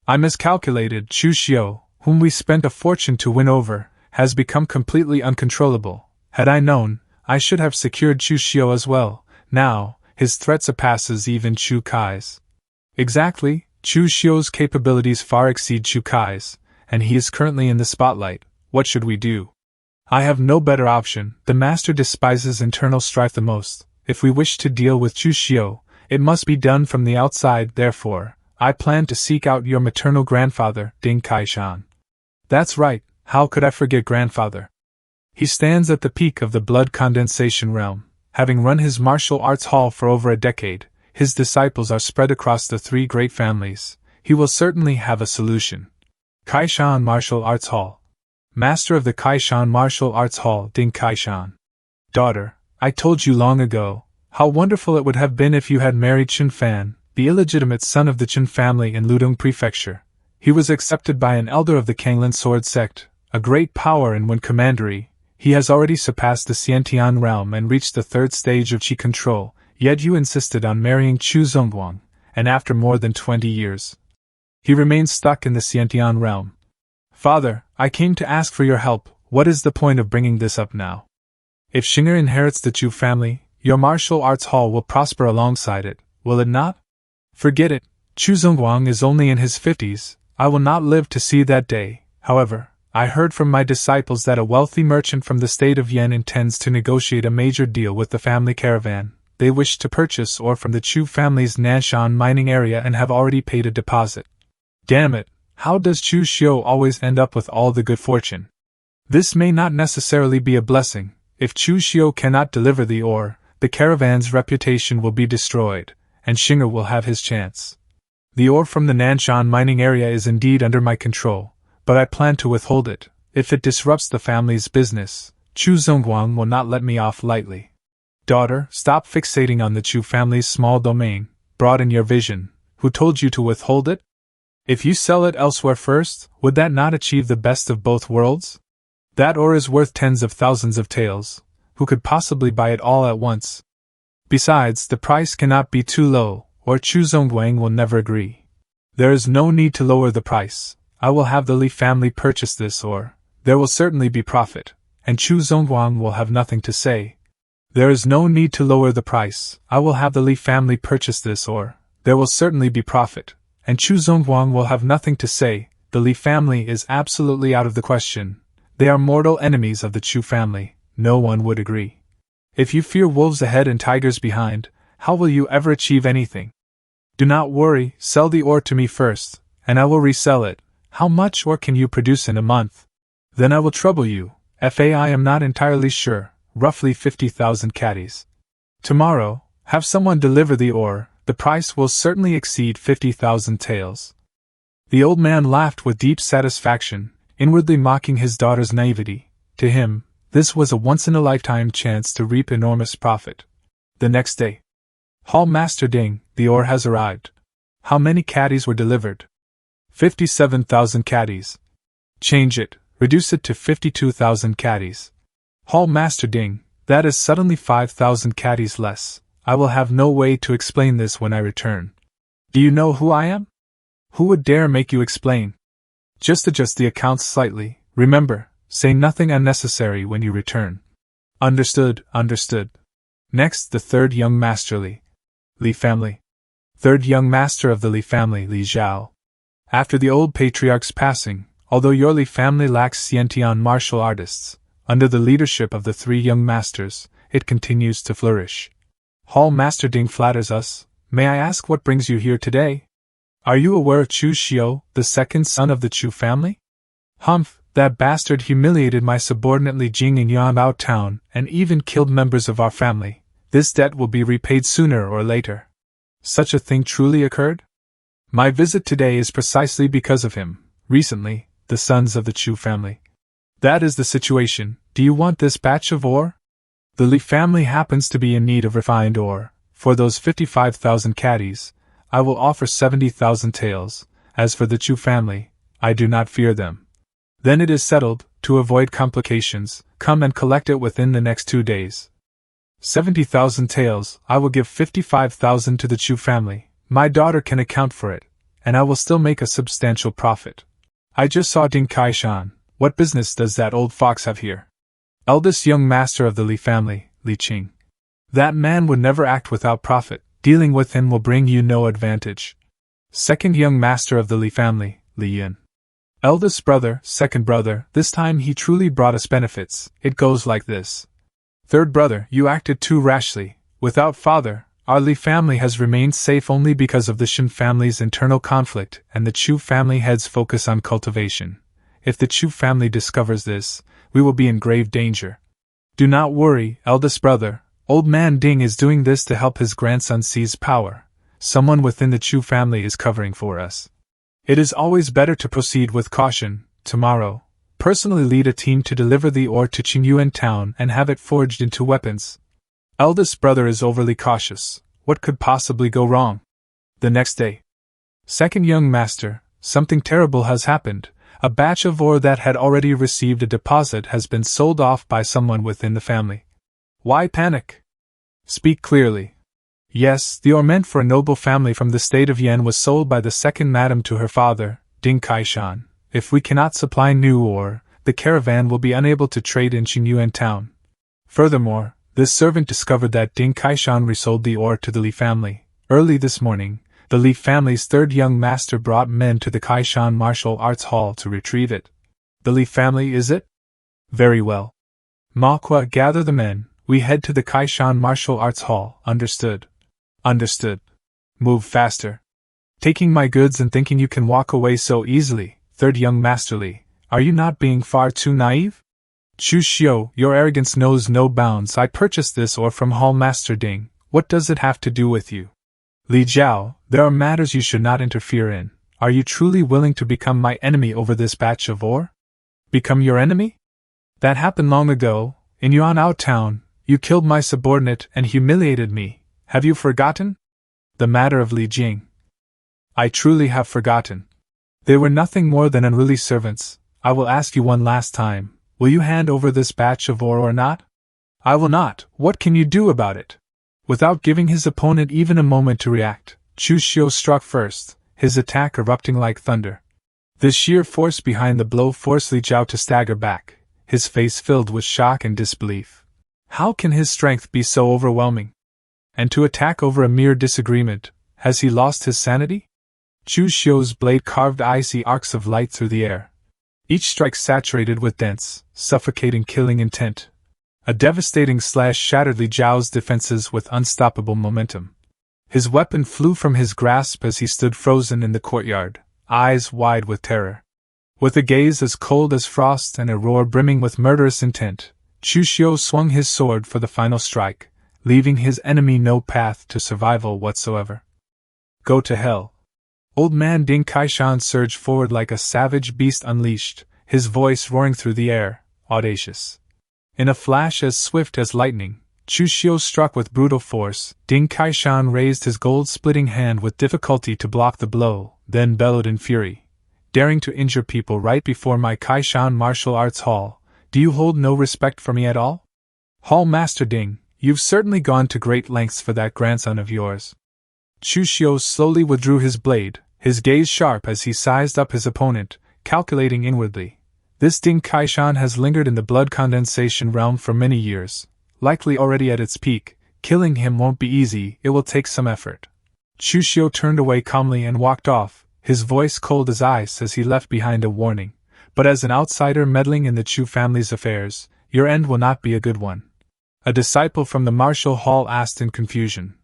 I miscalculated. Chu Xiu, whom we spent a fortune to win over, has become completely uncontrollable. Had I known, I should have secured Chu Xiu as well. Now, his threat surpasses even Chu Kai's. Exactly, Chu Xiu's capabilities far exceed Chu Kai's, and he is currently in the spotlight. What should we do? I have no better option. The master despises internal strife the most. If we wish to deal with Chu Xiu, it must be done from the outside. Therefore, I plan to seek out your maternal grandfather, Ding Kaishan. That's right, how could I forget grandfather? He stands at the peak of the blood condensation realm. Having run his martial arts hall for over a decade, his disciples are spread across the three great families. He will certainly have a solution. Kaishan Martial Arts Hall. Master of the Kaishan Martial Arts Hall, Ding Kaishan. Daughter, I told you long ago, how wonderful it would have been if you had married Chen Fan, the illegitimate son of the Chen family in Ludong Prefecture. He was accepted by an elder of the Kunlun Sword Sect, a great power and when commandery. He has already surpassed the Xiantian realm and reached the third stage of Qi control, yet you insisted on marrying Chu Zongguang, and after more than 20 years, he remains stuck in the Xiantian realm. Father, I came to ask for your help. What is the point of bringing this up now? If Xinger inherits the Chu family, your martial arts hall will prosper alongside it, will it not? Forget it. Chu Zongguang is only in his 50s. I will not live to see that day. However, I heard from my disciples that a wealthy merchant from the state of Yan intends to negotiate a major deal with the family caravan. They wish to purchase ore from the Chu family's Nanshan mining area and have already paid a deposit. Damn it, how does Chu Xiu always end up with all the good fortune? This may not necessarily be a blessing. If Chu Xiu cannot deliver the ore, the caravan's reputation will be destroyed, and Xinger will have his chance. The ore from the Nanshan mining area is indeed under my control, but I plan to withhold it. If it disrupts the family's business, Chu Zongguang will not let me off lightly. Daughter, stop fixating on the Chu family's small domain. Broaden your vision. Who told you to withhold it? If you sell it elsewhere first, would that not achieve the best of both worlds? That ore is worth tens of thousands of taels. Who could possibly buy it all at once? Besides, the price cannot be too low, or Chu Zongguang will never agree. There is no need to lower the price. I will have the Li family purchase this ore. There will certainly be profit, and Chu Zongguang will have nothing to say. There is no need to lower the price. I will have the Li family purchase this ore. There will certainly be profit, and Chu Zongguang will have nothing to say. The Li family is absolutely out of the question. They are mortal enemies of the Chu family. No one would agree. If you fear wolves ahead and tigers behind, how will you ever achieve anything? Do not worry, sell the ore to me first, and I will resell it. How much ore can you produce in a month? Then I will trouble you. I am not entirely sure, roughly 50,000 caddies. Tomorrow, have someone deliver the ore, the price will certainly exceed 50,000 taels. The old man laughed with deep satisfaction, inwardly mocking his daughter's naivety. To him, this was a once-in-a-lifetime chance to reap enormous profit. The next day. Hall Master Ding, the ore has arrived. How many caddies were delivered? 57,000 caddies. Change it, reduce it to 52,000 caddies. Hall Master Ding, that is suddenly 5,000 caddies less. I will have no way to explain this when I return. Do you know who I am? Who would dare make you explain? Just adjust the accounts slightly, remember, say nothing unnecessary when you return. Understood, understood. Next, the third young master Li family. Third young master of the Li family, Li Zhao. After the old patriarch's passing, although your Li family lacks Xiantian martial artists, under the leadership of the three young masters, it continues to flourish. Hall Master Ding flatters us. May I ask what brings you here today? Are you aware of Chu Xiu, the second son of the Chu family? Humph, that bastard humiliated my subordinate Li Jing in Yanbao town and even killed members of our family. This debt will be repaid sooner or later. Such a thing truly occurred? My visit today is precisely because of him. Recently, the sons of the Chu family. That is the situation. Do you want this batch of ore? The Li family happens to be in need of refined ore. For those 55,000 caddies, I will offer 70,000 taels. As for the Chu family, I do not fear them. Then it is settled. To avoid complications, come and collect it within the next 2 days. 70,000 taels, I will give 55,000 to the Chu family. My daughter can account for it, and I will still make a substantial profit. I just saw Ding Kaishan. What business does that old fox have here? Eldest young master of the Li family, Li Qing. That man would never act without profit. Dealing with him will bring you no advantage. Second young master of the Li family, Li Yin. Eldest brother, second brother, this time he truly brought us benefits. It goes like this. Third brother, you acted too rashly. Without father, our Li family has remained safe only because of the Shen family's internal conflict and the Chu family head's focus on cultivation. If the Chu family discovers this, we will be in grave danger. Do not worry, eldest brother. Old man Ding is doing this to help his grandson seize power. Someone within the Chu family is covering for us. It is always better to proceed with caution. Tomorrow, personally lead a team to deliver the ore to Qingyuan town and have it forged into weapons. Eldest brother is overly cautious. What could possibly go wrong? The next day. Second young master, something terrible has happened. A batch of ore that had already received a deposit has been sold off by someone within the family. Why panic? Speak clearly. Yes, the ore meant for a noble family from the state of Yan was sold by the second madam to her father, Ding Kaishan. If we cannot supply new ore, the caravan will be unable to trade in Qingyuan town. Furthermore, this servant discovered that Ding Kaishan resold the ore to the Li family. Early this morning, the Li family's third young master brought men to the Kaishan Martial Arts Hall to retrieve it. The Li family, is it? Very well. Manhwa, gather the men. We head to the Kaishan Martial Arts Hall. Understood. Understood. Move faster. Taking my goods and thinking you can walk away so easily, third young master Li, are you not being far too naive? Chu Xiu, your arrogance knows no bounds. I purchased this ore from Hall Master Ding. What does it have to do with you? Li Jiao, there are matters you should not interfere in. Are you truly willing to become my enemy over this batch of ore? Become your enemy? That happened long ago, in Yuanao town. You killed my subordinate and humiliated me. Have you forgotten? The matter of Li Jing. I truly have forgotten. They were nothing more than unruly servants. I will ask you one last time, will you hand over this batch of ore or not? I will not. What can you do about it? Without giving his opponent even a moment to react, Chu Xiu struck first, his attack erupting like thunder. The sheer force behind the blow forced Li Jiao to stagger back, his face filled with shock and disbelief. How can his strength be so overwhelming? And to attack over a mere disagreement, has he lost his sanity? Chu Xiu's blade carved icy arcs of light through the air, each strike saturated with dense, suffocating killing intent. A devastating slash shattered Li Jiao's defenses with unstoppable momentum. His weapon flew from his grasp as he stood frozen in the courtyard, eyes wide with terror. With a gaze as cold as frost and a roar brimming with murderous intent, Chu Xiu swung his sword for the final strike, leaving his enemy no path to survival whatsoever. Go to hell. Old man Ding Kaishan surged forward like a savage beast unleashed, his voice roaring through the air, audacious. In a flash as swift as lightning, Chu Xiu struck with brutal force. Ding Kaishan raised his gold-splitting hand with difficulty to block the blow, then bellowed in fury. Daring to injure people right before my Kaishan martial arts hall, do you hold no respect for me at all? Hall Master Ding, you've certainly gone to great lengths for that grandson of yours. Chu Xiu slowly withdrew his blade, his gaze sharp as he sized up his opponent, calculating inwardly. This Ding Kaishan has lingered in the blood condensation realm for many years, likely already at its peak. Killing him won't be easy, it will take some effort. Chu Xiu turned away calmly and walked off, his voice cold as ice as he left behind a warning. But as an outsider meddling in the Chu family's affairs, your end will not be a good one. A disciple from the martial hall asked in confusion.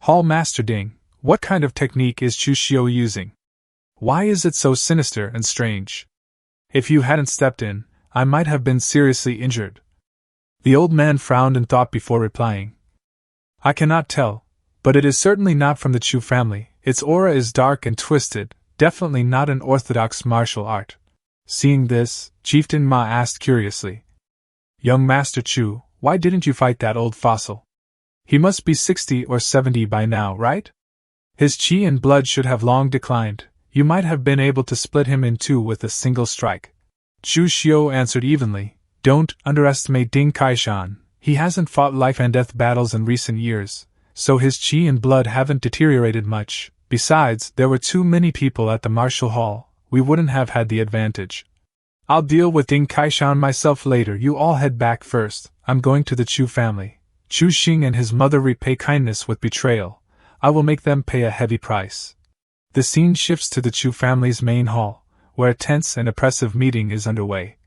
Hall Master Ding, what kind of technique is Chu Xiu using? Why is it so sinister and strange? If you hadn't stepped in, I might have been seriously injured. The old man frowned and thought before replying. I cannot tell, but it is certainly not from the Chu family. Its aura is dark and twisted, definitely not an orthodox martial art. Seeing this, Chieftain Ma asked curiously. Young Master Chu, why didn't you fight that old fossil? He must be 60 or 70 by now, right? His qi and blood should have long declined. You might have been able to split him in two with a single strike. Chu Xiu answered evenly. Don't underestimate Ding Kaishan. He hasn't fought life and death battles in recent years, so his qi and blood haven't deteriorated much. Besides, there were too many people at the martial hall. We wouldn't have had the advantage. I'll deal with Ding Kaishan myself later. You all head back first. I'm going to the Chu family. Chu Xing and his mother repay kindness with betrayal. I will make them pay a heavy price. The scene shifts to the Chu family's main hall, where a tense and oppressive meeting is underway.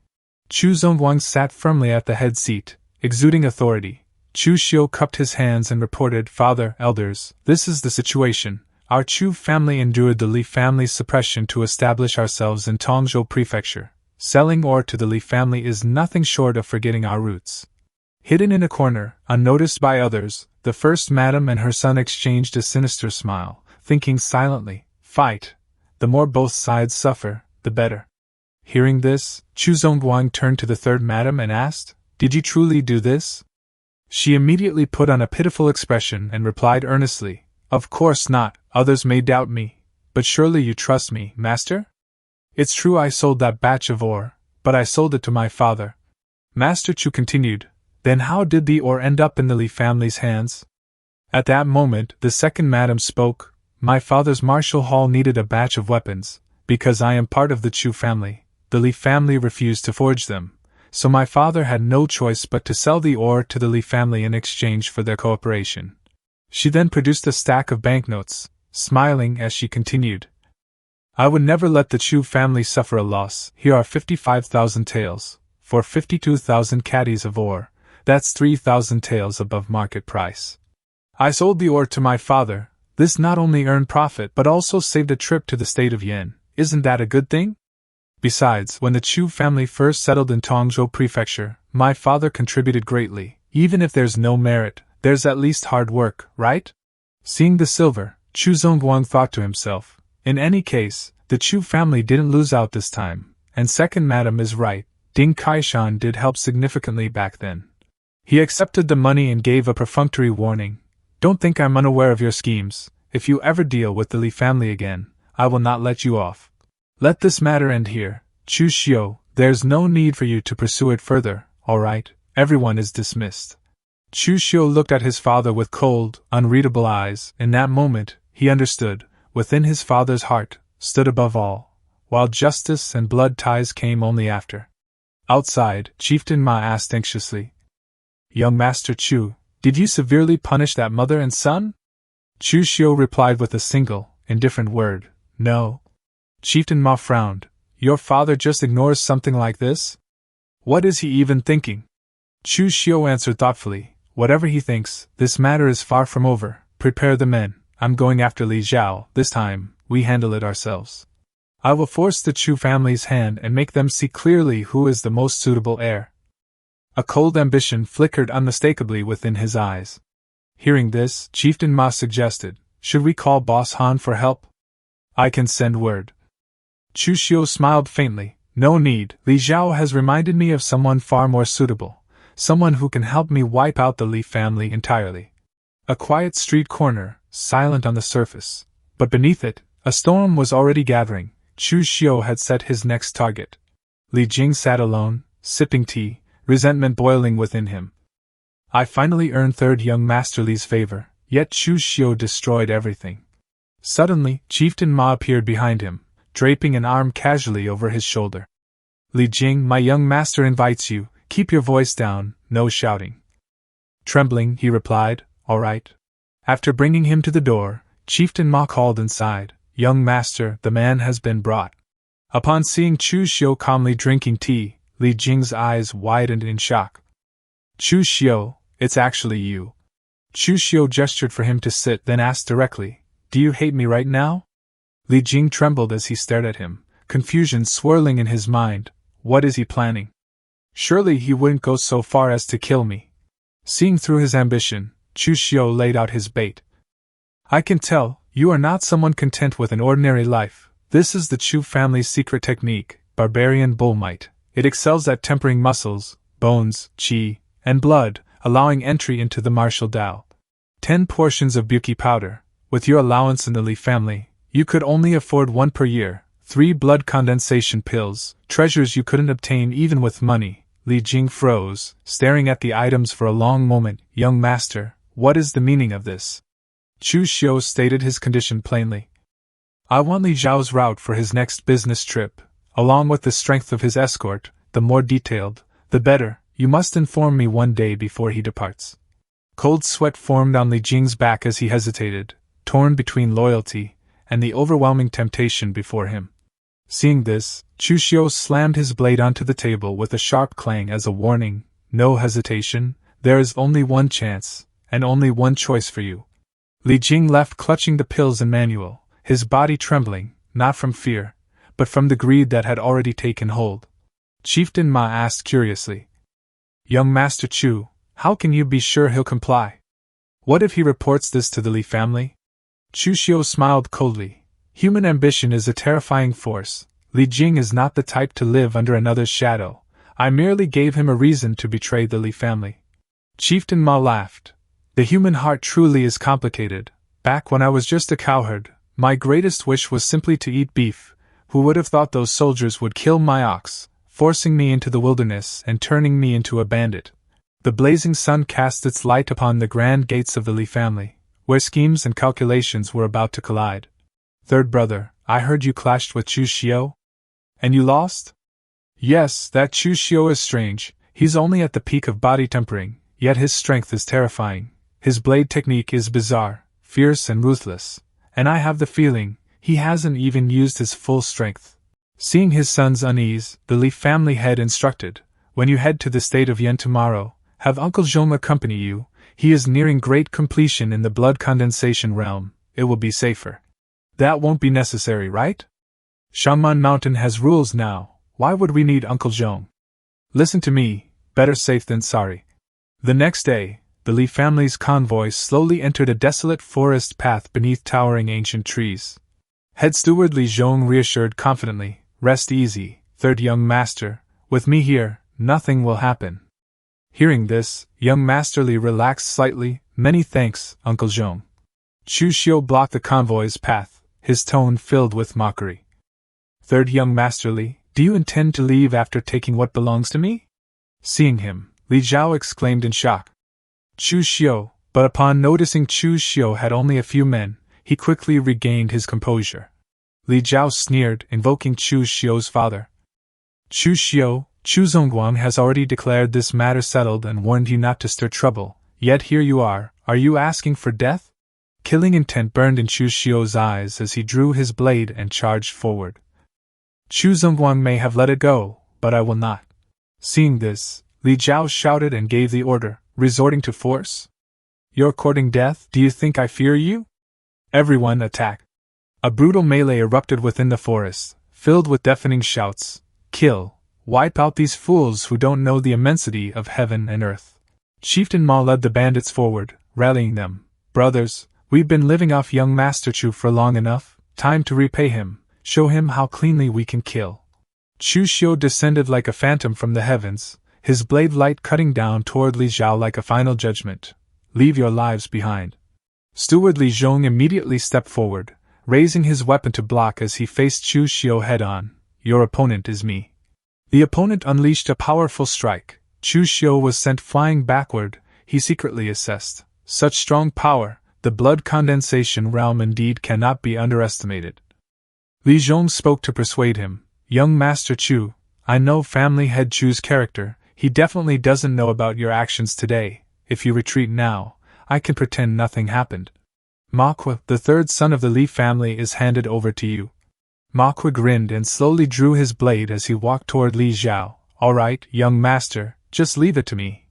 Chu Zongguang sat firmly at the head seat, exuding authority. Chu Xiu cupped his hands and reported, Father, elders, this is the situation. Our Chu family endured the Li family's suppression to establish ourselves in Tongzhou Prefecture. Selling ore to the Li family is nothing short of forgetting our roots. Hidden in a corner, unnoticed by others, the first madam and her son exchanged a sinister smile, thinking silently, fight. The more both sides suffer, the better. Hearing this, Chu Zongguang turned to the third madam and asked, Did you truly do this? She immediately put on a pitiful expression and replied earnestly, Of course not, others may doubt me, but surely you trust me, master? It's true I sold that batch of ore, but I sold it to my father. Master Chu continued, Then how did the ore end up in the Li family's hands? At that moment, the second madam spoke, My father's martial hall needed a batch of weapons. Because I am part of the Chu family, the Li family refused to forge them, so my father had no choice but to sell the ore to the Li family in exchange for their cooperation. She then produced a stack of banknotes, smiling as she continued, I would never let the Chu family suffer a loss. Here are 55,000 taels, for 52,000 caddies of ore. That's 3,000 taels above market price. I sold the ore to my father. This not only earned profit but also saved a trip to the state of Yen. Isn't that a good thing? Besides, when the Chu family first settled in Tongzhou Prefecture, my father contributed greatly. Even if there's no merit, there's at least hard work, right? Seeing the silver, Chu Zongguang thought to himself, in any case, the Chu family didn't lose out this time, and second madam is right, Ding Kaishan did help significantly back then. He accepted the money and gave a perfunctory warning, Don't think I'm unaware of your schemes. If you ever deal with the Li family again, I will not let you off. Let this matter end here, Chu Xiu. There's no need for you to pursue it further, alright? Everyone is dismissed. Chu Xiu looked at his father with cold, unreadable eyes. In that moment, he understood, within his father's heart, stood above all, while justice and blood ties came only after. Outside, Chieftain Ma asked anxiously, Young Master Chu, did you severely punish that mother and son? Chu Xiu replied with a single, indifferent word, no. Chieftain Ma frowned. Your father just ignores something like this? What is he even thinking? Chu Xiu answered thoughtfully, whatever he thinks, this matter is far from over. Prepare the men. I'm going after Li Zhao. This time, we handle it ourselves. I will force the Chu family's hand and make them see clearly who is the most suitable heir. A cold ambition flickered unmistakably within his eyes. Hearing this, Chieftain Ma suggested, should we call Boss Han for help? I can send word. Chu Xiu smiled faintly. No need. Li Zhao has reminded me of someone far more suitable. Someone who can help me wipe out the Li family entirely. A quiet street corner, silent on the surface. But beneath it, a storm was already gathering. Chu Xiu had set his next target. Li Jing sat alone, sipping tea, resentment boiling within him. I finally earned third young Master Li's favor, yet Chu Xiu destroyed everything. Suddenly, Chieftain Ma appeared behind him, draping an arm casually over his shoulder. Li Jing, my young master invites you. Keep your voice down, no shouting. Trembling, he replied, all right. After bringing him to the door, Chieftain Ma called inside, young master, the man has been brought. Upon seeing Chu Xiu calmly drinking tea, Li Jing's eyes widened in shock. Chu Xiu, it's actually you. Chu Xiu gestured for him to sit, then asked directly, do you hate me right now? Li Jing trembled as he stared at him, confusion swirling in his mind. What is he planning? Surely he wouldn't go so far as to kill me. Seeing through his ambition, Chu Xiu laid out his bait. I can tell, you are not someone content with an ordinary life. This is the Chu family's secret technique, barbarian bullmight. It excels at tempering muscles, bones, qi, and blood, allowing entry into the martial Tao. 10 portions of Buki powder. With your allowance in the Li family, you could only afford 1 per year. 3 blood condensation pills, treasures you couldn't obtain even with money. Li Jing froze, staring at the items for a long moment. Young master, what is the meaning of this? Chu Xiu stated his condition plainly. I want Li Zhao's route for his next business trip, along with the strength of his escort, the more detailed, the better. You must inform me 1 day before he departs. Cold sweat formed on Li Jing's back as he hesitated, torn between loyalty and the overwhelming temptation before him. Seeing this, Chu Xiu slammed his blade onto the table with a sharp clang as a warning. No hesitation, there is only one chance, and only one choice for you. Li Jing left clutching the pills and manual, his body trembling, not from fear, but from the greed that had already taken hold. Chieftain Ma asked curiously, Young Master Chu, how can you be sure he'll comply? What if he reports this to the Li family? Chu Xiu smiled coldly. Human ambition is a terrifying force. Li Jing is not the type to live under another's shadow. I merely gave him a reason to betray the Li family. Chieftain Ma laughed. The human heart truly is complicated. Back when I was just a cowherd, my greatest wish was simply to eat beef. Who would have thought those soldiers would kill my ox, forcing me into the wilderness and turning me into a bandit? The blazing sun cast its light upon the grand gates of the Li family, where schemes and calculations were about to collide. Third brother, I heard you clashed with Chu Xiu? And you lost? Yes, that Chu Xiu is strange. He's only at the peak of body tempering, yet his strength is terrifying. His blade technique is bizarre, fierce and ruthless, and I have the feeling he hasn't even used his full strength. Seeing his son's unease, the Li family head instructed, when you head to the state of Yen tomorrow, have Uncle Zhong accompany you. He is nearing great completion in the blood condensation realm. It will be safer. That won't be necessary, right? Shangman Mountain has rules now. Why would we need Uncle Zhong? Listen to me, better safe than sorry. The next day, the Li family's convoy slowly entered a desolate forest path beneath towering ancient trees. Head steward Li Zhong reassured confidently, rest easy, third young master, with me here, nothing will happen. Hearing this, young Master Li relaxed slightly. Many thanks, Uncle Zhong. Chu Xiu blocked the convoy's path, his tone filled with mockery. Third young Master Li, do you intend to leave after taking what belongs to me? Seeing him, Li Zhao exclaimed in shock. Chu Xiu, but upon noticing Chu Xiu had only a few men, he quickly regained his composure. Li Zhao sneered, invoking Chu Xiu's father. Chu Xiu, Chu Zongguang has already declared this matter settled and warned you not to stir trouble, yet here you are you asking for death? Killing intent burned in Chu Xiu's eyes as he drew his blade and charged forward. Chu Zongguang may have let it go, but I will not. Seeing this, Li Zhao shouted and gave the order, resorting to force. You're courting death, do you think I fear you? Everyone attack. A brutal melee erupted within the forest, filled with deafening shouts. Kill, wipe out these fools who don't know the immensity of heaven and earth. Chieftain Ma led the bandits forward, rallying them. Brothers, we've been living off young Master Chu for long enough, time to repay him, show him how cleanly we can kill. Chu Xiu descended like a phantom from the heavens, his blade light cutting down toward Li Zhao like a final judgment. Leave your lives behind. Steward Li Zhong immediately stepped forward, raising his weapon to block as he faced Chu Xiu head-on. Your opponent is me. The opponent unleashed a powerful strike. Chu Xiu was sent flying backward, he secretly assessed. Such strong power, the blood condensation realm indeed cannot be underestimated. Li Zhong spoke to persuade him. Young Master Chu, I know family head Chu's character, he definitely doesn't know about your actions today. If you retreat now, I can pretend nothing happened. Manhwa, the third son of the Li family, is handed over to you. Manhwa grinned and slowly drew his blade as he walked toward Li Zhao. All right, young master, just leave it to me.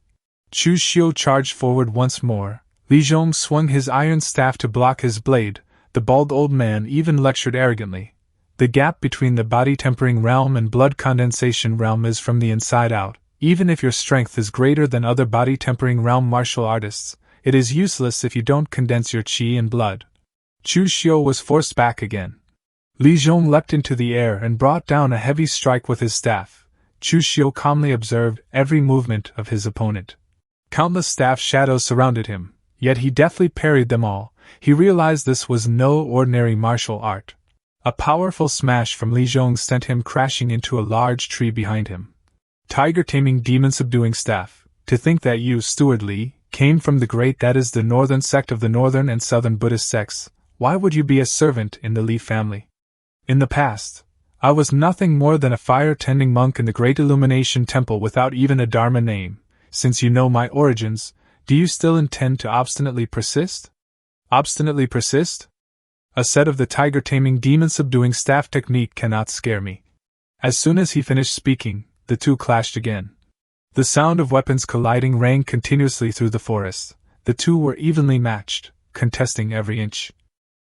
Chu Xiu charged forward once more. Li Zhong swung his iron staff to block his blade. The bald old man even lectured arrogantly. The gap between the body-tempering realm and blood condensation realm is from the inside out. Even if your strength is greater than other body-tempering realm martial artists, it is useless if you don't condense your qi and blood. Chu Xiu was forced back again. Li Zhong leapt into the air and brought down a heavy strike with his staff. Chu Xiu calmly observed every movement of his opponent. Countless staff shadows surrounded him, yet he deftly parried them all. He realized this was no ordinary martial art. A powerful smash from Li Zhong sent him crashing into a large tree behind him. Tiger-taming demon-subduing staff, to think that you, Steward Li, came from the great, that is the northern sect of the northern and southern Buddhist sects. Why would you be a servant in the Li family? In the past, I was nothing more than a fire-tending monk in the Great Illumination Temple without even a Dharma name. Since you know my origins, do you still intend to obstinately persist? Obstinately persist? A set of the tiger-taming demon-subduing staff technique cannot scare me. As soon as he finished speaking, the two clashed again. The sound of weapons colliding rang continuously through the forest. The two were evenly matched, contesting every inch.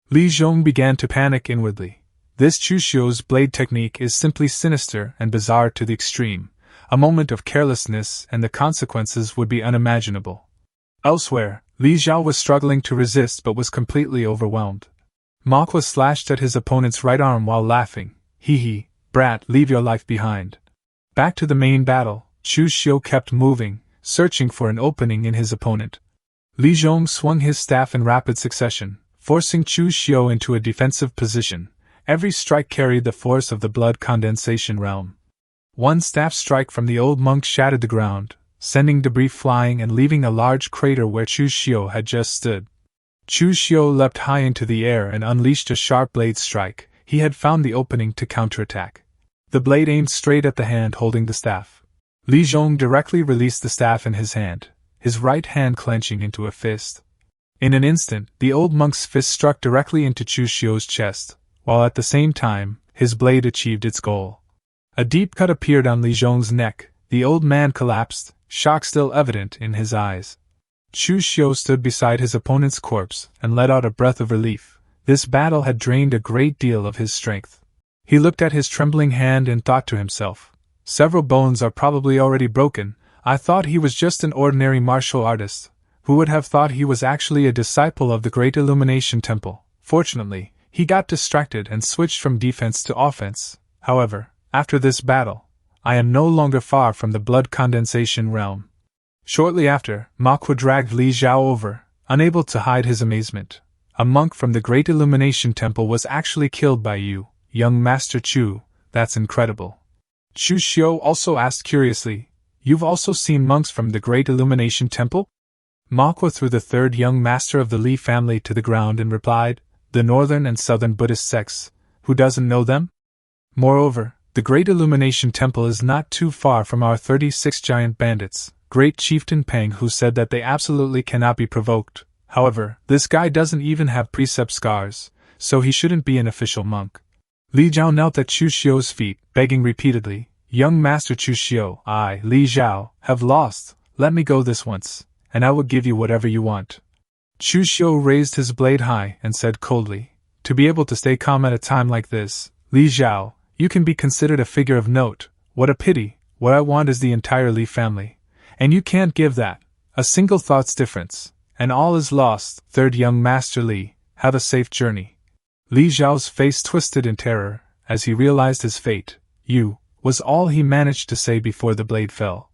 Li Zhong began to panic inwardly. This Chu Xiu's blade technique is simply sinister and bizarre to the extreme. A moment of carelessness and the consequences would be unimaginable. Elsewhere, Li Zhao was struggling to resist but was completely overwhelmed. Manhwa slashed at his opponent's right arm while laughing. Hee hee, brat, leave your life behind. Back to the main battle, Chu Xiu kept moving, searching for an opening in his opponent. Li Zhong swung his staff in rapid succession, forcing Chu Xiu into a defensive position. Every strike carried the force of the blood condensation realm. One staff strike from the old monk shattered the ground, sending debris flying and leaving a large crater where Chu Xiu had just stood. Chu Xiu leapt high into the air and unleashed a sharp blade strike. He had found the opening to counterattack. The blade aimed straight at the hand holding the staff. Li Zhong directly released the staff in his hand, his right hand clenching into a fist. In an instant, the old monk's fist struck directly into Chu Xiu's chest, while at the same time, his blade achieved its goal. A deep cut appeared on Li Zhong's neck. The old man collapsed, shock still evident in his eyes. Chu Xiu stood beside his opponent's corpse and let out a breath of relief. This battle had drained a great deal of his strength. He looked at his trembling hand and thought to himself, several bones are probably already broken. I thought he was just an ordinary martial artist. Who would have thought he was actually a disciple of the Great Illumination Temple? Fortunately, he got distracted and switched from defense to offense. However, after this battle, I am no longer far from the blood condensation realm. Shortly after, Manhwa dragged Li Zhao over, unable to hide his amazement. A monk from the Great Illumination Temple was actually killed by you, young Master Chu. that's incredible. Chu Xiu also asked curiously, you've also seen monks from the Great Illumination Temple? Manhwa threw the third young master of the Li family to the ground and replied, the northern and southern Buddhist sects, who doesn't know them? Moreover, the Great Illumination Temple is not too far from our 36 giant bandits, Great Chieftain Peng, who said that they absolutely cannot be provoked. However, this guy doesn't even have precept scars, so he shouldn't be an official monk. Li Zhao knelt at Chu Xiu's feet, begging repeatedly, young Master Chu Xiu, I, Li Zhao, have lost, let me go this once, and I will give you whatever you want. Chu Xiu raised his blade high and said coldly, to be able to stay calm at a time like this, Li Zhao, you can be considered a figure of note. What a pity, what I want is the entire Li family. And you can't give that, a single thought's difference, and all is lost. Third young Master Li, have a safe journey. Li Zhao's face twisted in terror, as he realized his fate. You, was all he managed to say before the blade fell.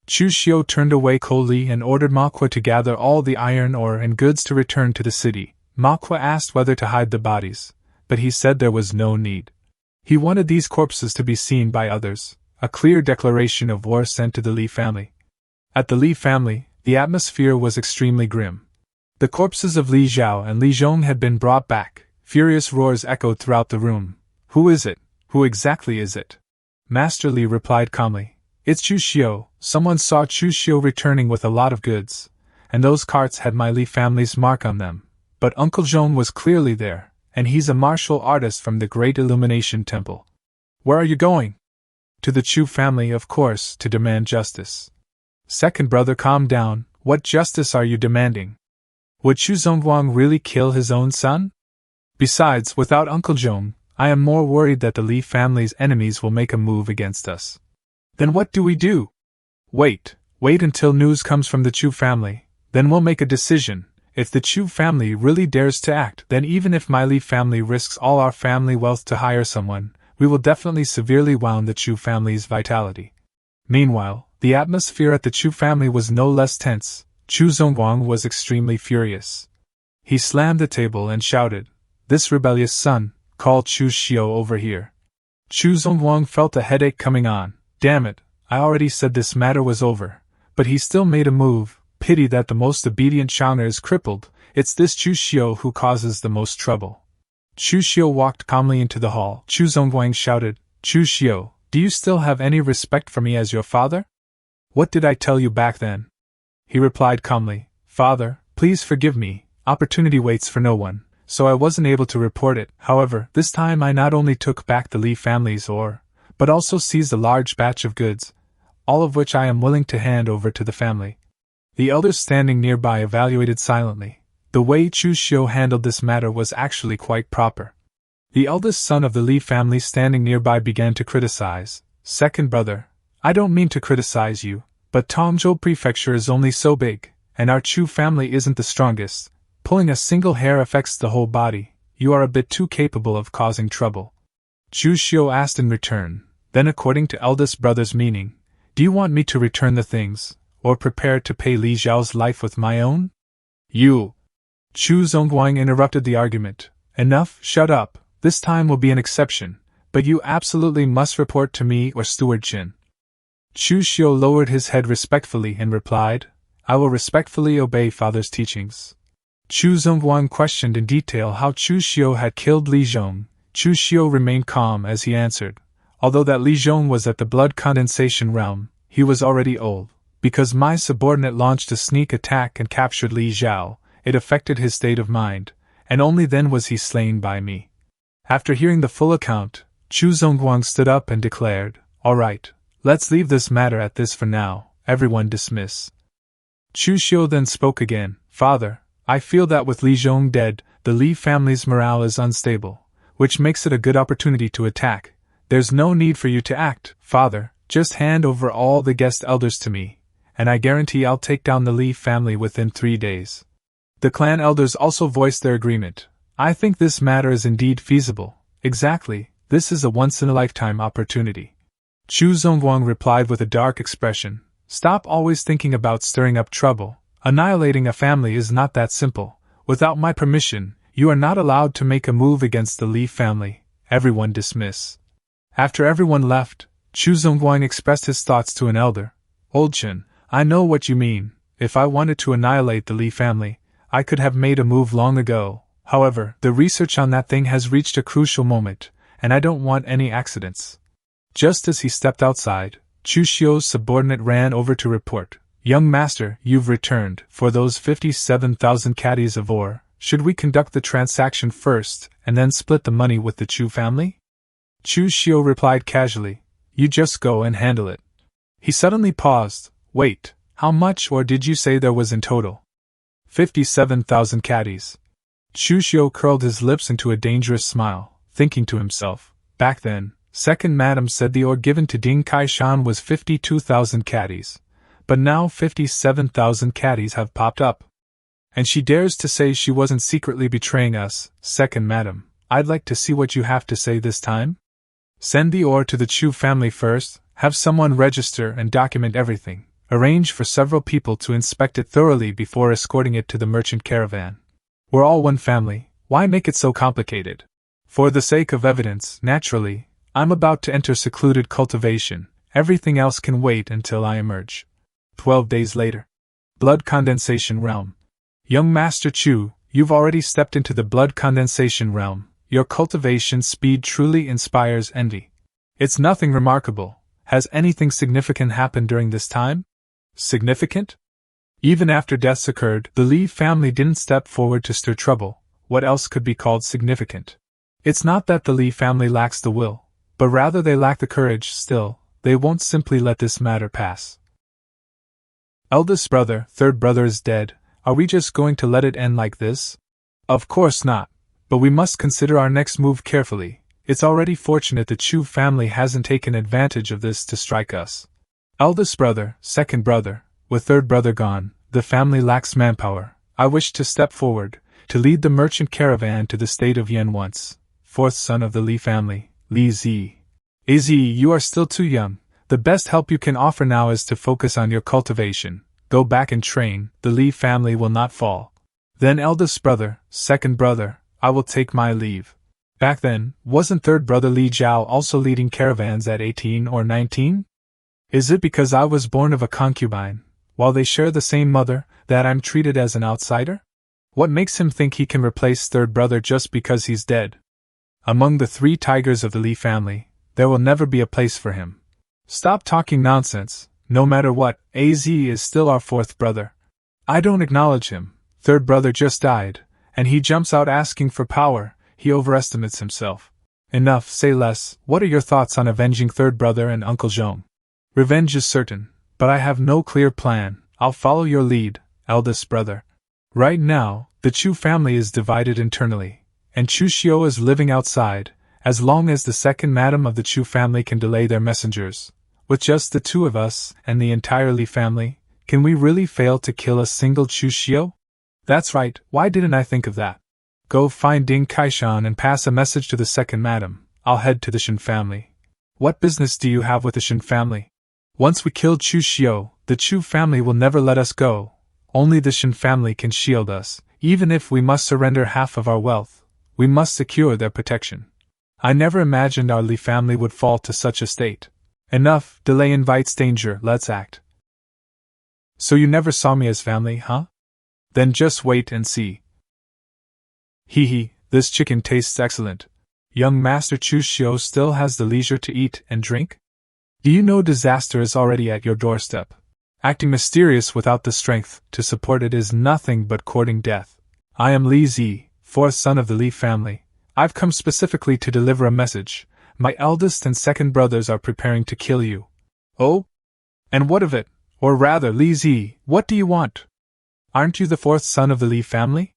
Chu Xiu turned away coldly and ordered Manhwa to gather all the iron ore and goods to return to the city. Manhwa asked whether to hide the bodies, but he said there was no need. He wanted these corpses to be seen by others, a clear declaration of war sent to the Li family. At the Li family, the atmosphere was extremely grim. The corpses of Li Zhao and Li Zhong had been brought back. Furious roars echoed throughout the room. Who is it? Who exactly is it? Master Li replied calmly. It's Chu Xiu. Someone saw Chu Xiu returning with a lot of goods, and those carts had my Li family's mark on them. But Uncle Zhong was clearly there, and he's a martial artist from the Great Illumination Temple. Where are you going? To the Chu family, of course, to demand justice. Second brother, calm down. What justice are you demanding? Would Chu Zongguang really kill his own son? Besides, without Uncle Zhong, I am more worried that the Li family's enemies will make a move against us. Then what do we do? Wait until news comes from the Chu family, then we'll make a decision. If the Chu family really dares to act, then even if my Li family risks all our family wealth to hire someone, we will definitely severely wound the Chu family's vitality. Meanwhile, the atmosphere at the Chu family was no less tense. Chu Zongguang was extremely furious. He slammed the table and shouted, "This rebellious son, call Chu Xiu over here." Chu Zongguang felt a headache coming on. Damn it, I already said this matter was over. But he still made a move. Pity that the most obedient Shangner is crippled. It's this Chu Xiu who causes the most trouble. Chu Xiu walked calmly into the hall. Chu Zongguang shouted, "Chu Xiu, do you still have any respect for me as your father?" "What did I tell you back then?" He replied calmly, "Father, please forgive me, opportunity waits for no one, so I wasn't able to report it. However, this time I not only took back the Li family's ore, but also seized a large batch of goods, all of which I am willing to hand over to the family." The elders standing nearby evaluated silently. The way Chu Xiu handled this matter was actually quite proper. The eldest son of the Li family standing nearby began to criticize. "Second brother, I don't mean to criticize you, but Tongzhou Prefecture is only so big, and our Chu family isn't the strongest. Pulling a single hair affects the whole body. You are a bit too capable of causing trouble." Chu Xiu asked in return, "Then according to eldest brother's meaning, do you want me to return the things, or prepare to pay Li Zhao's life with my own?" "You!" Chu Zongguang interrupted the argument. "Enough, shut up, this time will be an exception, but you absolutely must report to me or Steward Qin." Chu Xiu lowered his head respectfully and replied, "I will respectfully obey father's teachings." Chu Zongguang questioned in detail how Chu Xiu had killed Li Zhong. Chu Xiu remained calm as he answered, "Although that Li Zhong was at the blood condensation realm, he was already old. Because my subordinate launched a sneak attack and captured Li Zhao, it affected his state of mind, and only then was he slain by me." After hearing the full account, Chu Zongguang stood up and declared, "All right, let's leave this matter at this for now, everyone dismiss." Chu Xiu then spoke again, "Father, I feel that with Li Zhong dead, the Li family's morale is unstable, which makes it a good opportunity to attack. There's no need for you to act, Father, just hand over all the guest elders to me, and I guarantee I'll take down the Li family within 3 days." The clan elders also voiced their agreement. "I think this matter is indeed feasible. Exactly, this is a once-in-a-lifetime opportunity." Chu Zongguang replied with a dark expression, "Stop always thinking about stirring up trouble. Annihilating a family is not that simple. Without my permission, you are not allowed to make a move against the Li family. Everyone dismiss." After everyone left, Chu Zongguang expressed his thoughts to an elder. Old Chen, I know what you mean. If I wanted to annihilate the Li family, I could have made a move long ago. However, the research on that thing has reached a crucial moment, and I don't want any accidents. Just as he stepped outside, Chu Xiu's subordinate ran over to report. Young master, you've returned. For those 57,000 caddies of ore, should we conduct the transaction first, and then split the money with the Chu family? Chu Xiu replied casually, you just go and handle it. He suddenly paused. Wait, how much or did you say there was in total? 57,000 caddies. Chu Xiu curled his lips into a dangerous smile, thinking to himself, back then, second madam said the ore given to Ding Kaishan was 52,000 caddies, but now 57,000 caddies have popped up. And she dares to say she wasn't secretly betraying us. Second madam, I'd like to see what you have to say this time. Send the ore to the Chu family first, have someone register and document everything, arrange for several people to inspect it thoroughly before escorting it to the merchant caravan. We're all one family, why make it so complicated? For the sake of evidence, naturally, I'm about to enter secluded cultivation, everything else can wait until I emerge. 12 days later. Blood condensation realm. Young Master Chu, you've already stepped into the blood condensation realm. Your cultivation speed truly inspires envy. It's nothing remarkable. Has anything significant happened during this time? Significant? Even after deaths occurred, the Li family didn't step forward to stir trouble. What else could be called significant? It's not that the Li family lacks the will, but rather they lack the courage. Still, they won't simply let this matter pass. Eldest brother, third brother is dead. Are we just going to let it end like this? Of course not, but we must consider our next move carefully. It's already fortunate the Chu family hasn't taken advantage of this to strike us. Eldest brother, second brother, with third brother gone, the family lacks manpower. I wish to step forward, to lead the merchant caravan to the state of Yan once. Fourth son of the Li family, Li Zi. Az, you are still too young. The best help you can offer now is to focus on your cultivation. Go back and train, the Li family will not fall. Then eldest brother, second brother, I will take my leave. Back then, wasn't third brother Li Jiao also leading caravans at 18 or 19? Is it because I was born of a concubine, while they share the same mother, that I'm treated as an outsider? What makes him think he can replace third brother just because he's dead? Among the three tigers of the Li family, there will never be a place for him. Stop talking nonsense. No matter what, Az is still our fourth brother. I don't acknowledge him. Third brother just died, and he jumps out asking for power. He overestimates himself. Enough, say less. What are your thoughts on avenging third brother and Uncle Zhong? Revenge is certain, but I have no clear plan. I'll follow your lead, eldest brother. Right now, the Chu family is divided internally, and Chu Xiu is living outside. As long as the second madam of the Chu family can delay their messengers, with just the two of us and the entire Li family, can we really fail to kill a single Chu Xiu? That's right, why didn't I think of that? Go find Ding Kaishan and pass a message to the second madam. I'll head to the Shen family. What business do you have with the Shen family? Once we kill Chu Xiu, the Chu family will never let us go. Only the Shen family can shield us. Even if we must surrender half of our wealth, we must secure their protection. I never imagined our Li family would fall to such a state. Enough, delay invites danger, let's act. So you never saw me as family, huh? Then just wait and see. Hee hee, this chicken tastes excellent. Young Master Chu Xiu still has the leisure to eat and drink? Do you know disaster is already at your doorstep? Acting mysterious without the strength to support it is nothing but courting death. I am Li Zi, fourth son of the Li family. I've come specifically to deliver a message. My eldest and second brothers are preparing to kill you. Oh? And what of it? Or rather, Li Zi, what do you want? Aren't you the fourth son of the Li family?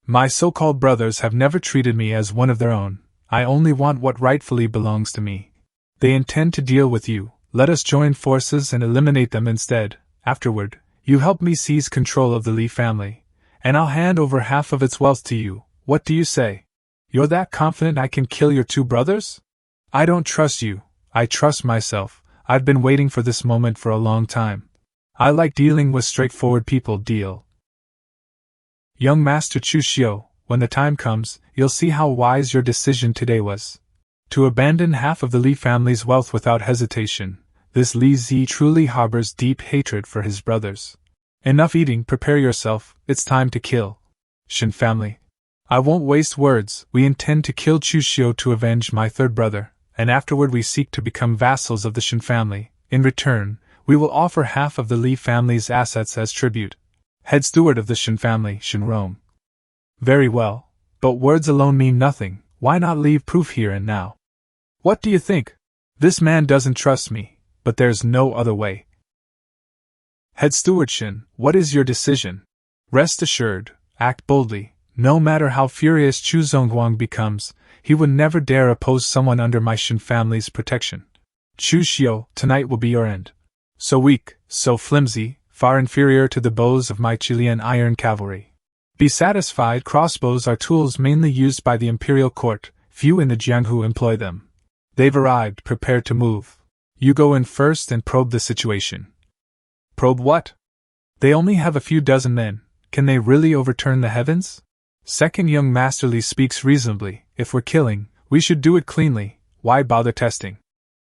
My so-called brothers have never treated me as one of their own. I only want what rightfully belongs to me. They intend to deal with you. Let us join forces and eliminate them instead. Afterward, you help me seize control of the Li family, and I'll hand over half of its wealth to you. What do you say? You're that confident I can kill your two brothers? I don't trust you. I trust myself. I've been waiting for this moment for a long time. I like dealing with straightforward people. Deal. Young Master Chu Xiu, when the time comes, you'll see how wise your decision today was. To abandon half of the Li family's wealth without hesitation, this Li Zi truly harbors deep hatred for his brothers. Enough eating, prepare yourself, it's time to kill. Shen family. I won't waste words, we intend to kill Chu Xiu to avenge my third brother, and afterward we seek to become vassals of the Shen family. In return, we will offer half of the Li family's assets as tribute. Head steward of the Shen family, Shen Rong. Very well, but words alone mean nothing, why not leave proof here and now? What do you think? This man doesn't trust me, but there's no other way. Head steward Shen, what is your decision? Rest assured, act boldly. No matter how furious Chu Zongguang becomes, he would never dare oppose someone under my Shen family's protection. Chu Xiu, tonight will be your end. So weak, so flimsy, far inferior to the bows of my Chilean iron cavalry. Be satisfied, crossbows are tools mainly used by the imperial court, few in the Jianghu employ them. They've arrived, prepared to move. You go in first and probe the situation. Probe what? They only have a few dozen men, can they really overturn the heavens? Second young Master Li speaks reasonably, if we're killing, we should do it cleanly, why bother testing?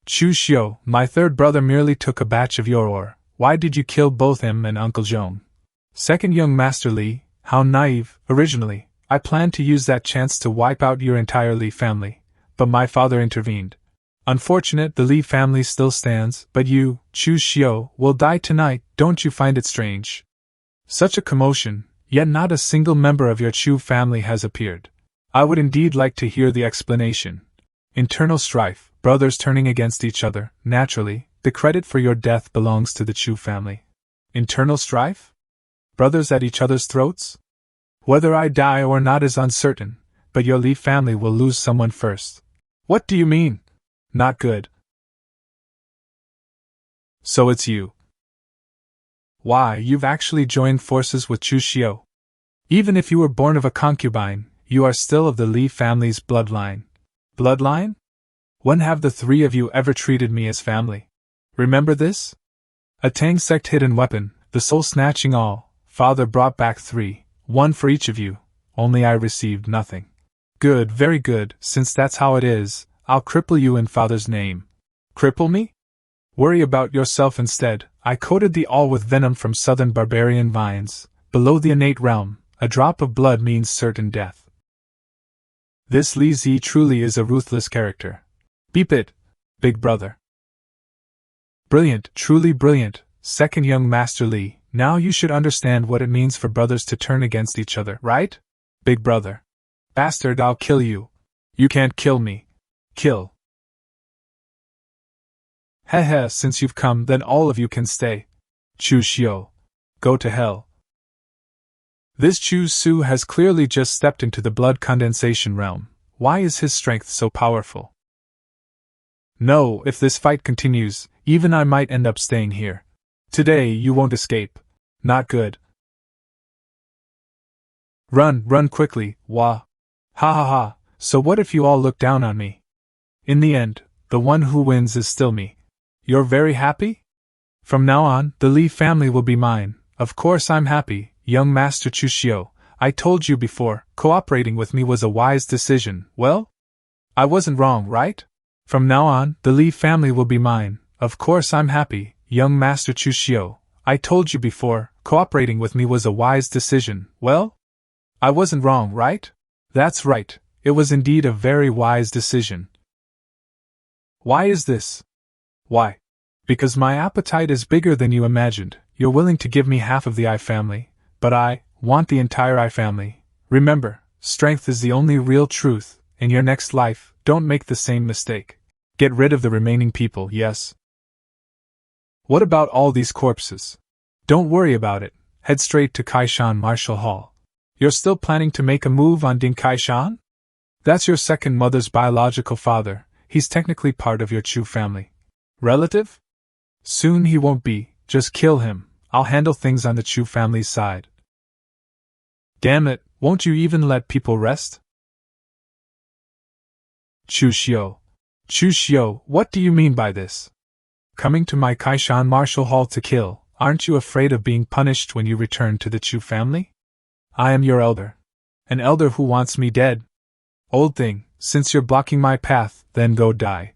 Chu Xiu, my third brother merely took a batch of your ore, why did you kill both him and Uncle Zhong? Second young Master Li, how naive, originally, I planned to use that chance to wipe out your entire Li family, but my father intervened. Unfortunate, the Li family still stands, but you, Chu Xiu, will die tonight, don't you find it strange? Such a commotion, yet not a single member of your Chu family has appeared. I would indeed like to hear the explanation. Internal strife, brothers turning against each other, naturally, the credit for your death belongs to the Chu family. Internal strife? Brothers at each other's throats? Whether I die or not is uncertain, but your Li family will lose someone first. What do you mean? Not good. So it's you. Why, you've actually joined forces with Chu Xiu. Even if you were born of a concubine, you are still of the Li family's bloodline. Bloodline? When have the three of you ever treated me as family? Remember this? A Tang sect hidden weapon, the soul snatching all, father brought back 3, 1 for each of you, only I received nothing. Good, very good, since that's how it is, I'll cripple you in father's name. Cripple me? Worry about yourself instead. I coated thee all with venom from southern barbarian vines. Below the innate realm, a drop of blood means certain death. This Li Zi truly is a ruthless character. Beep it, big brother. Brilliant, truly brilliant, second young Master Li. Now you should understand what it means for brothers to turn against each other, right? Big brother. Bastard, I'll kill you. You can't kill me. Kill. Heh, since you've come, then all of you can stay. Chu Xiu. Go to hell. This Chu Xiu has clearly just stepped into the blood condensation realm. Why is his strength so powerful? No, if this fight continues, even I might end up staying here. Today you won't escape. Not good. Run quickly, wah. Ha ha ha, so what if you all look down on me? In the end, the one who wins is still me. You're very happy? From now on, the Li family will be mine. Of course I'm happy, young Master Chu Xiu. I told you before, cooperating with me was a wise decision. Well? I wasn't wrong, right? From now on, the Li family will be mine. Of course I'm happy, young Master Chu Xiu. I told you before, cooperating with me was a wise decision. Well? I wasn't wrong, right? That's right, it was indeed a very wise decision. Why is this? Why? Because my appetite is bigger than you imagined. You're willing to give me half of the I family, but I want the entire I family. Remember, strength is the only real truth. In your next life, don't make the same mistake. Get rid of the remaining people, yes? What about all these corpses? Don't worry about it. Head straight to Kaishan Martial Hall. You're still planning to make a move on Ding Kaishan? That's your second mother's biological father. He's technically part of your Chu family. Relative? Soon he won't be, just kill him. I'll handle things on the Chu family's side. Damn it, won't you even let people rest? Chu Xiu. Chu Xiu, what do you mean by this? Coming to my Kaishan Martial Hall to kill, aren't you afraid of being punished when you return to the Chu family? I am your elder. An elder who wants me dead. Old thing, Since you're blocking my path, then go die.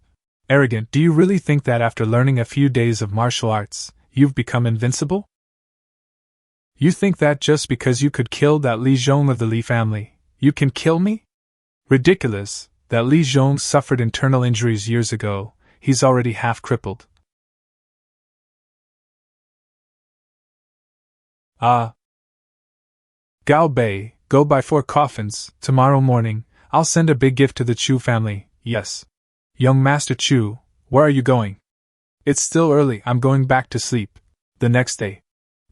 Arrogant, do you really think that after learning a few days of martial arts, you've become invincible? You think that just because you could kill that Li Zhong of the Li family, you can kill me? Ridiculous, that Li Zhong suffered internal injuries years ago, he's already half crippled. Gao Bei, go buy 4 coffins, tomorrow morning, I'll send a big gift to the Chu family, yes. Young Master Chu, where are you going? It's still early, I'm going back to sleep. The next day.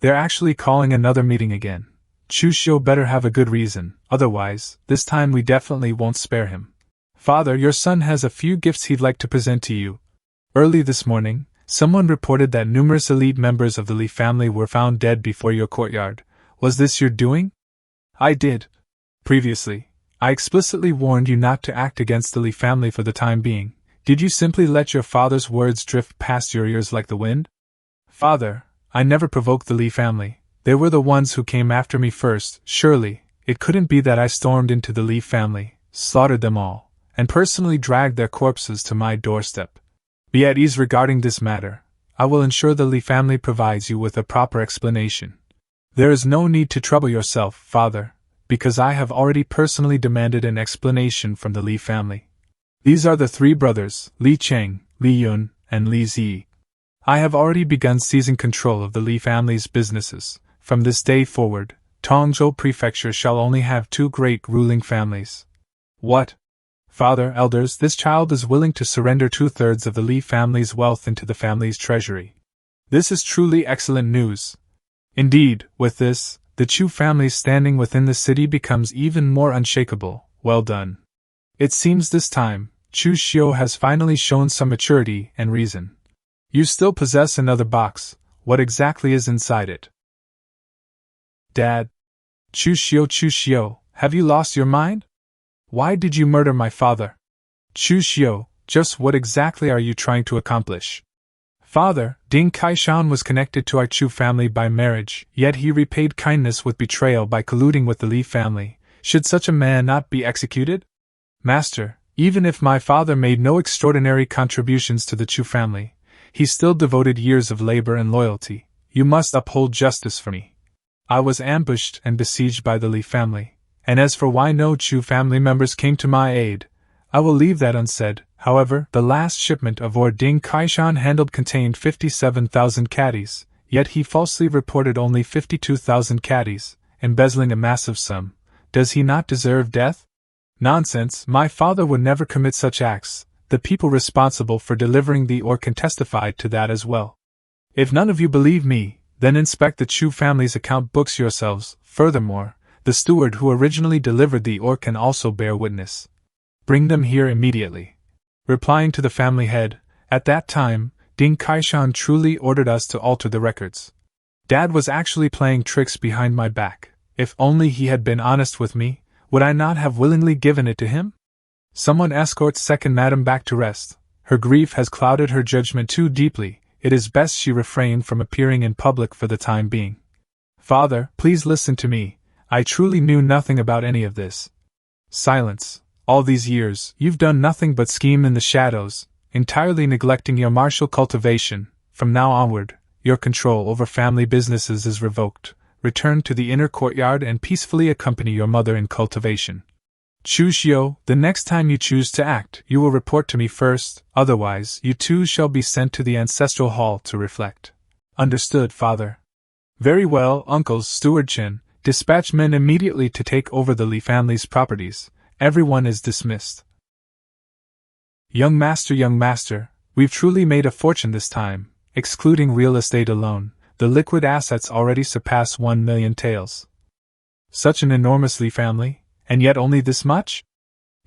They're actually calling another meeting again. Chu Xiu better have a good reason, otherwise, this time we definitely won't spare him. Father, your son has a few gifts he'd like to present to you. Early this morning, someone reported that numerous elite members of the Li family were found dead before your courtyard. Was this your doing? I did. Previously, I explicitly warned you not to act against the Li family for the time being. Did you simply let your father's words drift past your ears like the wind? Father, I never provoked the Li family. They were the ones who came after me first. Surely, it couldn't be that I stormed into the Li family, slaughtered them all, and personally dragged their corpses to my doorstep. Be at ease regarding this matter. I will ensure the Li family provides you with a proper explanation. There is no need to trouble yourself, Father, because I have already personally demanded an explanation from the Li family. These are the 3 brothers, Li Cheng, Li Yun, and Li Zi. I have already begun seizing control of the Li family's businesses. From this day forward, Tongzhou Prefecture shall only have 2 great ruling families. What? Father, elders, this child is willing to surrender 2/3 of the Li family's wealth into the family's treasury. This is truly excellent news. Indeed, with this, the Chu family's standing within the city becomes even more unshakable. Well done. It seems this time, Chu Xiu has finally shown some maturity and reason. You still possess another box. What exactly is inside it? Dad. Chu Xiu, have you lost your mind? Why did you murder my father? Chu Xiu, just what exactly are you trying to accomplish? Father, Ding Kaishan was connected to our Chu family by marriage, yet he repaid kindness with betrayal by colluding with the Li family. Should such a man not be executed? Master, even if my father made no extraordinary contributions to the Chu family, he still devoted years of labor and loyalty. You must uphold justice for me. I was ambushed and besieged by the Li family, and as for why no Chu family members came to my aid, I will leave that unsaid. However, the last shipment of ore Ding Kaishan handled contained 57,000 caddies, yet he falsely reported only 52,000 caddies, embezzling a massive sum. Does he not deserve death? Nonsense, my father would never commit such acts. The people responsible for delivering the ore can testify to that as well. If none of you believe me, then inspect the Chu family's account books yourselves. Furthermore, the steward who originally delivered the ore can also bear witness. Bring them here immediately. Replying to the family head, at that time, Ding Kaishan truly ordered us to alter the records. Dad was actually playing tricks behind my back. If only he had been honest with me, would I not have willingly given it to him? Someone escorts second madam back to rest. Her grief has clouded her judgment too deeply. It is best she refrain from appearing in public for the time being. Father, please listen to me. I truly knew nothing about any of this. Silence. All these years, you've done nothing but scheme in the shadows, entirely neglecting your martial cultivation. From now onward, your control over family businesses is revoked. Return to the inner courtyard and peacefully accompany your mother in cultivation. Chu Xiu, the next time you choose to act, you will report to me first, otherwise you too shall be sent to the ancestral hall to reflect. Understood, Father. Very well, uncles. Steward Chen, dispatch men immediately to take over the Li family's properties. Everyone is dismissed. Young master, we've truly made a fortune this time, excluding real estate alone. The liquid assets already surpass 1 million taels. Such an enormous Li family, and yet only this much?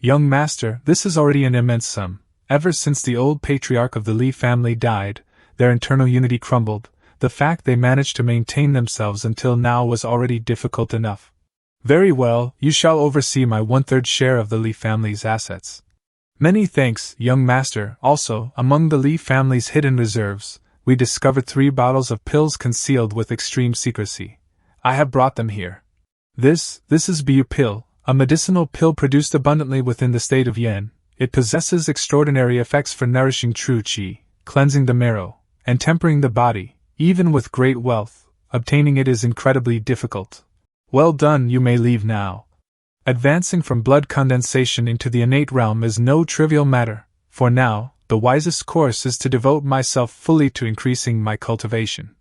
Young master, this is already an immense sum. Ever since the old patriarch of the Li family died, their internal unity crumbled. The fact they managed to maintain themselves until now was already difficult enough. Very well, you shall oversee my 1/3 share of the Li family's assets. Many thanks, young master. Also, among the Li family's hidden reserves, we discovered 3 bottles of pills concealed with extreme secrecy. I have brought them here. This is Bu pill. a medicinal pill produced abundantly within the state of Yen. It possesses extraordinary effects for nourishing true qi, cleansing the marrow, and tempering the body. Even with great wealth, obtaining it is incredibly difficult. Well done, you may leave now. Advancing from blood condensation into the innate realm is no trivial matter, for now, the wisest course is to devote myself fully to increasing my cultivation.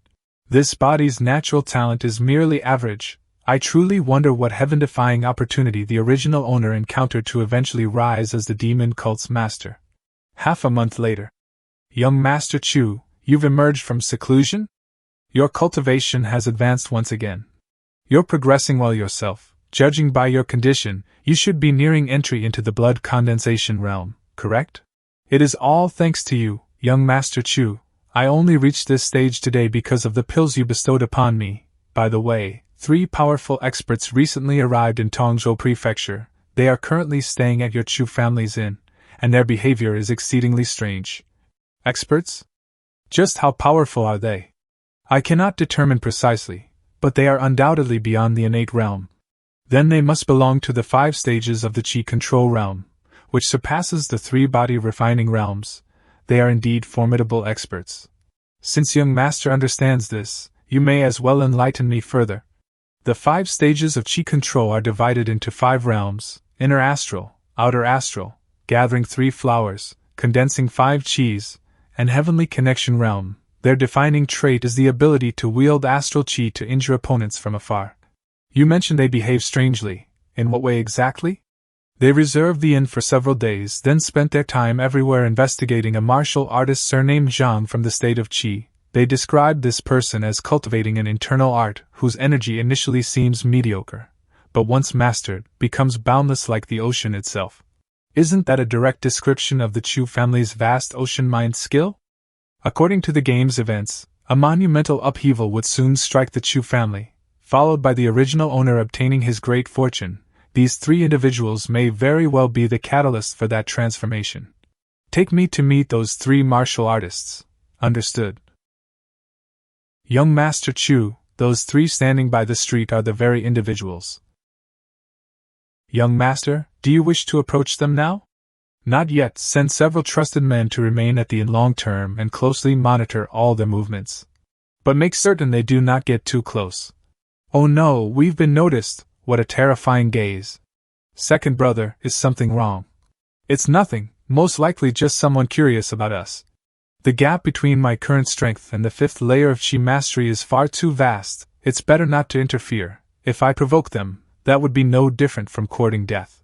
This body's natural talent is merely average. I truly wonder what heaven-defying opportunity the original owner encountered to eventually rise as the demon cult's master. Half a month later. Young Master Chu, you've emerged from seclusion? Your cultivation has advanced once again. You're progressing well yourself. Judging by your condition, you should be nearing entry into the blood condensation realm, correct? It is all thanks to you, young Master Chu. I only reached this stage today because of the pills you bestowed upon me. By the way, 3 powerful experts recently arrived in Tongzhou Prefecture. They are currently staying at your Chu family's inn, and their behavior is exceedingly strange. Experts? Just how powerful are they? I cannot determine precisely, but they are undoubtedly beyond the innate realm. Then they must belong to the 5 stages of the Qi control realm, which surpasses the 3 body refining realms. They are indeed formidable experts. Since young master understands this, you may as well enlighten me further. The 5 stages of Qi control are divided into 5 realms: inner astral, outer astral, gathering 3 flowers, condensing 5 Qis, and heavenly connection realm. Their defining trait is the ability to wield astral Qi to injure opponents from afar. You mentioned they behave strangely. In what way exactly? They reserved the inn for several days, then spent their time everywhere investigating a martial artist surnamed Zhang from the state of Qi. They described this person as cultivating an internal art whose energy initially seems mediocre, but once mastered, becomes boundless like the ocean itself. Isn't that a direct description of the Chu family's vast ocean mind skill? According to the game's events, a monumental upheaval would soon strike the Chu family, followed by the original owner obtaining his great fortune. These 3 individuals may very well be the catalyst for that transformation. Take me to meet those 3 martial artists. Understood. Young Master Chu, those 3 standing by the street are the very individuals. Young Master, do you wish to approach them now? Not yet. Send several trusted men to remain at the inn long term and closely monitor all their movements. But make certain they do not get too close. Oh no, we've been noticed. What a terrifying gaze. Second brother, is something wrong? It's nothing, most likely just someone curious about us. The gap between my current strength and the 5th layer of Qi mastery is far too vast. It's better not to interfere. If I provoke them, that would be no different from courting death.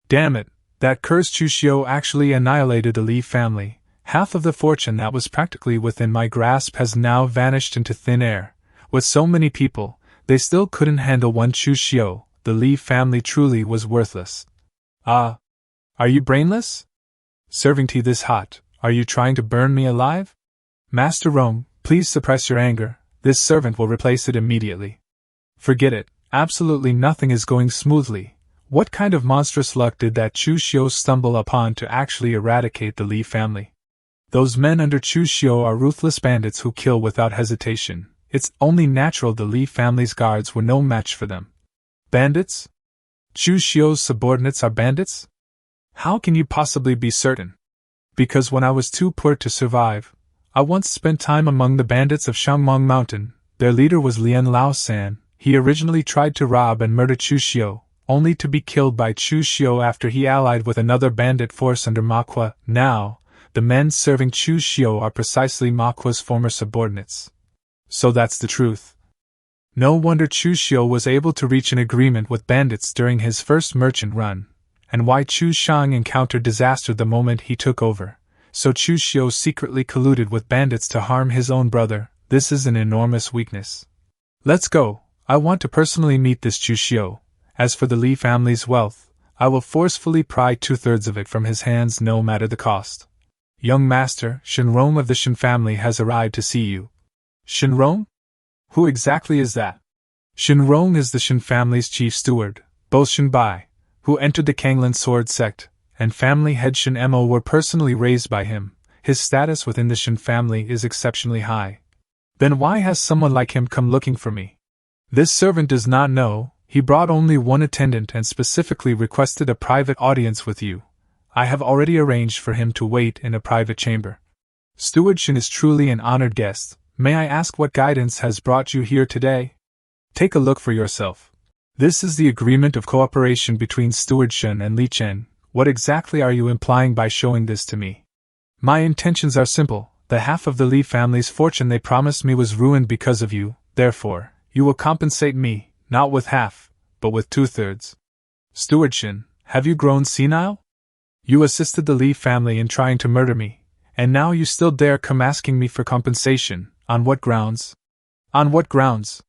Damn it, that cursed Chu Xiu actually annihilated the Li family. Half of the fortune that was practically within my grasp has now vanished into thin air. With so many people, they still couldn't handle one Chu Xiu. The Li family truly was worthless. Ah, are you brainless? Serving tea this hot, are you trying to burn me alive? Master Rome, please suppress your anger. This servant will replace it immediately. Forget it, absolutely nothing is going smoothly. What kind of monstrous luck did that Chu Xiu stumble upon to actually eradicate the Li family? Those men under Chu Xiu are ruthless bandits who kill without hesitation. It's only natural the Li family's guards were no match for them. Bandits? Chu Xiu's subordinates are bandits? How can you possibly be certain? Because when I was too poor to survive, I once spent time among the bandits of Shangmong Mountain. Their leader was Lian Lao-san. He originally tried to rob and murder Chu Xiu, only to be killed by Chu Xiu after he allied with another bandit force under Manhwa. Now, the men serving Chu Xiu are precisely Manhwa's former subordinates. So that's the truth. No wonder Chu Xiu was able to reach an agreement with bandits during his first merchant run, and why Chu Shang encountered disaster the moment he took over. So Chu Xiu secretly colluded with bandits to harm his own brother. This is an enormous weakness. Let's go. I want to personally meet this Chu Xiu. As for the Li family's wealth, I will forcefully pry 2/3 of it from his hands no matter the cost. Young Master, Shenrong of the Shen family has arrived to see you. Shenrong? Who exactly is that? Shenrong is the Shen family's chief steward. Both Shen Bai, who entered the Kunlun Sword sect, and family head Shen Mo were personally raised by him. His status within the Shen family is exceptionally high. Then why has someone like him come looking for me? This servant does not know. He brought only one attendant and specifically requested a private audience with you. I have already arranged for him to wait in a private chamber. Steward Shen is truly an honored guest. May I ask what guidance has brought you here today? Take a look for yourself. This is the agreement of cooperation between Steward Shen and Li Chen. What exactly are you implying by showing this to me? My intentions are simple. The half of the Li family's fortune they promised me was ruined because of you, therefore, you will compensate me, not with half, but with 2/3. Steward Shen, have you grown senile? You assisted the Li family in trying to murder me, and now you still dare come asking me for compensation. On what grounds? On what grounds?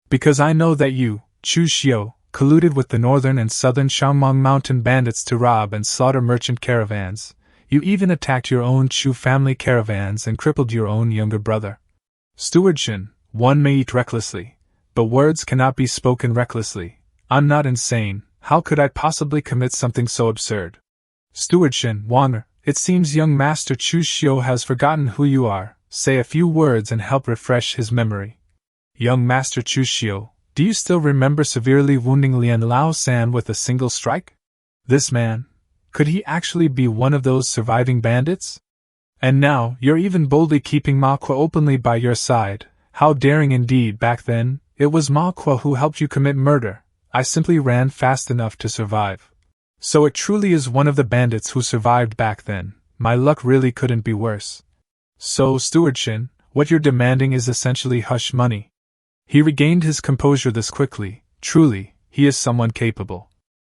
Because I know that you, Chu Xiu, colluded with the northern and southern Xiangmang mountain bandits to rob and slaughter merchant caravans. You even attacked your own Chu family caravans and crippled your own younger brother. Steward Shen, one may eat recklessly, but words cannot be spoken recklessly. I'm not insane. How could I possibly commit something so absurd? Steward Shen, Wanger, it seems young Master Chu Xiu has forgotten who you are. Say a few words and help refresh his memory. Young Master Chu Xiu, do you still remember severely wounding Lian Lao San with a single strike? This man, could he actually be one of those surviving bandits? And now, you're even boldly keeping Ma Kuo openly by your side. How daring indeed. Back then, it was Ma Kuo who helped you commit murder. I simply ran fast enough to survive. So it truly is one of the bandits who survived back then. My luck really couldn't be worse. So, Steward Shen, what you're demanding is essentially hush money. He regained his composure this quickly. Truly, he is someone capable.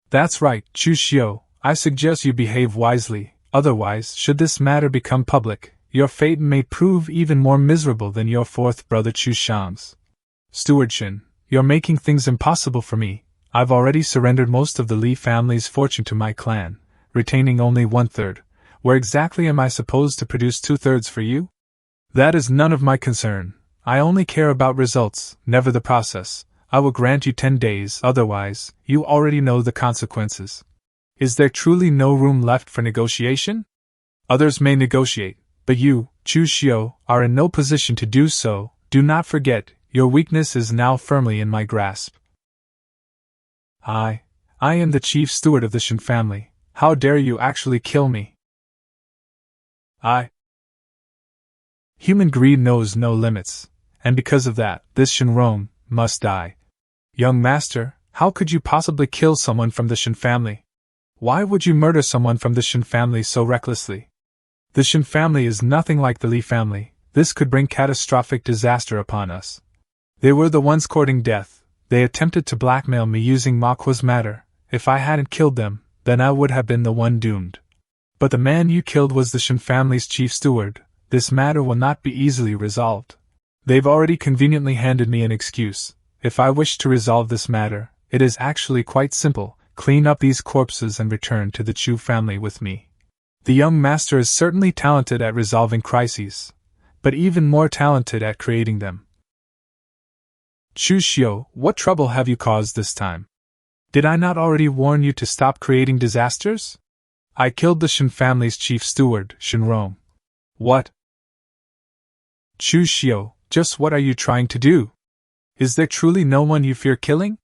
That's right, Chu Xiu, I suggest you behave wisely, otherwise, should this matter become public, your fate may prove even more miserable than your fourth brother Chu Xiang's. Steward Shen, you're making things impossible for me. I've already surrendered most of the Li family's fortune to my clan, retaining only 1/3. Where exactly am I supposed to produce 2/3 for you? That is none of my concern. I only care about results, never the process. I will grant you 10 days, otherwise, you already know the consequences. Is there truly no room left for negotiation? Others may negotiate, but you, Chu Xiu, are in no position to do so. Do not forget, your weakness is now firmly in my grasp. I am the chief steward of the Shen family. How dare you actually kill me? Human greed knows no limits, and because of that, this Shen Rong must die. Young master, how could you possibly kill someone from the Shen family? Why would you murder someone from the Shen family so recklessly? The Shen family is nothing like the Li family. This could bring catastrophic disaster upon us. They were the ones courting death. They attempted to blackmail me using Ma Kuo's matter. If I hadn't killed them, then I would have been the one doomed. But the man you killed was the Shen family's chief steward. This matter will not be easily resolved. They've already conveniently handed me an excuse. If I wish to resolve this matter, it is actually quite simple. Clean up these corpses and return to the Chu family with me. The young master is certainly talented at resolving crises, but even more talented at creating them. Chu Xiu, what trouble have you caused this time? Did I not already warn you to stop creating disasters? I killed the Shen family's chief steward, Shen Rong. What? Chu Xiu, just what are you trying to do? Is there truly no one you fear killing?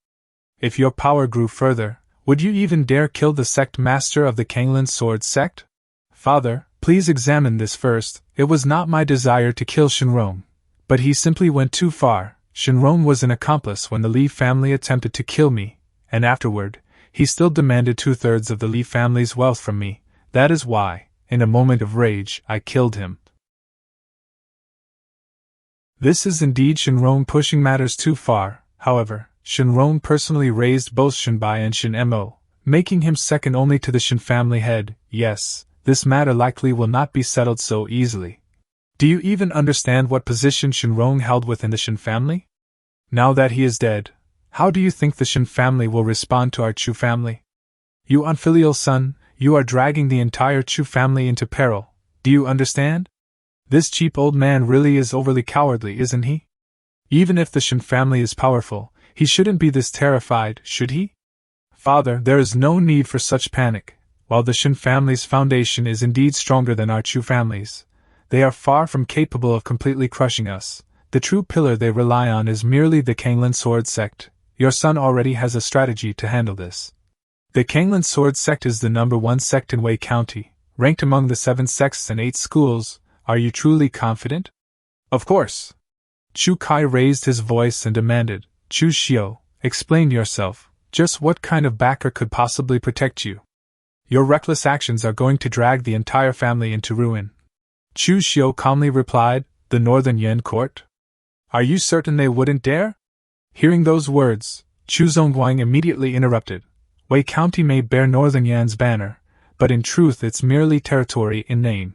If your power grew further, would you even dare kill the sect master of the Kunlun Sword sect? Father, please examine this first. It was not my desire to kill Shen Rong, but he simply went too far. Shen Rong was an accomplice when the Li family attempted to kill me, and afterward, he still demanded 2/3 of the Li family's wealth from me. That is why, in a moment of rage, I killed him. This is indeed Shen Rong pushing matters too far. However, Shen Rong personally raised both Shen Bai and Shen Mo, making him second only to the Shen family head. Yes, this matter likely will not be settled so easily. Do you even understand what position Shen Rong held within the Shen family? Now that he is dead, how do you think the Shen family will respond to our Chu family? You unfilial son, you are dragging the entire Chu family into peril. Do you understand? This cheap old man really is overly cowardly, isn't he? Even if the Shen family is powerful, he shouldn't be this terrified, should he? Father, there is no need for such panic. While the Shen family's foundation is indeed stronger than our Chu family's, they are far from capable of completely crushing us. The true pillar they rely on is merely the Kunlun Sword sect. your son already has a strategy to handle this. The Kunlun Sword Sect is the #1 sect in Wei County, ranked among the 7 sects and 8 schools. Are you truly confident? Of course. Chu Kai raised his voice and demanded, Chu Xiu, explain yourself. Just what kind of backer could possibly protect you? Your reckless actions are going to drag the entire family into ruin. Chu Xiu calmly replied, the Northern Yan court? Are you certain they wouldn't dare? Hearing those words, Chu Zongguang immediately interrupted. Wei County may bear Northern Yan's banner, but in truth it's merely territory in name.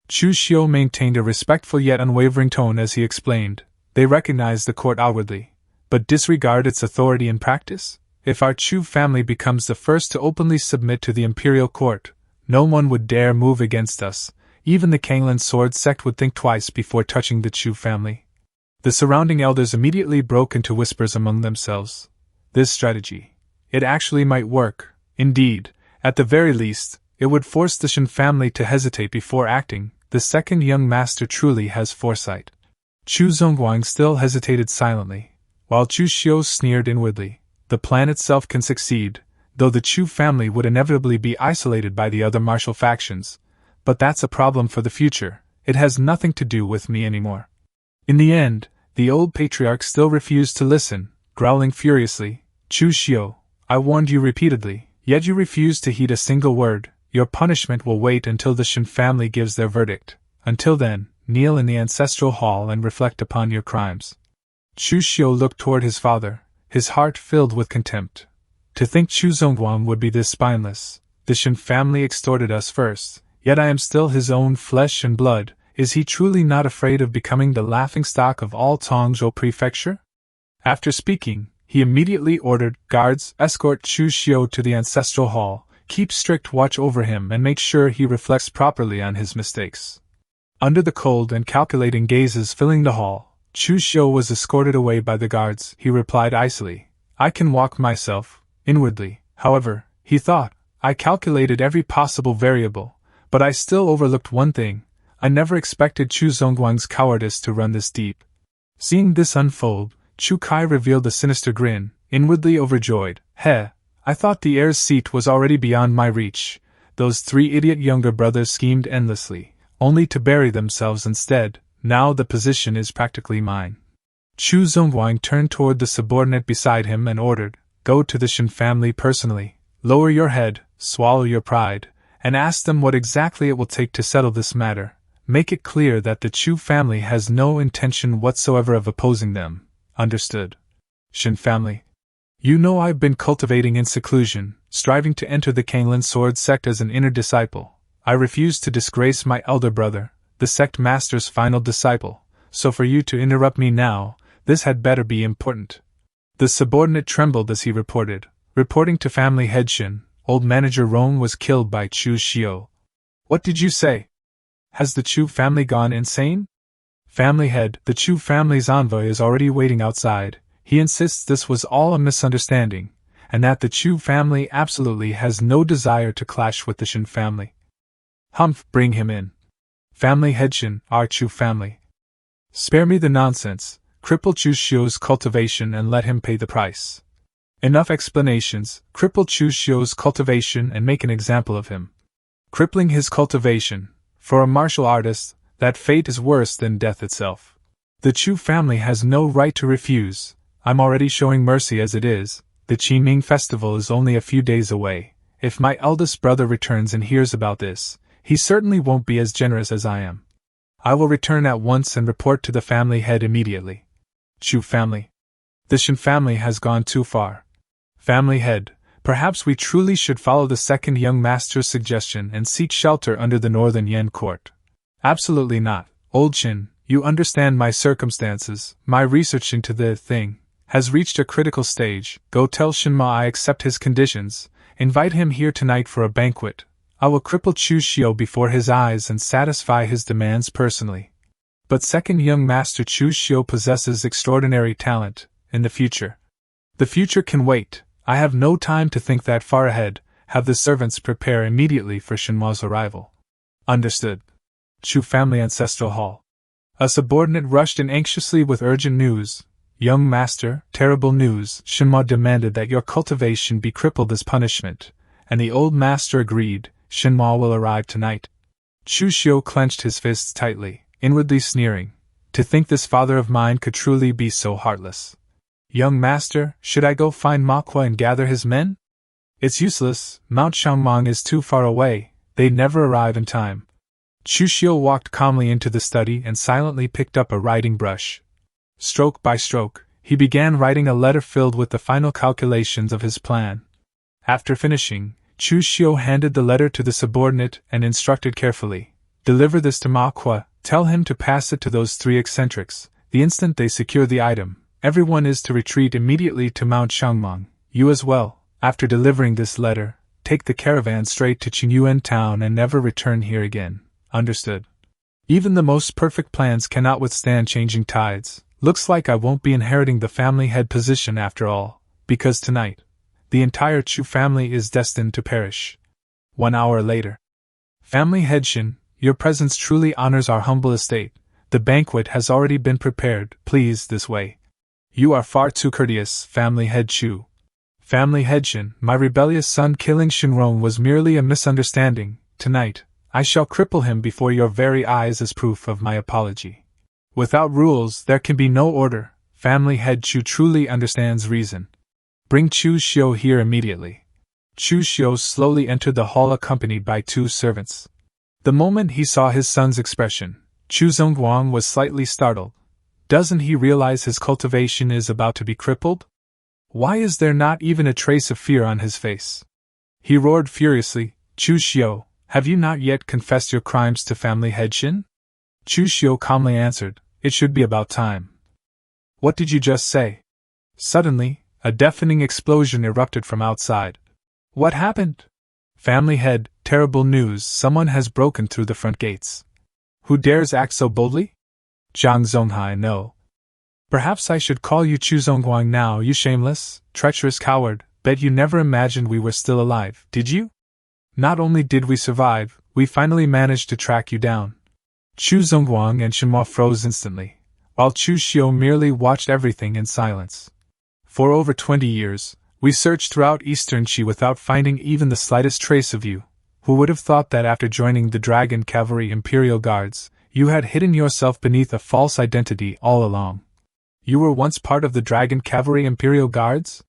Chu Xiu maintained a respectful yet unwavering tone as he explained, they recognize the court outwardly, but disregard its authority in practice? If our Chu family becomes the first to openly submit to the imperial court, no one would dare move against us. Even the Kunlun Sword Sect would think twice before touching the Chu family. The surrounding elders immediately broke into whispers among themselves. This strategy. It actually might work. Indeed, at the very least, it would force the Shen family to hesitate before acting. The second young master truly has foresight. Chu Zongguang still hesitated silently, while Chu Xiu sneered inwardly. The plan itself can succeed, though the Chu family would inevitably be isolated by the other martial factions. But that's a problem for the future. It has nothing to do with me anymore. In the end, the old patriarch still refused to listen, growling furiously, Chu Xiu, I warned you repeatedly, yet you refused to heed a single word. Your punishment will wait until the Shen family gives their verdict. Until then, kneel in the ancestral hall and reflect upon your crimes. Chu Xiu looked toward his father, his heart filled with contempt. To think Chu Zongguang would be this spineless. The Shen family extorted us first, yet I am still his own flesh and blood. Is he truly not afraid of becoming the laughingstock of all Tongzhou Prefecture? After speaking, he immediately ordered, guards, escort Chu Xiu to the ancestral hall, keep strict watch over him and make sure he reflects properly on his mistakes. Under the cold and calculating gazes filling the hall, Chu Xiu was escorted away by the guards. He replied icily, I can walk myself. Inwardly, however, he thought, I calculated every possible variable, but I still overlooked one thing. I never expected Chu Zongguang's cowardice to run this deep. Seeing this unfold, Chu Kai revealed a sinister grin, inwardly overjoyed. I thought the heir's seat was already beyond my reach. Those 3 idiot younger brothers schemed endlessly, only to bury themselves instead. Now the position is practically mine. Chu Zongguang turned toward the subordinate beside him and ordered, go to the Shen family personally, lower your head, swallow your pride, and ask them what exactly it will take to settle this matter. Make it clear that the Chu family has no intention whatsoever of opposing them. Understood? Shen family. You know I've been cultivating in seclusion, striving to enter the Kunlun Sword Sect as an inner disciple. I refuse to disgrace my elder brother, the sect master's final disciple, so for you to interrupt me now, this had better be important. The subordinate trembled as he reporting to family head Shen, old manager Rong was killed by Chu Xiu. What did you say? Has the Chu family gone insane? Family head, the Chu family's envoy is already waiting outside. He insists this was all a misunderstanding, and that the Chu family absolutely has no desire to clash with the Shen family. Humph, bring him in. Family head Shen, our Chu family. Spare me the nonsense, cripple Chu Xiu's cultivation and let him pay the price. Enough explanations, cripple Chu Xiu's cultivation and make an example of him. Crippling his cultivation. For a martial artist, that fate is worse than death itself. The Chu family has no right to refuse. I'm already showing mercy as it is. The Qiming festival is only a few days away. If my eldest brother returns and hears about this, he certainly won't be as generous as I am. I will return at once and report to the family head immediately. Chu family. The Shen family has gone too far. Family head, perhaps we truly should follow the second young master's suggestion and seek shelter under the Northern Yan court. Absolutely not, old Shen, you understand my circumstances. My research into the thing has reached a critical stage. Go tell Shenma I accept his conditions. Invite him here tonight for a banquet. I will cripple Chu Xiu before his eyes and satisfy his demands personally. But second young master Chu Xiu possesses extraordinary talent. In the future. The future can wait. I have no time to think that far ahead. Have the servants prepare immediately for Shenma's arrival. Understood. Chu family ancestral hall. A subordinate rushed in anxiously with urgent news. Young master, terrible news. Shenhua demanded that your cultivation be crippled as punishment, and the old master agreed. Shenhua will arrive tonight. Chu Xiu clenched his fists tightly, inwardly sneering. To think this father of mine could truly be so heartless. Young master, should I go find Manhwa and gather his men? It's useless, Mount Xiangmang is too far away, they'd never arrive in time. Chu Xiu walked calmly into the study and silently picked up a writing brush. Stroke by stroke, he began writing a letter filled with the final calculations of his plan. After finishing, Chu Xiu handed the letter to the subordinate and instructed carefully. Deliver this to Manhwa, tell him to pass it to those 3 eccentrics. The instant they secure the item, everyone is to retreat immediately to Mount Xiangmang. You as well. After delivering this letter, take the caravan straight to Qingyuan town and never return here again. Understood. Even the most perfect plans cannot withstand changing tides. Looks like I won't be inheriting the family head position after all, because tonight, the entire Chu family is destined to perish. 1 hour later. Family head Shin, your presence truly honors our humble estate. The banquet has already been prepared. Please, this way. You are far too courteous, family head Chu. Family head Shin, my rebellious son killing Shinron was merely a misunderstanding. Tonight, I shall cripple him before your very eyes as proof of my apology. Without rules, there can be no order. Family head Chu truly understands reason. Bring Chu Xiu here immediately. Chu Xiu slowly entered the hall accompanied by 2 servants. The moment he saw his son's expression, Chu Zongguang was slightly startled. Doesn't he realize his cultivation is about to be crippled? Why is there not even a trace of fear on his face? He roared furiously, Chu Xiu, have you not yet confessed your crimes to family head Shin? Chu Xiu calmly answered, it should be about time. What did you just say? Suddenly, a deafening explosion erupted from outside. What happened? Family head, terrible news, someone has broken through the front gates. Who dares act so boldly? Zhang Zonghai, no. Perhaps I should call you Chu Zongguang now, you shameless, treacherous coward. Bet you never imagined we were still alive, did you? Not only did we survive, we finally managed to track you down. Chu Zongguang and Shenhua froze instantly, while Chu Xiu merely watched everything in silence. For over 20 years, we searched throughout Eastern Qi without finding even the slightest trace of you. Who would have thought that after joining the Dragon Cavalry Imperial Guards, you had hidden yourself beneath a false identity all along? You were once part of the Dragon Cavalry Imperial Guards?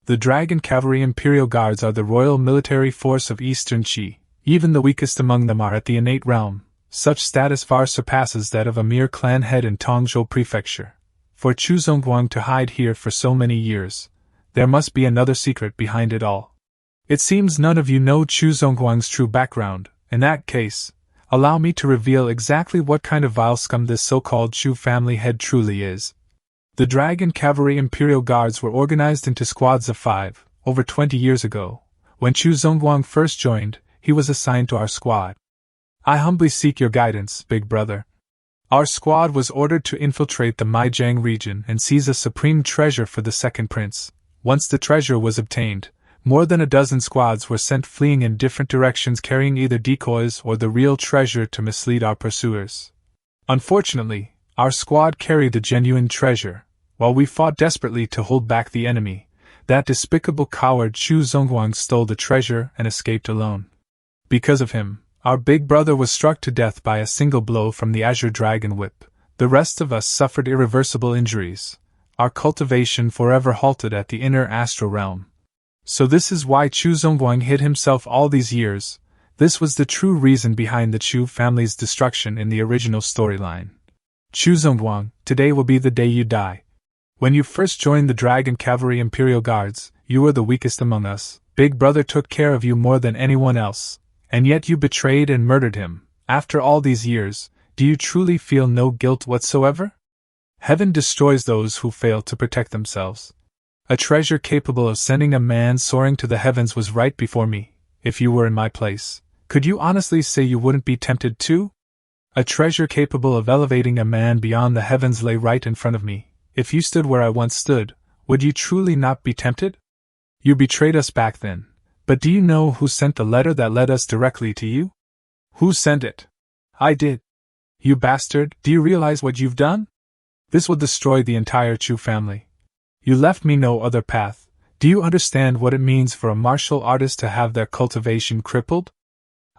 The Dragon Cavalry Imperial Guards are the royal military force of Eastern Qi. Even the weakest among them are at the innate realm. Such status far surpasses that of a mere clan head in Tongzhou Prefecture. For Chu Zongguang to hide here for so many years, there must be another secret behind it all. It seems none of you know Chu Zongguang's true background. In that case, allow me to reveal exactly what kind of vile scum this so-called Chu family head truly is. The Dragon Cavalry Imperial Guards were organized into squads of 5, over 20 years ago. When Chu Zongguang first joined, he was assigned to our squad. I humbly seek your guidance, big brother. Our squad was ordered to infiltrate the Maijiang region and seize a supreme treasure for the second prince. Once the treasure was obtained, more than a dozen squads were sent fleeing in different directions carrying either decoys or the real treasure to mislead our pursuers. Unfortunately, our squad carried the genuine treasure. While we fought desperately to hold back the enemy, that despicable coward Chu Zongguang stole the treasure and escaped alone. Because of him, our big brother was struck to death by a single blow from the Azure Dragon Whip. The rest of us suffered irreversible injuries. Our cultivation forever halted at the inner astral realm. So this is why Chu Zongguang hid himself all these years. This was the true reason behind the Chu family's destruction in the original storyline. Chu Zongguang, today will be the day you die. When you first joined the Dragon Cavalry Imperial Guards, you were the weakest among us. Big brother took care of you more than anyone else. And yet you betrayed and murdered him. After all these years, do you truly feel no guilt whatsoever? Heaven destroys those who fail to protect themselves. A treasure capable of sending a man soaring to the heavens was right before me. If you were in my place, could you honestly say you wouldn't be tempted too? A treasure capable of elevating a man beyond the heavens lay right in front of me. If you stood where I once stood, would you truly not be tempted? You betrayed us back then. But do you know who sent the letter that led us directly to you? Who sent it? I did. You bastard, do you realize what you've done? This will destroy the entire Chu family. You left me no other path. Do you understand what it means for a martial artist to have their cultivation crippled?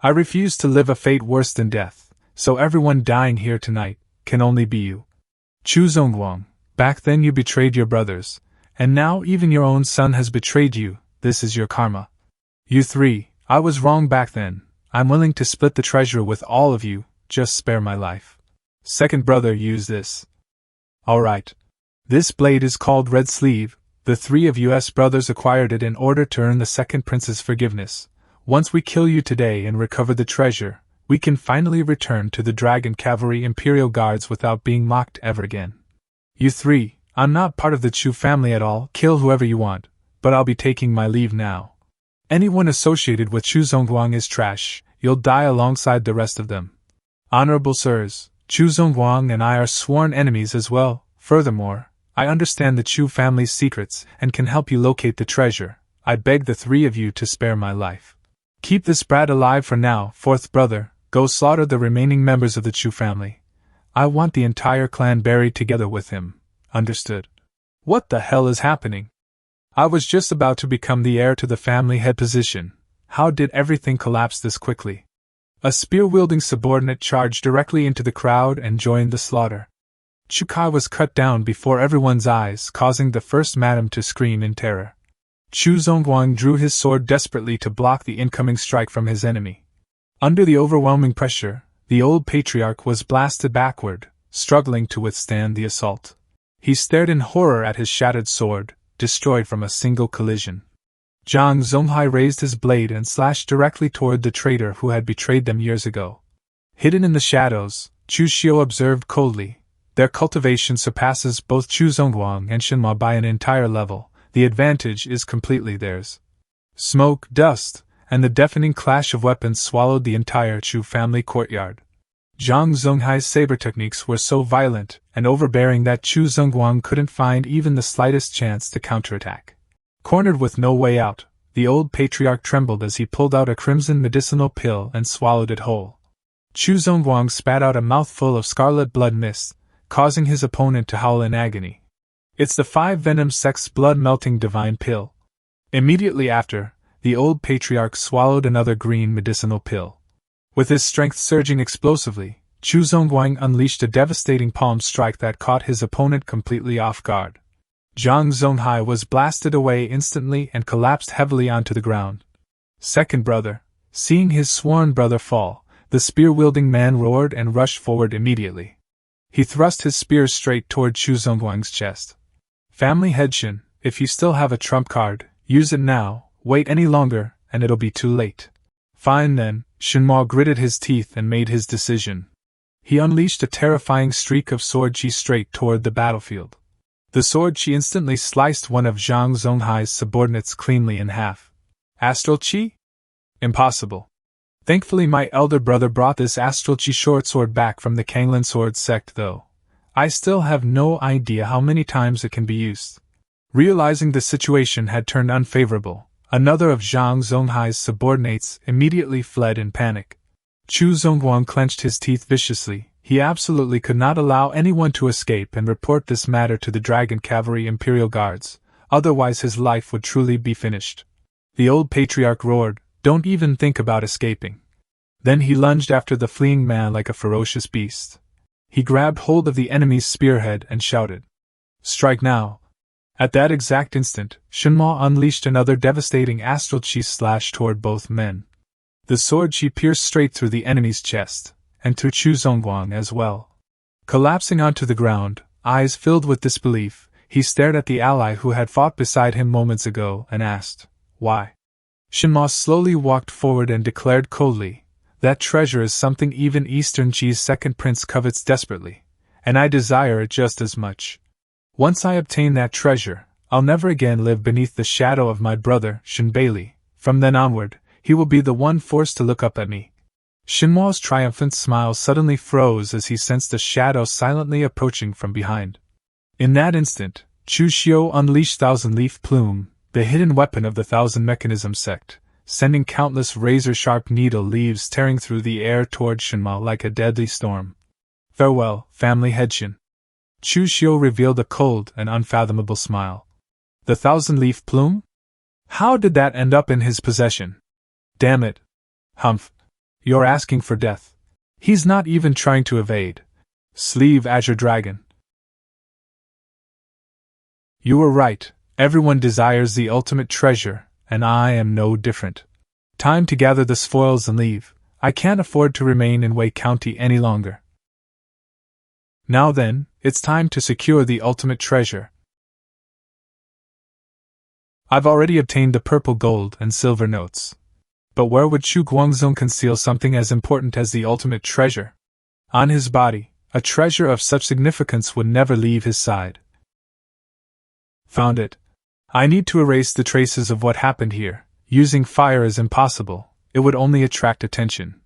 I refuse to live a fate worse than death, so everyone dying here tonight can only be you. Chu Zongguang, back then you betrayed your brothers, and now even your own son has betrayed you. This is your karma. You three, I was wrong back then. I'm willing to split the treasure with all of you, just spare my life. Second brother, use this. Alright. This blade is called Red Sleeve. The three of us brothers acquired it in order to earn the second prince's forgiveness. Once we kill you today and recover the treasure, we can finally return to the Dragon Cavalry Imperial Guards without being mocked ever again. You three, I'm not part of the Chu family at all. Kill whoever you want, but I'll be taking my leave now. Anyone associated with Chu Zongguang is trash. You'll die alongside the rest of them. Honorable sirs, Chu Zongguang and I are sworn enemies as well. Furthermore, I understand the Chu family's secrets and can help you locate the treasure. I beg the three of you to spare my life. Keep this brat alive for now. Fourth brother, go slaughter the remaining members of the Chu family. I want the entire clan buried together with him. Understood? What the hell is happening? I was just about to become the heir to the family head position. How did everything collapse this quickly? A spear-wielding subordinate charged directly into the crowd and joined the slaughter. Chu Kai was cut down before everyone's eyes, causing the first madam to scream in terror. Chu Zongguang drew his sword desperately to block the incoming strike from his enemy. Under the overwhelming pressure, the old patriarch was blasted backward, struggling to withstand the assault. He stared in horror at his shattered sword, destroyed from a single collision. Zhang Zonghai raised his blade and slashed directly toward the traitor who had betrayed them years ago. Hidden in the shadows, Chu Xiu observed coldly. Their cultivation surpasses both Chu Zongguang and Shenhua by an entire level. The advantage is completely theirs. Smoke, dust, and the deafening clash of weapons swallowed the entire Chu family courtyard. Zhang Zonghai's saber techniques were so violent and overbearing that Chu Zongguang couldn't find even the slightest chance to counterattack. Cornered with no way out, the old patriarch trembled as he pulled out a crimson medicinal pill and swallowed it whole. Chu Zongguang spat out a mouthful of scarlet blood mist, causing his opponent to howl in agony. It's the 5 Venom Sect's blood-melting divine pill. Immediately after, the old patriarch swallowed another green medicinal pill. With his strength surging explosively, Chu Zongguang unleashed a devastating palm strike that caught his opponent completely off guard. Zhang Zonghai was blasted away instantly and collapsed heavily onto the ground. Second brother, seeing his sworn brother fall, the spear-wielding man roared and rushed forward immediately. He thrust his spear straight toward Chu Zongguang's chest. Family head Shin, if you still have a trump card, use it now. Wait any longer, and it'll be too late. Fine then, Shenhua gritted his teeth and made his decision. He unleashed a terrifying streak of sword chi straight toward the battlefield. The sword chi instantly sliced one of Zhang Zonghai's subordinates cleanly in half. Astral chi? Impossible. Thankfully my elder brother brought this astral chi short sword back from the Kunlun Sword Sect though. I still have no idea how many times it can be used. Realizing the situation had turned unfavorable, another of Zhang Zonghai's subordinates immediately fled in panic. Chu Zongguang clenched his teeth viciously. He absolutely could not allow anyone to escape and report this matter to the Dragon Cavalry Imperial Guards, otherwise his life would truly be finished. The old patriarch roared, "Don't even think about escaping." Then he lunged after the fleeing man like a ferocious beast. He grabbed hold of the enemy's spearhead and shouted, "Strike now!" At that exact instant, Shenhua unleashed another devastating astral chi slash toward both men. The sword chi pierced straight through the enemy's chest, and through Chu Zongguang as well. Collapsing onto the ground, eyes filled with disbelief, he stared at the ally who had fought beside him moments ago and asked, "Why?" Shenhua slowly walked forward and declared coldly, "That treasure is something even Eastern Chi's second prince covets desperately, and I desire it just as much. Once I obtain that treasure, I'll never again live beneath the shadow of my brother, Shen Bailey. From then onward, he will be the one forced to look up at me." Shenhua's triumphant smile suddenly froze as he sensed a shadow silently approaching from behind. In that instant, Chu Xiu unleashed Thousand Leaf Plume, the hidden weapon of the Thousand Mechanism sect, sending countless razor-sharp needle leaves tearing through the air toward Shenhua like a deadly storm. "Farewell, family head Shin." Chu Xiu revealed a cold and unfathomable smile. The thousand-leaf plume? How did that end up in his possession? Damn it. Humph. You're asking for death. He's not even trying to evade. Sleeve Azure Dragon. You were right. Everyone desires the ultimate treasure, and I am no different. Time to gather the spoils and leave. I can't afford to remain in Wei County any longer. Now then, it's time to secure the ultimate treasure. I've already obtained the purple gold and silver notes. But where would Chu Guangzong conceal something as important as the ultimate treasure? On his body, a treasure of such significance would never leave his side. Found it. I need to erase the traces of what happened here. Using fire is impossible, it would only attract attention.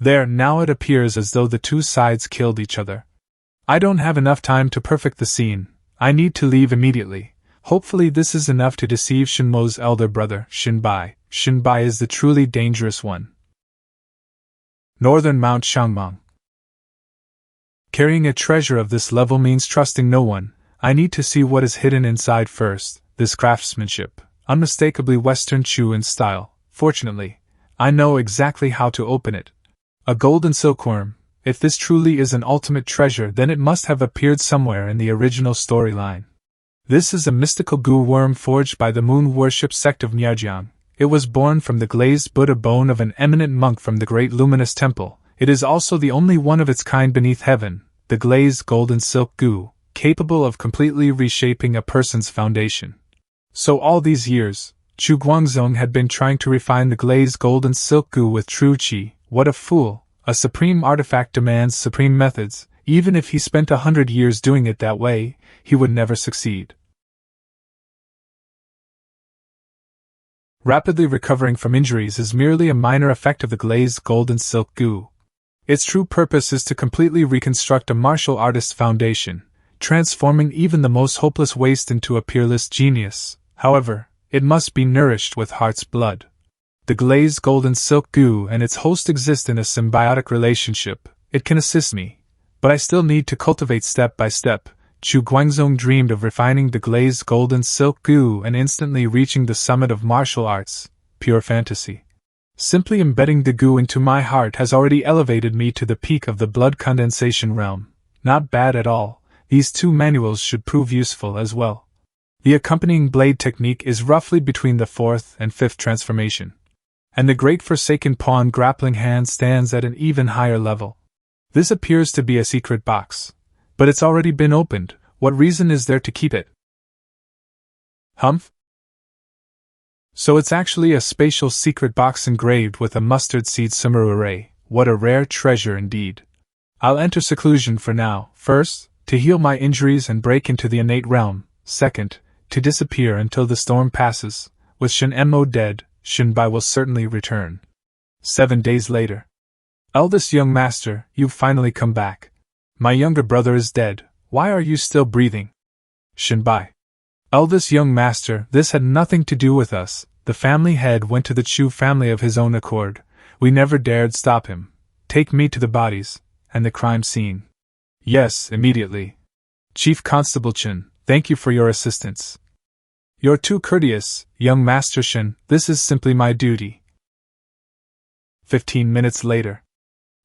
There, now it appears as though the two sides killed each other. I don't have enough time to perfect the scene. I need to leave immediately. Hopefully this is enough to deceive Shenmo's elder brother, Shenbai. Shenbai is the truly dangerous one. Northern Mount Shangmang. Carrying a treasure of this level means trusting no one. I need to see what is hidden inside first. This craftsmanship, unmistakably Western Chu in style. Fortunately, I know exactly how to open it. A golden silkworm. If this truly is an ultimate treasure, then it must have appeared somewhere in the original storyline. This is a mystical goo worm forged by the moon worship sect of Miajiang. It was born from the glazed Buddha bone of an eminent monk from the great luminous temple. It is also the only one of its kind beneath heaven, the glazed golden silk goo, capable of completely reshaping a person's foundation. So all these years, Chu Guangzong had been trying to refine the glazed golden silk goo with true qi. What a fool! A supreme artifact demands supreme methods. Even if he spent 100 years doing it that way, he would never succeed. Rapidly recovering from injuries is merely a minor effect of the glazed golden silk goo. Its true purpose is to completely reconstruct a martial artist's foundation, transforming even the most hopeless waste into a peerless genius. However, it must be nourished with heart's blood. The glazed golden silk goo and its host exist in a symbiotic relationship. It can assist me, but I still need to cultivate step by step. Chu Guangzong dreamed of refining the glazed golden silk goo and instantly reaching the summit of martial arts. Pure fantasy. Simply embedding the goo into my heart has already elevated me to the peak of the blood condensation realm. Not bad at all. These two manuals should prove useful as well. The accompanying blade technique is roughly between the fourth and fifth transformation. And the great Forsaken Pawn grappling hand stands at an even higher level. This appears to be a secret box. But it's already been opened. What reason is there to keep it? Humph? So it's actually a spatial secret box engraved with a mustard seed sumeru array. What a rare treasure indeed. I'll enter seclusion for now. First, to heal my injuries and break into the innate realm. Second, to disappear until the storm passes. With Shen-Mo dead, Shenbai will certainly return. 7 days later. Eldest young master, you've finally come back. My younger brother is dead. Why are you still breathing? Shenbai. Eldest young master, this had nothing to do with us. The family head went to the Chu family of his own accord. We never dared stop him. Take me to the bodies, and the crime scene. Yes, immediately. Chief Constable Chen, thank you for your assistance. You're too courteous, young Master Shen, this is simply my duty. 15 minutes later.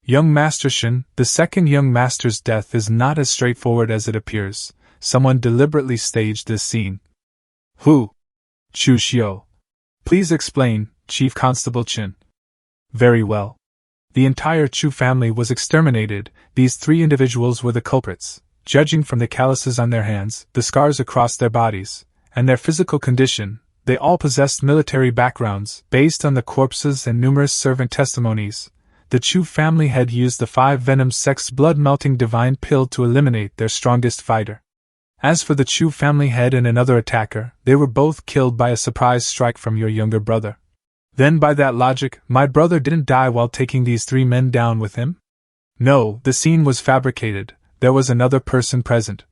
Young Master Shen, the second young master's death is not as straightforward as it appears. Someone deliberately staged this scene. Who? Chu Xiu. Please explain, Chief Constable Chen. Very well. The entire Chu family was exterminated. These 3 individuals were the culprits. Judging from the calluses on their hands, the scars across their bodies, and their physical condition, they all possessed military backgrounds. Based on the corpses and numerous servant testimonies, the Chu family had used the 5 Venom Sect's blood-melting divine pill to eliminate their strongest fighter. As for the Chu family head and another attacker, they were both killed by a surprise strike from your younger brother. Then by that logic, my brother didn't die while taking these 3 men down with him? No, the scene was fabricated. There was another person present.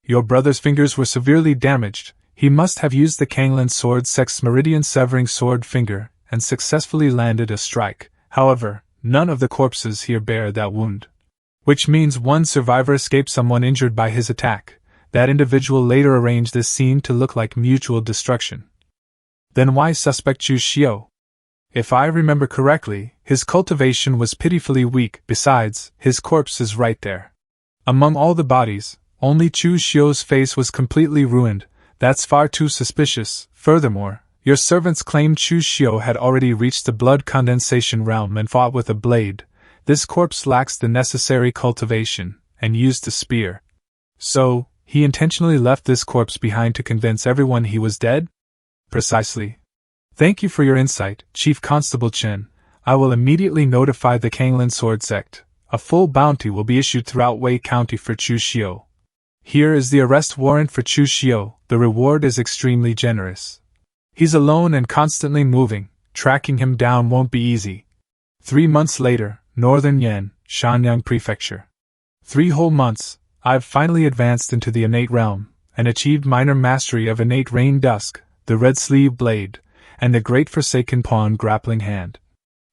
Your brother's fingers were severely damaged. He must have used the Kanglan Sword Sect's meridian-severing sword finger and successfully landed a strike. However, none of the corpses here bear that wound. Which means one survivor escaped someone injured by his attack. That individual later arranged this scene to look like mutual destruction. Then why suspect Chu Xiu? If I remember correctly, his cultivation was pitifully weak. Besides, his corpse is right there. Among all the bodies, only Chu Xiu's face was completely ruined. That's far too suspicious. Furthermore, your servants claimed Chu Xiu had already reached the blood condensation realm and fought with a blade. This corpse lacks the necessary cultivation, and used a spear. So, he intentionally left this corpse behind to convince everyone he was dead? Precisely. Thank you for your insight, Chief Constable Chen. I will immediately notify the Kunlun Sword Sect. A full bounty will be issued throughout Wei County for Chu Xiu. Here is the arrest warrant for Chu Xiu. The reward is extremely generous. He's alone and constantly moving. Tracking him down won't be easy. 3 months later, Northern Yan, Shanyang Prefecture. 3 whole months, I've finally advanced into the innate realm, and achieved minor mastery of innate rain dusk, the red sleeve blade, and the great forsaken pawn grappling hand.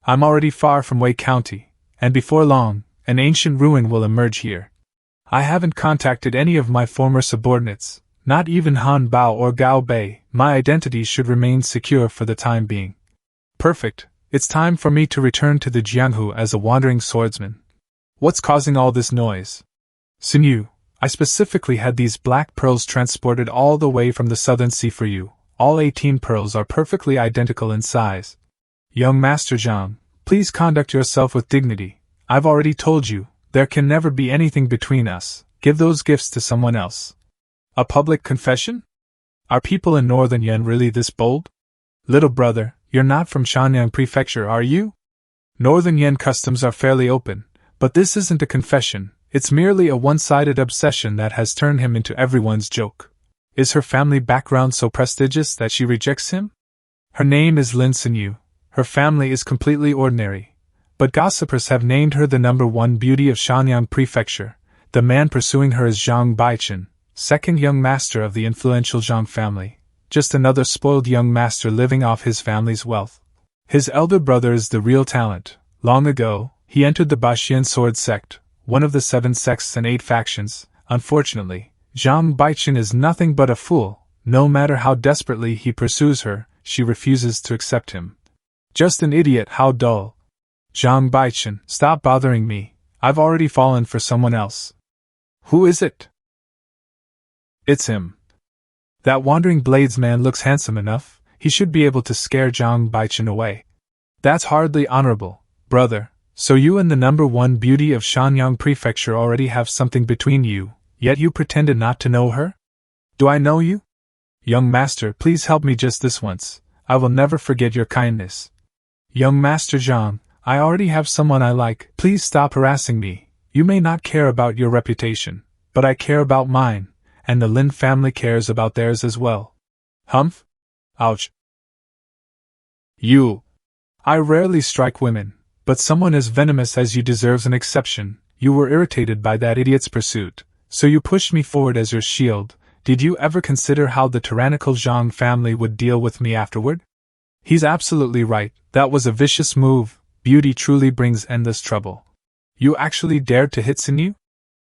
I'm already far from Wei County, and before long, an ancient ruin will emerge here. I haven't contacted any of my former subordinates, not even Han Bao or Gao Bei. My identity should remain secure for the time being. Perfect, it's time for me to return to the Jianghu as a wandering swordsman. What's causing all this noise? Sinew, I specifically had these black pearls transported all the way from the Southern Sea for you. All 18 pearls are perfectly identical in size. Young Master Zhang, please conduct yourself with dignity. I've already told you, there can never be anything between us. Give those gifts to someone else. A public confession? Are people in Northern Yan really this bold? Little brother, you're not from Shanyang Prefecture, are you? Northern Yan customs are fairly open, but this isn't a confession. It's merely a one-sided obsession that has turned him into everyone's joke. Is her family background so prestigious that she rejects him? Her name is Lin Sinew. Her family is completely ordinary, but gossipers have named her the #1 beauty of Shanyang Prefecture. The man pursuing her is Zhang Baichen, second young master of the influential Zhang family, just another spoiled young master living off his family's wealth. His elder brother is the real talent. Long ago, he entered the Baxian Sword Sect, one of the 7 sects and 8 factions. Unfortunately, Zhang Baichen is nothing but a fool. No matter how desperately he pursues her, she refuses to accept him. Just an idiot, how dull. Zhang Baichen, stop bothering me. I've already fallen for someone else. Who is it? It's him. That wandering blades man looks handsome enough. He should be able to scare Zhang Baichen away. That's hardly honorable, brother. So you and the #1 beauty of Shanyang Prefecture already have something between you, yet you pretended not to know her? Do I know you? Young master, please help me just this once. I will never forget your kindness. Young Master Zhang, I already have someone I like. Please stop harassing me. You may not care about your reputation, but I care about mine, and the Lin family cares about theirs as well. Humph? Ouch. You. I rarely strike women, but someone as venomous as you deserves an exception. You were irritated by that idiot's pursuit, so you pushed me forward as your shield. Did you ever consider how the tyrannical Zhang family would deal with me afterward? He's absolutely right, that was a vicious move. Beauty truly brings endless trouble. You actually dared to hit Sinew?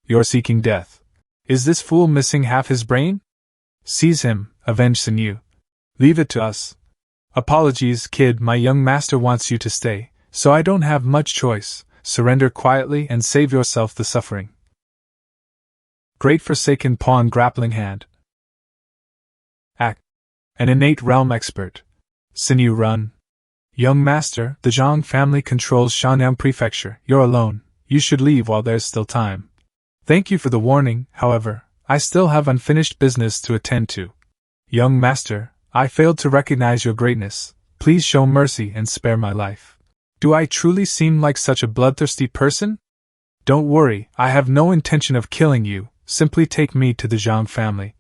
You're seeking death. Is this fool missing half his brain? Seize him, avenge Sinew. Leave it to us. Apologies, kid, my young master wants you to stay, so I don't have much choice. Surrender quietly and save yourself the suffering. Great Forsaken Pawn Grappling Hand. Act. An innate realm expert. Sinew, run. Young master, the Zhang family controls Shanyang Prefecture. You're alone. You should leave while there's still time. Thank you for the warning, however, I still have unfinished business to attend to. Young master, I failed to recognize your greatness. Please show mercy and spare my life. Do I truly seem like such a bloodthirsty person? Don't worry, I have no intention of killing you. Simply take me to the Zhang family.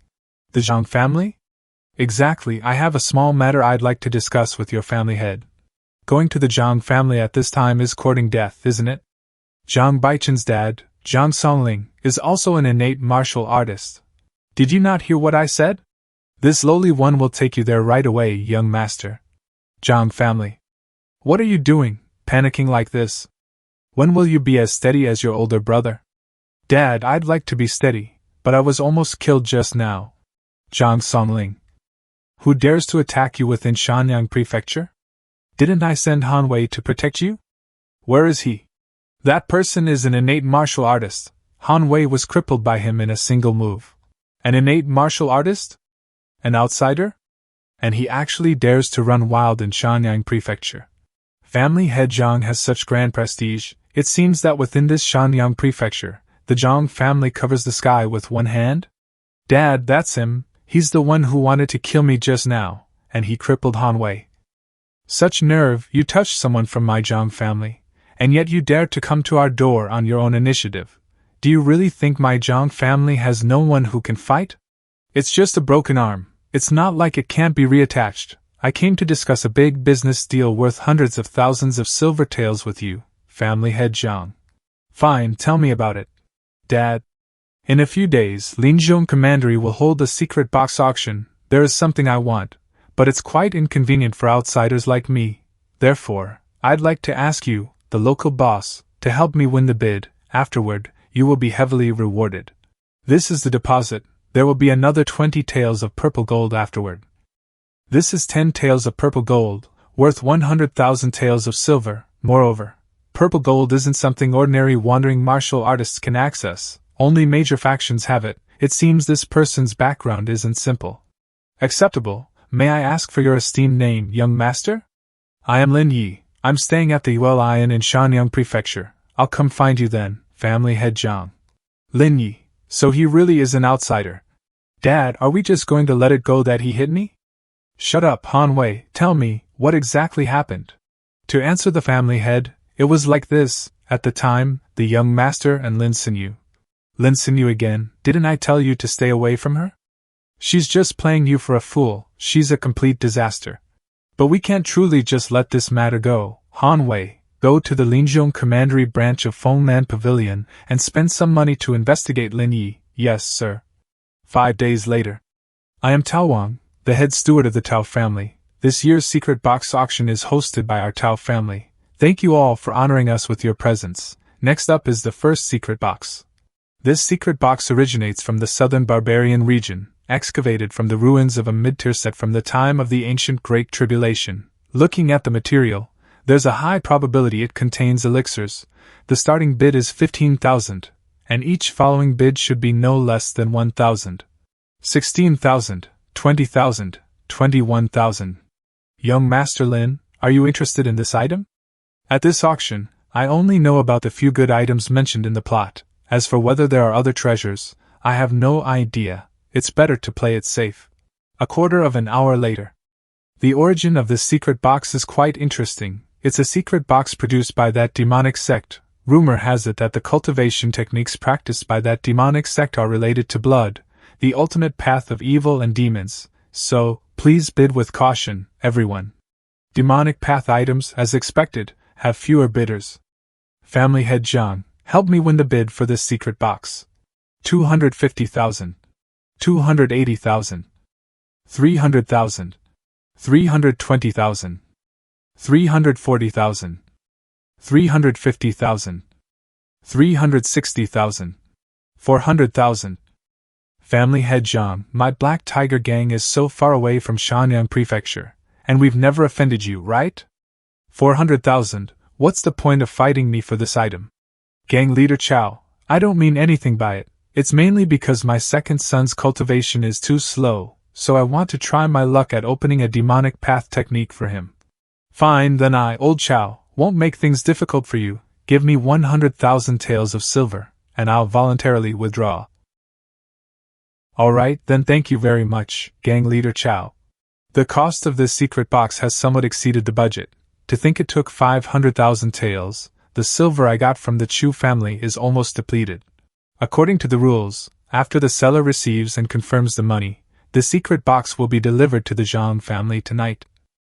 The Zhang family? Exactly, I have a small matter I'd like to discuss with your family head. Going to the Zhang family at this time is courting death, isn't it? Zhang Baichen's dad, Zhang Songling, is also an innate martial artist. Did you not hear what I said? This lowly one will take you there right away, young master. Zhang family. What are you doing, panicking like this? When will you be as steady as your older brother? Dad, I'd like to be steady, but I was almost killed just now. Zhang Songling. Who dares to attack you within Shanyang Prefecture? Didn't I send Han Wei to protect you? Where is he? That person is an innate martial artist. Han Wei was crippled by him in a single move. An innate martial artist? An outsider? And he actually dares to run wild in Shanyang Prefecture. Family head Zhang has such grand prestige. It seems that within this Shanyang Prefecture, the Zhang family covers the sky with one hand? Dad, that's him. He's the one who wanted to kill me just now, and he crippled Han Wei. Such nerve, you touched someone from my Zhang family, and yet you dared to come to our door on your own initiative. Do you really think my Zhang family has no one who can fight? It's just a broken arm. It's not like it can't be reattached. I came to discuss a big business deal worth hundreds of thousands of silver taels with you, family head Zhang. Fine, tell me about it. Dad. In a few days, Linzhong Commandery will hold a secret box auction. There is something I want, but it's quite inconvenient for outsiders like me. Therefore, I'd like to ask you, the local boss, to help me win the bid. Afterward, you will be heavily rewarded. This is the deposit. There will be another 20 taels of purple gold afterward. This is 10 taels of purple gold, worth 100,000 taels of silver. Moreover, purple gold isn't something ordinary wandering martial artists can access. Only major factions have it. It seems this person's background isn't simple. Acceptable. May I ask for your esteemed name, young master? I am Lin Yi. I'm staying at the Yuel Inn in Shanyang Prefecture. I'll come find you then, family head Zhang. Lin Yi. So he really is an outsider. Dad, are we just going to let it go that he hit me? Shut up, Han Wei. Tell me, what exactly happened? To answer the family head, it was like this. At the time, the young master and Lin Xinyu. Lin Xinyu again, didn't I tell you to stay away from her? She's just playing you for a fool. She's a complete disaster. But we can't truly just let this matter go. Han Wei, go to the Linzhong Commandery branch of Fengman Pavilion and spend some money to investigate Lin Yi. Yes, sir. 5 days later. I am Tao Wang, the head steward of the Tao family. This year's secret box auction is hosted by our Tao family. Thank you all for honoring us with your presence. Next up is the first secret box. This secret box originates from the southern barbarian region, excavated from the ruins of a mid-tier set from the time of the ancient Great Tribulation. Looking at the material, there's a high probability it contains elixirs. The starting bid is 15,000, and each following bid should be no less than 1,000. 16,000, 20,000, 21,000. Young Master Lin, are you interested in this item? At this auction, I only know about the few good items mentioned in the plot. As for whether there are other treasures, I have no idea. It's better to play it safe. A quarter of an hour later. The origin of this secret box is quite interesting. It's a secret box produced by that demonic sect. Rumor has it that the cultivation techniques practiced by that demonic sect are related to blood, the ultimate path of evil and demons. So, please bid with caution, everyone. Demonic path items, as expected, have fewer bidders. Family head Zhang, help me win the bid for this secret box. 250,000. 280,000. 300,000. 320,000. 340,000. 350,000. 360,000. 400,000. Family head Zhang, my Black Tiger gang is so far away from Shanyang Prefecture, and we've never offended you, right? 400,000, what's the point of fighting me for this item? Gang leader Chao, I don't mean anything by it. It's mainly because my second son's cultivation is too slow, so I want to try my luck at opening a demonic path technique for him. Fine, then I, old Chao, won't make things difficult for you. Give me 100,000 taels of silver, and I'll voluntarily withdraw. Alright, then thank you very much, gang leader Chao. The cost of this secret box has somewhat exceeded the budget. To think it took 500,000 taels, the silver I got from the Chu family is almost depleted. According to the rules, after the seller receives and confirms the money, the secret box will be delivered to the Zhang family tonight.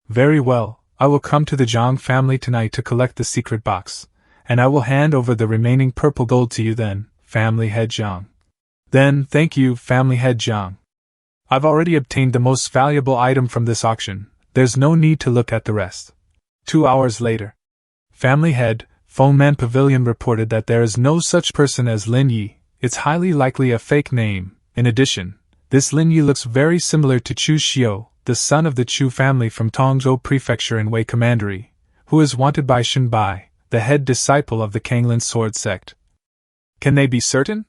Very well, I will come to the Zhang family tonight to collect the secret box, and I will hand over the remaining purple gold to you then, family head Zhang. Then, thank you, family head Zhang. I've already obtained the most valuable item from this auction, there's no need to look at the rest. 2 hours later. Family head, Fengman Pavilion reported that there is no such person as Lin Yi. it's highly likely a fake name. In addition, this Lin Yi looks very similar to Chu Xiu, the son of the Chu family from Tongzhou Prefecture in Wei Commandery, who is wanted by Shen Bai, the head disciple of the Kunlun Sword sect. Can they be certain?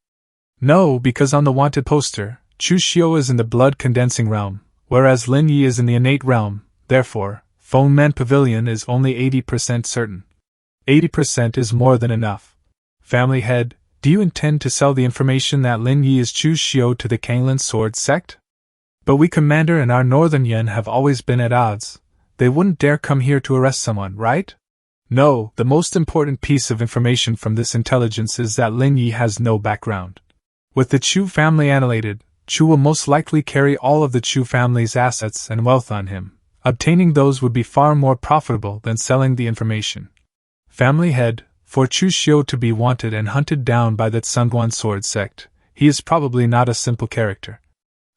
No, because on the wanted poster, Chu Xiu is in the blood-condensing realm, whereas Lin Yi is in the innate realm. Therefore, Feng Man Pavilion is only 80% certain. 80% is more than enough. Family head, do you intend to sell the information that Lin Yi is Chu Xiu to the Kunlun Sword sect? But we Commander and our Northern Yen have always been at odds. They wouldn't dare come here to arrest someone, right? No, the most important piece of information from this intelligence is that Lin Yi has no background. With the Chu family annihilated, Chu will most likely carry all of the Chu family's assets and wealth on him. Obtaining those would be far more profitable than selling the information. Family head, for Chu Xiu to be wanted and hunted down by the Tsungwan sword sect, he is probably not a simple character.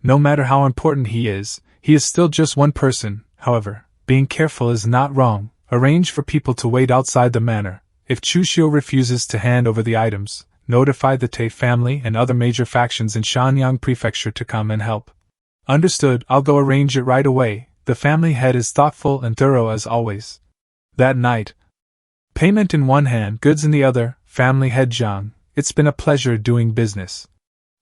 No matter how important he is still just one person. However, being careful is not wrong. Arrange for people to wait outside the manor. If Chu Xiu refuses to hand over the items, notify the Tai family and other major factions in Shanyang Prefecture to come and help. Understood, I'll go arrange it right away. The family head is thoughtful and thorough as always. That night, payment in one hand, goods in the other. Family head Zhang, it's been a pleasure doing business.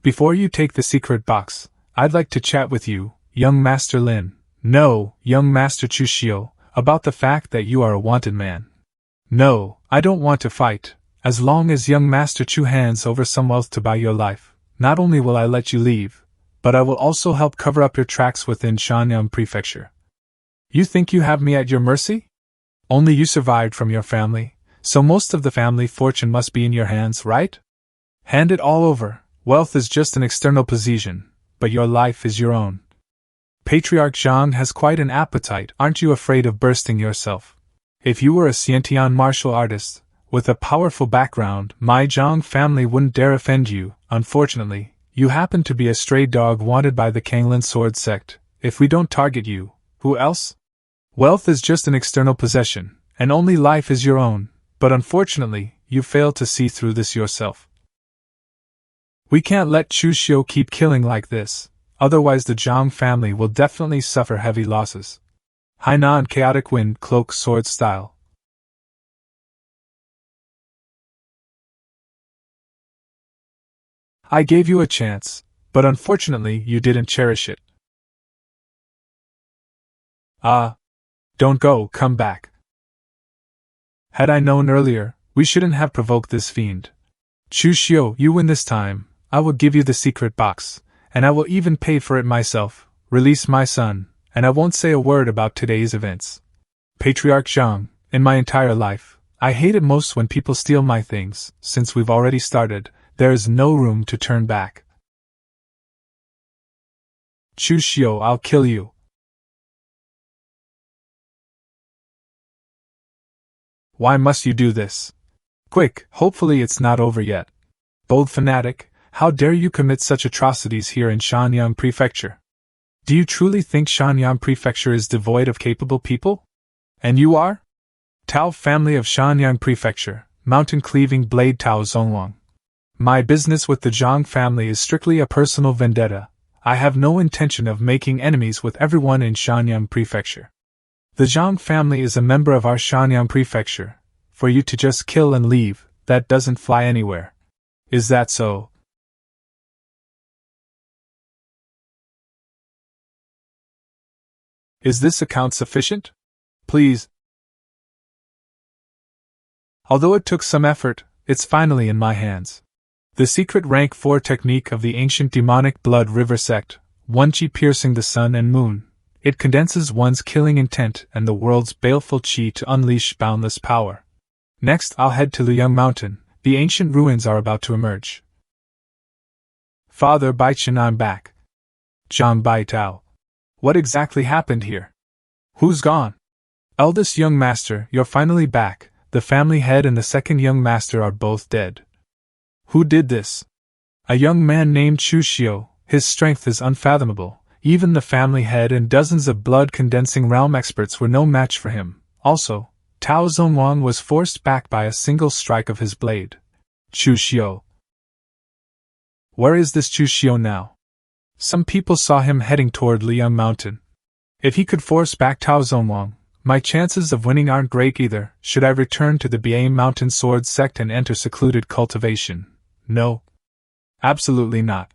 Before you take the secret box, I'd like to chat with you, young Master Lin. No, young Master Chu Xiu, about the fact that you are a wanted man. No, I don't want to fight. As long as young Master Chu hands over some wealth to buy your life, not only will I let you leave, but I will also help cover up your tracks within Shanyang Prefecture. You think you have me at your mercy? Only you survived from your family, so most of the family fortune must be in your hands, right? Hand it all over. Wealth is just an external possession, but your life is your own. Patriarch Zhang has quite an appetite. Aren't you afraid of bursting yourself? If you were a Xiantian martial artist, with a powerful background, my Zhang family wouldn't dare offend you. Unfortunately, you happen to be a stray dog wanted by the Kunlun Sword sect. If we don't target you, who else? Wealth is just an external possession, and only life is your own, but unfortunately, you fail to see through this yourself. We can't let Chu Xiu keep killing like this, otherwise the Zhang family will definitely suffer heavy losses. Hainan Chaotic Wind Cloak Sword Style. I gave you a chance, but unfortunately you didn't cherish it. Don't go, come back. Had I known earlier, we shouldn't have provoked this fiend. Chu Xiu, you win this time. I will give you the secret box, and I will even pay for it myself. Release my son, and I won't say a word about today's events. Patriarch Zhang, in my entire life, I hate it most when people steal my things. Since we've already started, there is no room to turn back. Chu Xiu, I'll kill you. Why must you do this? Quick, hopefully it's not over yet. Bold fanatic, how dare you commit such atrocities here in Shanyang Prefecture? Do you truly think Shanyang Prefecture is devoid of capable people? And you are? Tao family of Shanyang Prefecture, mountain-cleaving blade Tao Zhongwang. My business with the Zhang family is strictly a personal vendetta. I have no intention of making enemies with everyone in Shanyang Prefecture. The Zhang family is a member of our Shanyang Prefecture. For you to just kill and leave, that doesn't fly anywhere. Is that so? Is this account sufficient? Please. Although it took some effort, it's finally in my hands. The secret rank 4 technique of the ancient demonic blood river sect, 1 chi piercing the sun and moon. It condenses one's killing intent and the world's baleful chi to unleash boundless power. Next, I'll head to Luyang Mountain. The ancient ruins are about to emerge. Father Baichen, I'm back. Zhang Baitao. What exactly happened here? Who's gone? Eldest young master, you're finally back. The family head and the second young master are both dead. Who did this? A young man named Chu Xiu. His strength is unfathomable. Even the family head and dozens of blood-condensing realm experts were no match for him. Also, Tao Zhongwang was forced back by a single strike of his blade. Chu Xiu. Where is this Chu Xiu now? Some people saw him heading toward Liang Mountain. If he could force back Tao Zonwang, my chances of winning aren't great either. Should I return to the Ba Mountain Sword Sect and enter secluded cultivation? No. Absolutely not.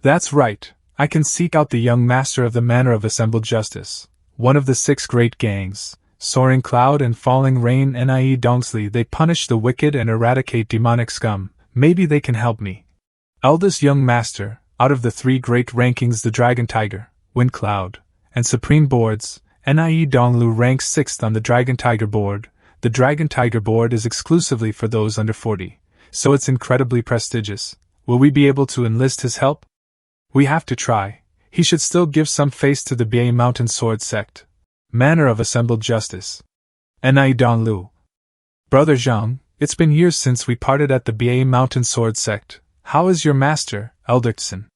That's right, I can seek out the young master of the Manor of Assembled Justice, one of the 6 great gangs, Soaring Cloud and Falling Rain Nie Dongsli. They punish the wicked and eradicate demonic scum. Maybe they can help me. Eldest young master, out of the 3 great rankings, the Dragon Tiger, Wind Cloud, and Supreme Boards, Nie Donglu ranks 6th on the Dragon Tiger board. The Dragon Tiger board is exclusively for those under 40, so it's incredibly prestigious. Will we be able to enlist his help? We have to try. He should still give some face to the Ba Mountain Sword Sect. Manor of Assembled Justice. Nie Donglu. Brother Zhang, it's been years since we parted at the Ba Mountain Sword Sect. How is your master, Elderson?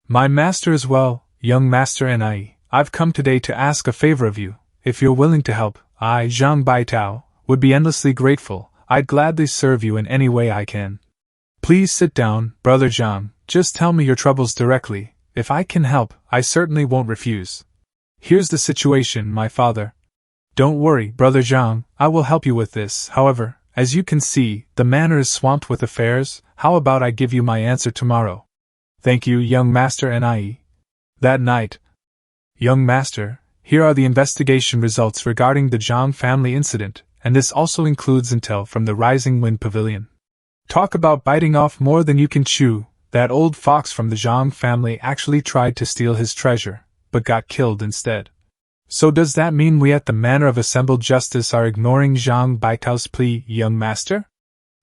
My master is well, young master Nie. I've come today to ask a favor of you. If you're willing to help, I, Zhang Baitao, would be endlessly grateful. I'd gladly serve you in any way I can. Please sit down, Brother Zhang. Just tell me your troubles directly. If I can help, I certainly won't refuse. Here's the situation, my father. Don't worry, Brother Zhang, I will help you with this. However, as you can see, the manor is swamped with affairs. How about I give you my answer tomorrow? Thank you, young master Nie. That night. Young master, here are the investigation results regarding the Zhang family incident, and this also includes intel from the Rising Wind Pavilion. Talk about biting off more than you can chew. That old fox from the Zhang family actually tried to steal his treasure, but got killed instead. So does that mean we at the Manor of Assembled Justice are ignoring Zhang Baitao's plea, young master?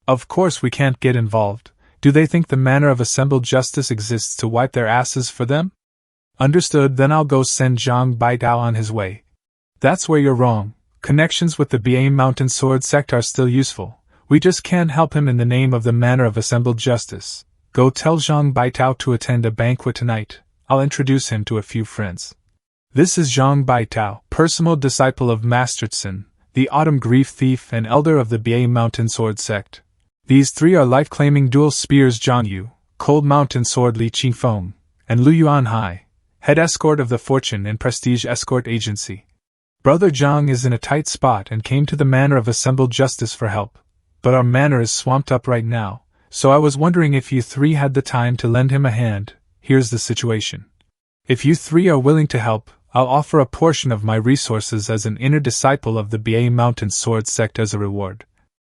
Of course we can't get involved. Do they think the Manor of Assembled Justice exists to wipe their asses for them? Understood, then I'll go send Zhang Baitao on his way. That's where you're wrong. Connections with the Ba Mountain Sword Sect are still useful. We just can't help him in the name of the Manor of Assembled Justice. Go tell Zhang Baitao to attend a banquet tonight. I'll introduce him to a few friends. This is Zhang Baitao, personal disciple of Master Tsun, the Autumn Grief Thief and elder of the Ba Mountain Sword Sect. These 3 are life-claiming dual spears Jianghu, Cold Mountain Sword Li Qingfeng, and Lu Yuanhai, head escort of the Fortune and Prestige Escort Agency. Brother Zhang is in a tight spot and came to the Manor of Assembled Justice for help. But our manor is swamped up right now, so I was wondering if you 3 had the time to lend him a hand. Here's the situation. If you 3 are willing to help, I'll offer a portion of my resources as an inner disciple of the Ba Mountain Sword Sect as a reward.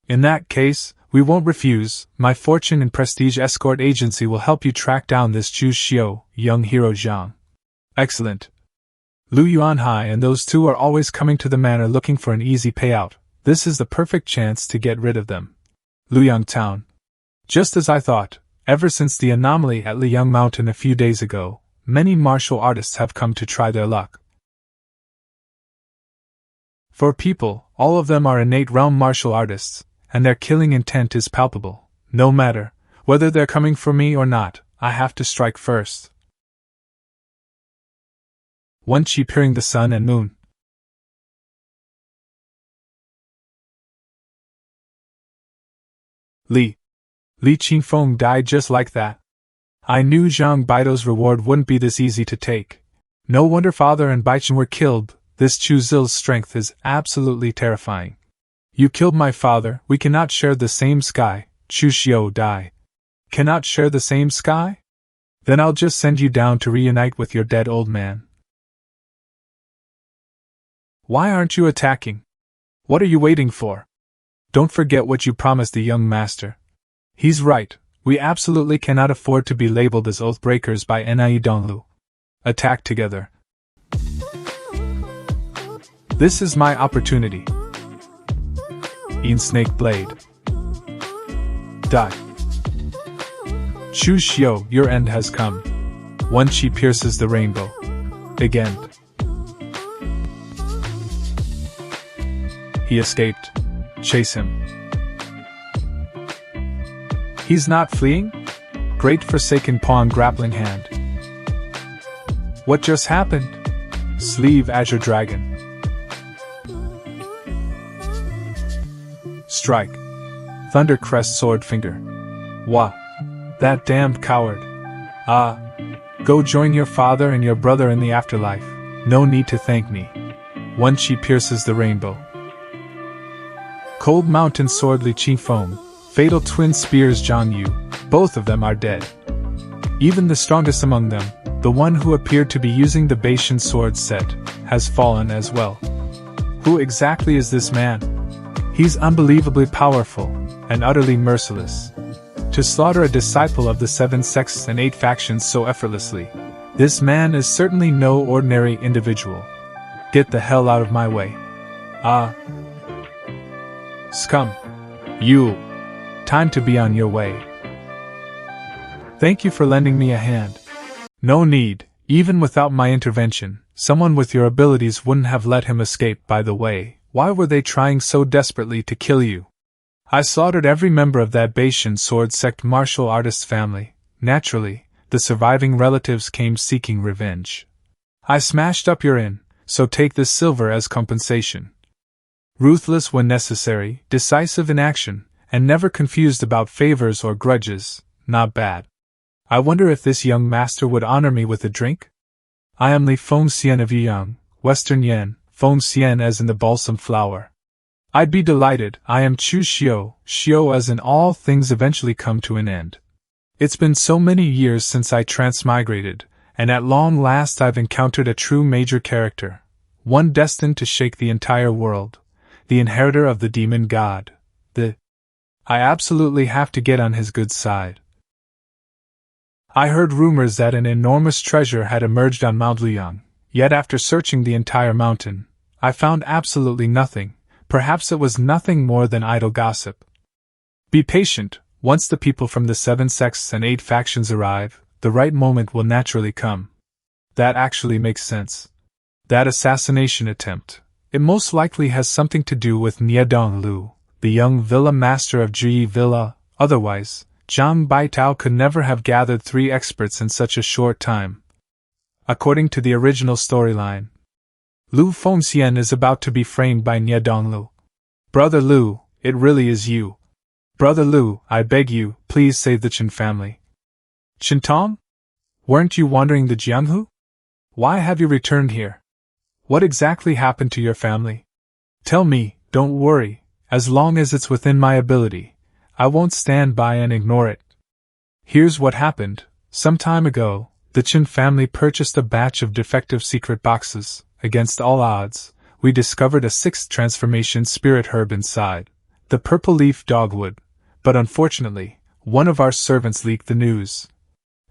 In that case, we won't refuse. My Fortune and Prestige Escort Agency will help you track down this Chu Xiu, young hero Zhang. Excellent. Lu Yuanhai and those 2 are always coming to the manor looking for an easy payout. This is the perfect chance to get rid of them. Luyang Town. Just as I thought, ever since the anomaly at Liang Mountain a few days ago, many martial artists have come to try their luck. For people, all of them are innate realm martial artists, and their killing intent is palpable. No matter whether they're coming for me or not, I have to strike first. One Chi peering the sun and moon. Li Qingfeng died just like that. I knew Zhang Baito's reward wouldn't be this easy to take. No wonder Father and Baichen were killed. This Chu Zil's strength is absolutely terrifying. You killed my father. We cannot share the same sky. Chu Xiu die. Cannot share the same sky? Then I'll just send you down to reunite with your dead old man. Why aren't you attacking? What are you waiting for? Don't forget what you promised the young master. He's right, we absolutely cannot afford to be labeled as oath-breakers by Nie Donglu. Attack together. This is my opportunity. Snake Blade. Die. Chu Xiu, your end has come. One Chi pierces the rainbow. Again. He escaped. Chase him. He's not fleeing? Great Forsaken Pawn Grappling Hand. What just happened? Sleeve Azure Dragon. Strike. Thunder Crest Sword Finger. Wah. That damned coward. Ah, go join your father and your brother in the afterlife. No need to thank me. One chi pierces the rainbow. Cold mountain sword Li Chi foam, fatal twin spears Zhang Yu, both of them are dead. Even the strongest among them, the one who appeared to be using the Beishan sword set, has fallen as well. Who exactly is this man? He's unbelievably powerful, and utterly merciless. To slaughter a disciple of the 7 sects and 8 factions so effortlessly, this man is certainly no ordinary individual. Get the hell out of my way. Ah. Scum. You. Time to be on your way. Thank you for lending me a hand. No need, even without my intervention, someone with your abilities wouldn't have let him escape. By the way, why were they trying so desperately to kill you? I slaughtered every member of that Beishan sword sect martial artist's family. Naturally, the surviving relatives came seeking revenge. I smashed up your inn, so take this silver as compensation. Ruthless when necessary, decisive in action, and never confused about favors or grudges, not bad. I wonder if this young master would honor me with a drink? I am Li Fengxian of Yiyang, Western Yan, Fengxian as in the balsam flower. I'd be delighted. I am Chu Xiu, Xiu as in all things eventually come to an end. It's been so many years since I transmigrated, and at long last I've encountered a true major character, one destined to shake the entire world, the inheritor of the demon god, I absolutely have to get on his good side. I heard rumors that an enormous treasure had emerged on Mount Liang, yet after searching the entire mountain, I found absolutely nothing. Perhaps it was nothing more than idle gossip. Be patient, once the people from the 7 sects and 8 factions arrive, the right moment will naturally come. That actually makes sense. That assassination attempt, it most likely has something to do with Niedong Lu, the young villa master of Ji Villa, otherwise, Zhang Baitao could never have gathered 3 experts in such a short time. According to the original storyline, Lu Fengxian is about to be framed by Niedong Lu. Brother Lu, it really is you. Brother Lu, I beg you, please save the Chen family. Chen Tong? Weren't you wandering the Jianghu? Why have you returned here? What exactly happened to your family? Tell me, don't worry, as long as it's within my ability, I won't stand by and ignore it. Here's what happened. Some time ago, the Chen family purchased a batch of defective secret boxes. Against all odds, we discovered a 6th transformation spirit herb inside, the purple leaf dogwood, but unfortunately, one of our servants leaked the news.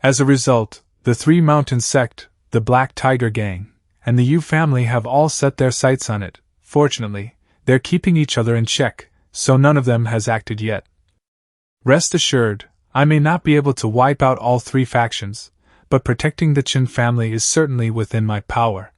As a result, the 3 mountain sect, the Black Tiger Gang, and the Yu family have all set their sights on it. Fortunately, they're keeping each other in check, so none of them has acted yet. Rest assured, I may not be able to wipe out all 3 factions, but protecting the Chen family is certainly within my power.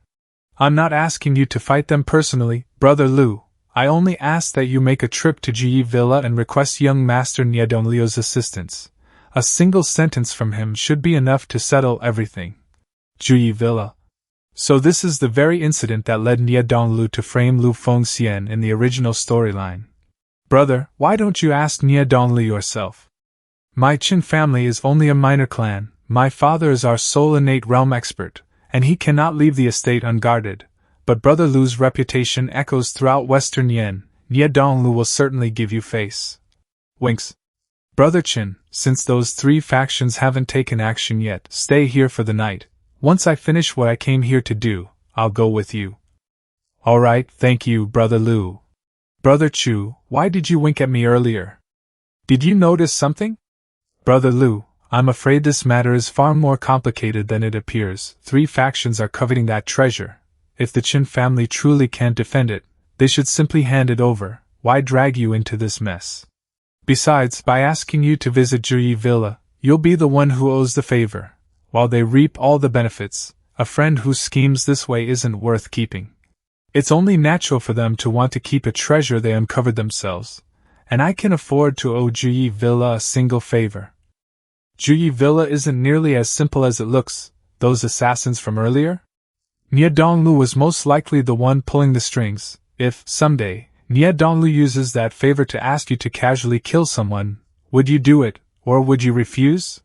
I'm not asking you to fight them personally, Brother Lu. I only ask that you make a trip to Ji Villa and request young Master Niedong Liu's assistance. A single sentence from him should be enough to settle everything. Ji Villa. So this is the very incident that led Niedong Lu to frame Lu Fengxian in the original storyline. Brother, why don't you ask Niedong Lu yourself? My Qin family is only a minor clan. My father is our sole innate realm expert, and he cannot leave the estate unguarded. But Brother Lu's reputation echoes throughout Western Yen. Niedong Lu will certainly give you face. Winks. Brother Qin, since those 3 factions haven't taken action yet, stay here for the night. Once I finish what I came here to do, I'll go with you. Alright, thank you, Brother Lu. Brother Chu, why did you wink at me earlier? Did you notice something? Brother Lu, I'm afraid this matter is far more complicated than it appears. 3 factions are coveting that treasure. If the Qin family truly can't defend it, they should simply hand it over. Why drag you into this mess? Besides, by asking you to visit Ji Villa, you'll be the one who owes the favor, while they reap all the benefits. A friend who schemes this way isn't worth keeping. It's only natural for them to want to keep a treasure they uncovered themselves, and I can afford to owe Ji Villa a single favor. Ji Villa isn't nearly as simple as it looks. Those assassins from earlier? Niedong Lu was most likely the one pulling the strings. If, someday, Niedong Lu uses that favor to ask you to casually kill someone, would you do it, or would you refuse?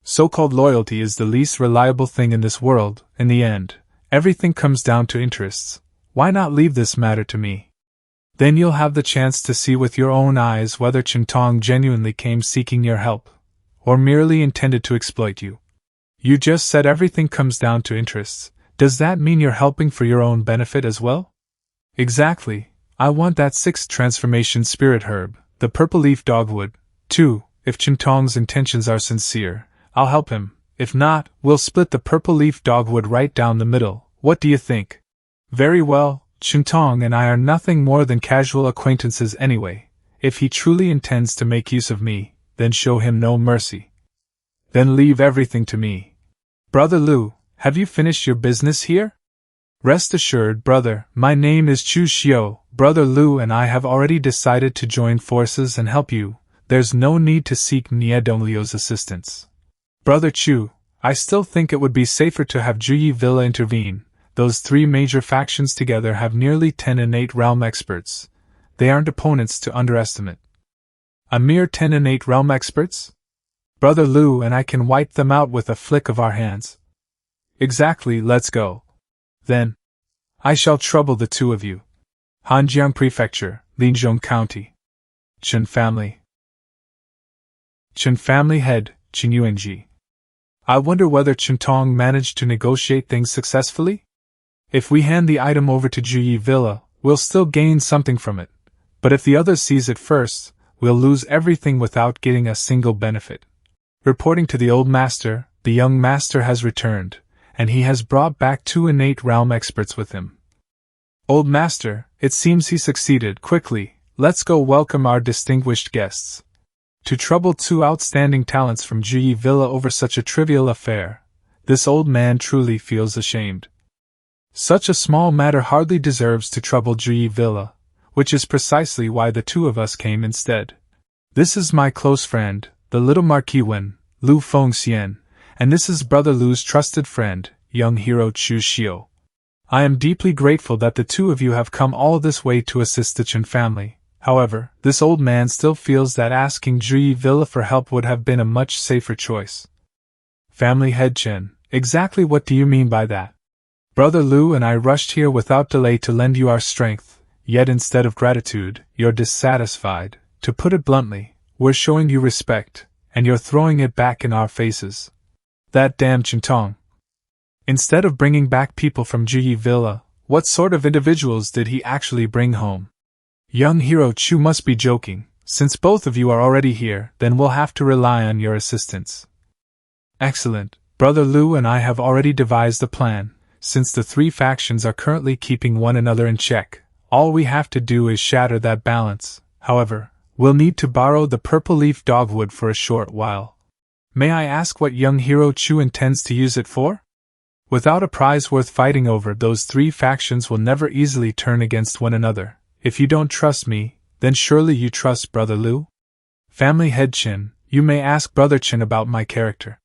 So-called loyalty is the least reliable thing in this world. In the end, everything comes down to interests. Why not leave this matter to me? Then you'll have the chance to see with your own eyes whether Chintong genuinely came seeking your help, or merely intended to exploit you. You just said everything comes down to interests. Does that mean you're helping for your own benefit as well? Exactly. I want that 6th transformation spirit herb, the purple leaf dogwood, too. If Chintong's intentions are sincere, I'll help him. If not, we'll split the purple leaf dogwood right down the middle. What do you think? Very well, Chintong and I are nothing more than casual acquaintances anyway. If he truly intends to make use of me, then show him no mercy. Then leave everything to me. Brother Lu, have you finished your business here? Rest assured, brother, my name is Chu Xiu. Brother Lu and I have already decided to join forces and help you. There's no need to seek Nie Donglio's assistance. Brother Chu, I still think it would be safer to have Juyi Villa intervene. Those 3 major factions together have nearly 10 innate realm experts. They aren't opponents to underestimate. A mere 10 innate realm experts? Brother Lu and I can wipe them out with a flick of our hands. Exactly, let's go. Then, I shall trouble the 2 of you. Hanjiang Prefecture, Linzhong County. Chen Family. Chen Family Head, Chen Yuanji. I wonder whether Chintong managed to negotiate things successfully? If we hand the item over to Juyi Villa, we'll still gain something from it. But if the other sees it first, we'll lose everything without getting a single benefit. Reporting to the old master, the young master has returned, and he has brought back 2 innate realm experts with him. Old master, it seems he succeeded. Quickly, let's go welcome our distinguished guests. To trouble 2 outstanding talents from Juyi Villa over such a trivial affair, this old man truly feels ashamed. Such a small matter hardly deserves to trouble Juyi Villa, which is precisely why the 2 of us came instead. This is my close friend, the little Marquis Wen, Lu Fengxian, and this is Brother Lu's trusted friend, young hero Chu Xiu. I am deeply grateful that the 2 of you have come all this way to assist the Chen family. However, this old man still feels that asking Juyi Villa for help would have been a much safer choice. Family Head Chen, exactly what do you mean by that? Brother Lu and I rushed here without delay to lend you our strength, yet instead of gratitude, you're dissatisfied. To put it bluntly, we're showing you respect, and you're throwing it back in our faces. That damn Chintong. Instead of bringing back people from Juyi Villa, what sort of individuals did he actually bring home? Young hero Chu must be joking. Since both of you are already here, then we'll have to rely on your assistance. Excellent. Brother Lu and I have already devised a plan. Since the 3 factions are currently keeping one another in check, all we have to do is shatter that balance. However, we'll need to borrow the purple leaf dogwood for a short while. May I ask what young hero Chu intends to use it for? Without a prize worth fighting over, those 3 factions will never easily turn against one another. If you don't trust me, then surely you trust Brother Lu? Family Head Chen, you may ask Brother Chen about my character.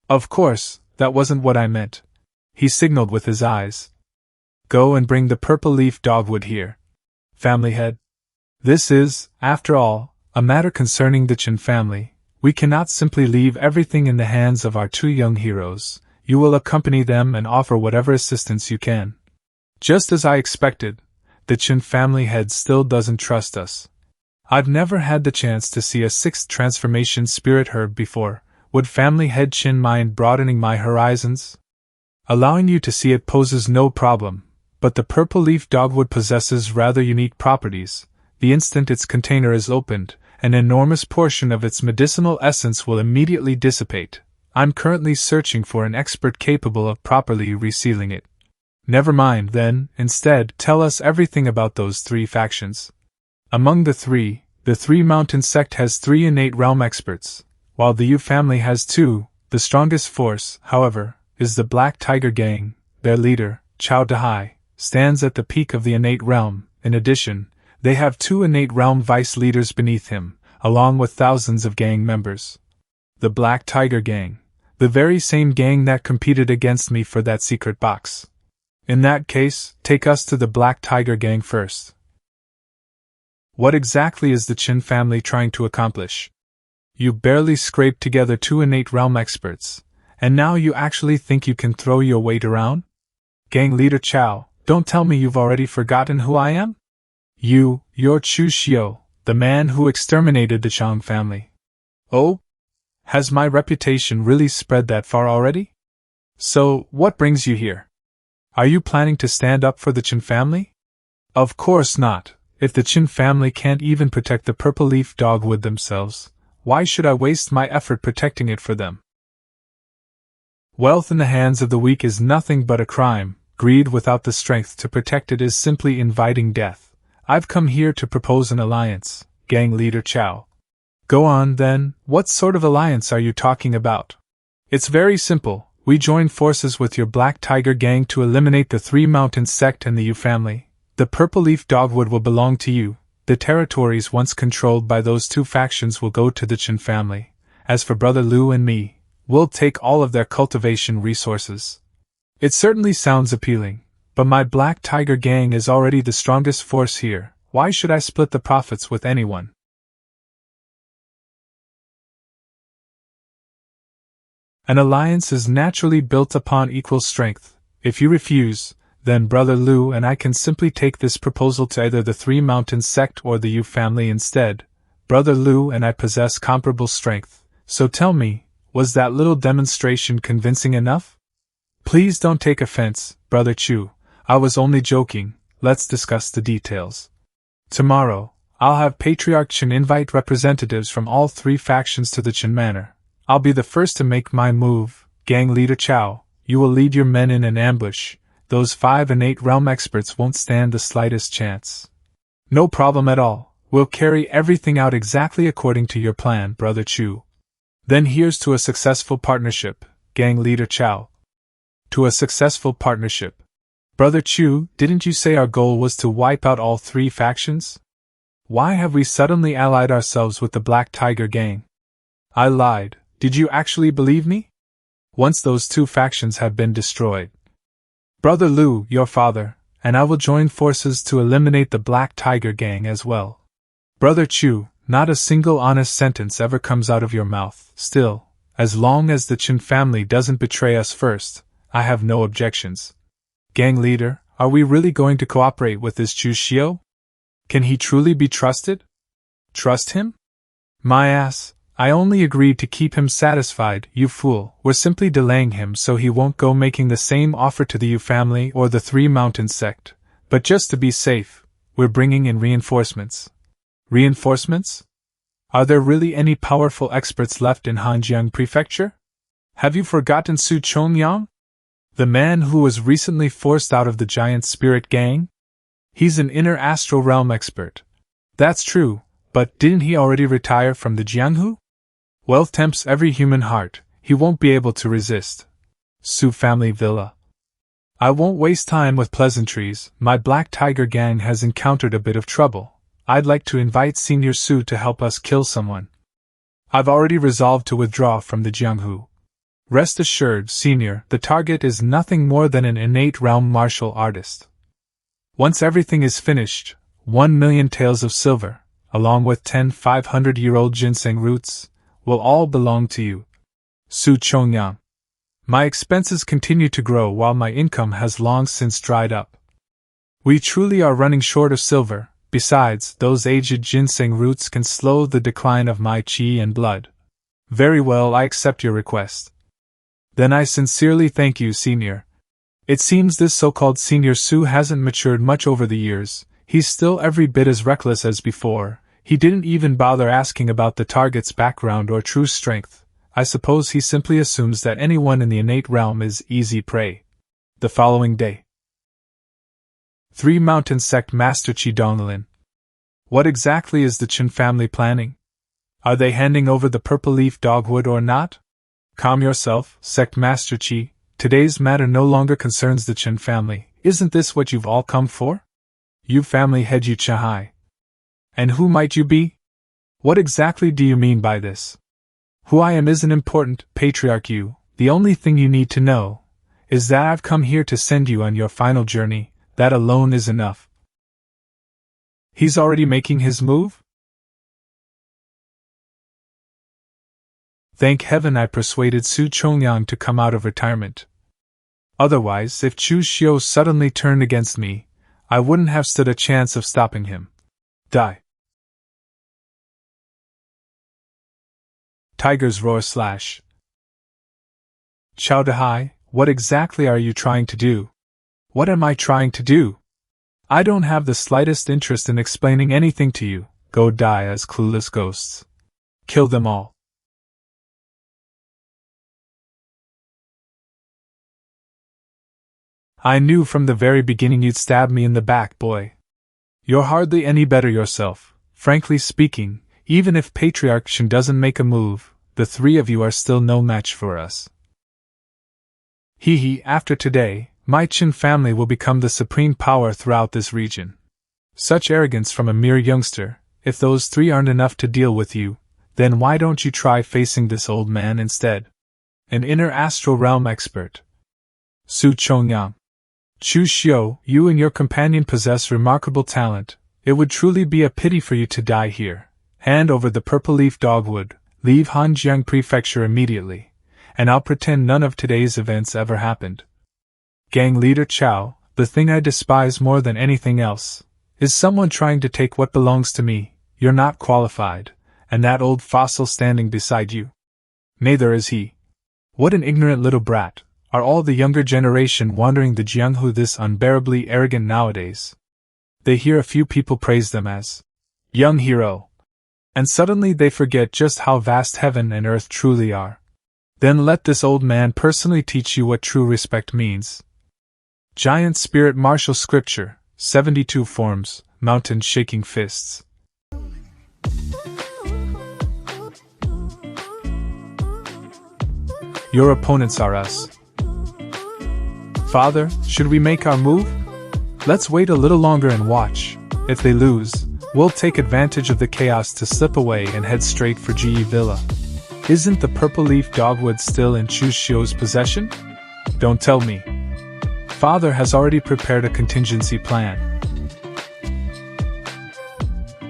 Of course, that wasn't what I meant. He signaled with his eyes. Go and bring the purple leaf dogwood here. Family Head. This is, after all, a matter concerning the Chen family. We cannot simply leave everything in the hands of our 2 young heroes. You will accompany them and offer whatever assistance you can. Just as I expected, the Chen family head still doesn't trust us. I've never had the chance to see a 6th transformation spirit herb before. Would family head Chen mind broadening my horizons? Allowing you to see it poses no problem, but the purple leaf dogwood possesses rather unique properties. The instant its container is opened, an enormous portion of its medicinal essence will immediately dissipate. I'm currently searching for an expert capable of properly resealing it. Never mind, then, instead, tell us everything about those 3 factions. Among the 3 Mountain Sect has 3 innate realm experts, while the Yu family has 2. The strongest force, however, is the Black Tiger Gang. Their leader, Chao Dahai, stands at the peak of the innate realm. In addition, they have 2 innate realm vice leaders beneath him, along with thousands of gang members. The Black Tiger Gang, the very same gang that competed against me for that secret box. In that case, take us to the Black Tiger Gang first. What exactly is the Chen family trying to accomplish? You barely scraped together 2 innate realm experts, and now you actually think you can throw your weight around? Gang Leader Chow, don't tell me you've already forgotten who I am? You're Chu Xiu, the man who exterminated the Chang family. Oh? Has my reputation really spread that far already? So, what brings you here? Are you planning to stand up for the Qin family? Of course not. If the Qin family can't even protect the purple leaf dogwood themselves, why should I waste my effort protecting it for them? Wealth in the hands of the weak is nothing but a crime. Greed without the strength to protect it is simply inviting death. I've come here to propose an alliance, Gang Leader Chow. Go on, then, what sort of alliance are you talking about? It's very simple. We join forces with your Black Tiger gang to eliminate the Three Mountains sect and the Yu family. The purple leaf dogwood will belong to you. The territories once controlled by those two factions will go to the Qin family. As for Brother Lu and me, we'll take all of their cultivation resources. It certainly sounds appealing, but my Black Tiger gang is already the strongest force here. Why should I split the profits with anyone? An alliance is naturally built upon equal strength. If you refuse, then Brother Lu and I can simply take this proposal to either the Three Mountains sect or the Yu family instead. Brother Lu and I possess comparable strength, so tell me, was that little demonstration convincing enough? Please don't take offense, Brother Chu. I was only joking. Let's discuss the details. Tomorrow, I'll have Patriarch Qin invite representatives from all three factions to the Qin Manor. I'll be the first to make my move. Gang Leader Chow, you will lead your men in an ambush. Those 5 innate realm experts won't stand the slightest chance. No problem at all. We'll carry everything out exactly according to your plan, Brother Chu. Then here's to a successful partnership, Gang Leader Chow. To a successful partnership. Brother Chu, didn't you say our goal was to wipe out all three factions? Why have we suddenly allied ourselves with the Black Tiger gang? I lied. Did you actually believe me? Once those two factions have been destroyed, Brother Lu, your father, and I will join forces to eliminate the Black Tiger gang as well. Brother Chu, not a single honest sentence ever comes out of your mouth. Still, as long as the Qin family doesn't betray us first, I have no objections. Gang leader, are we really going to cooperate with this Chu Xiu? Can he truly be trusted? Trust him? My ass. I only agreed to keep him satisfied, you fool. We're simply delaying him so he won't go making the same offer to the Yu family or the Three Mountains sect. But just to be safe, we're bringing in reinforcements. Reinforcements? Are there really any powerful experts left in Hanjiang Prefecture? Have you forgotten Su Chongyang? The man who was recently forced out of the Giant Spirit Gang? He's an inner astral realm expert. That's true, but didn't he already retire from the Jianghu? Wealth tempts every human heart, he won't be able to resist. Su family villa. I won't waste time with pleasantries, my Black Tiger gang has encountered a bit of trouble. I'd like to invite Senior Su to help us kill someone. I've already resolved to withdraw from the Jianghu. Rest assured, Senior, the target is nothing more than an innate realm martial artist. Once everything is finished, 1 million taels of silver, along with 10 500-year-old ginseng roots, will all belong to you. Su Chongyang. My expenses continue to grow while my income has long since dried up. We truly are running short of silver. Besides, those aged ginseng roots can slow the decline of my qi and blood. Very well, I accept your request. Then I sincerely thank you, Senior. It seems this so-called Senior Su hasn't matured much over the years. He's still every bit as reckless as before. He didn't even bother asking about the target's background or true strength. I suppose he simply assumes that anyone in the innate realm is easy prey. The following day. Three Mountain Sect Master Qi Donglin. What exactly is the Qin family planning? Are they handing over the purple leaf dogwood or not? Calm yourself, Sect Master Qi. Today's matter no longer concerns the Qin family. Isn't this what you've all come for? You family head Yu Chahai. And who might you be? What exactly do you mean by this? Who I am isn't important, Patriarch Yu. The only thing you need to know is that I've come here to send you on your final journey. That alone is enough. He's already making his move? Thank heaven I persuaded Su Chongyang to come out of retirement. Otherwise, if Chu Xiu suddenly turned against me, I wouldn't have stood a chance of stopping him. Die. Tiger's roar slash. Chao Dehai, what exactly are you trying to do? What am I trying to do? I don't have the slightest interest in explaining anything to you. Go die as clueless ghosts. Kill them all. I knew from the very beginning you'd stab me in the back, boy. You're hardly any better yourself. Frankly speaking, even if Patriarch Chen doesn't make a move, the three of you are still no match for us. After today, my Chen family will become the supreme power throughout this region. Such arrogance from a mere youngster. If those three aren't enough to deal with you, then why don't you try facing this old man instead? An inner astral realm expert. Su Chongyang. Chu Xiu, you and your companion possess remarkable talent. It would truly be a pity for you to die here. Hand over the purple leaf dogwood, leave Hanjiang Prefecture immediately, and I'll pretend none of today's events ever happened. Gang leader Chao, the thing I despise more than anything else is someone trying to take what belongs to me. You're not qualified, and that old fossil standing beside you. Neither is he. What an ignorant little brat. Are all the younger generation wandering the Jianghu this unbearably arrogant nowadays? They hear a few people praise them as young hero, and suddenly they forget just how vast heaven and earth truly are. Then let this old man personally teach you what true respect means. Giant Spirit Martial Scripture, 72 Forms, Mountain Shaking Fists. Your opponents are us. Father, should we make our move? Let's wait a little longer and watch. If they lose, we'll take advantage of the chaos to slip away and head straight for Ji Villa. Isn't the purple leaf dogwood still in Chu Xiu's possession? Don't tell me. Father has already prepared a contingency plan.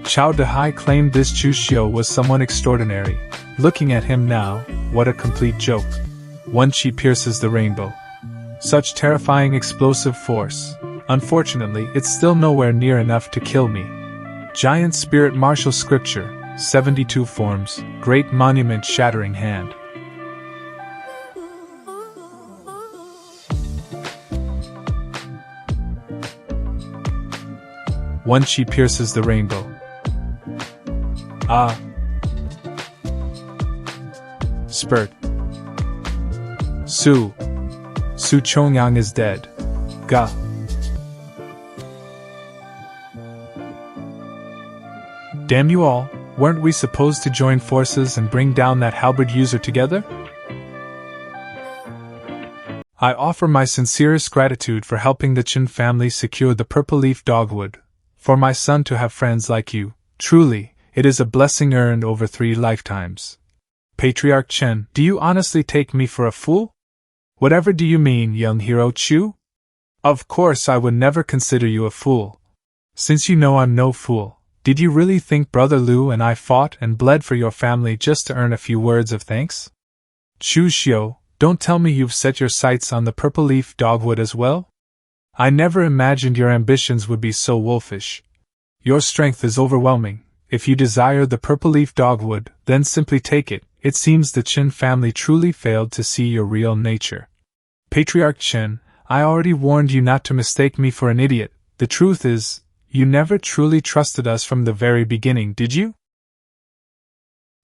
Chao Dehai claimed this Chu Xiu was someone extraordinary. Looking at him now, what a complete joke. One chi pierces the rainbow. Such terrifying explosive force. Unfortunately, it's still nowhere near enough to kill me. Giant Spirit Martial Scripture, 72 Forms, Great Monument Shattering Hand. One chi pierces the rainbow. Ah. Spurt. Su Chongyang is dead. Ga. Damn you all, weren't we supposed to join forces and bring down that halberd user together? I offer my sincerest gratitude for helping the Chen family secure the purple leaf dogwood. For my son to have friends like you, truly, it is a blessing earned over 3 lifetimes. Patriarch Chen, do you honestly take me for a fool? Whatever do you mean, young hero Chu? Of course I would never consider you a fool. Since you know I'm no fool, did you really think Brother Lu and I fought and bled for your family just to earn a few words of thanks? Chu Xiu, don't tell me you've set your sights on the purple leaf dogwood as well? I never imagined your ambitions would be so wolfish. Your strength is overwhelming. If you desire the purple leaf dogwood, then simply take it. It seems the Chen family truly failed to see your real nature. Patriarch Chen, I already warned you not to mistake me for an idiot. The truth is, you never truly trusted us from the very beginning, did you?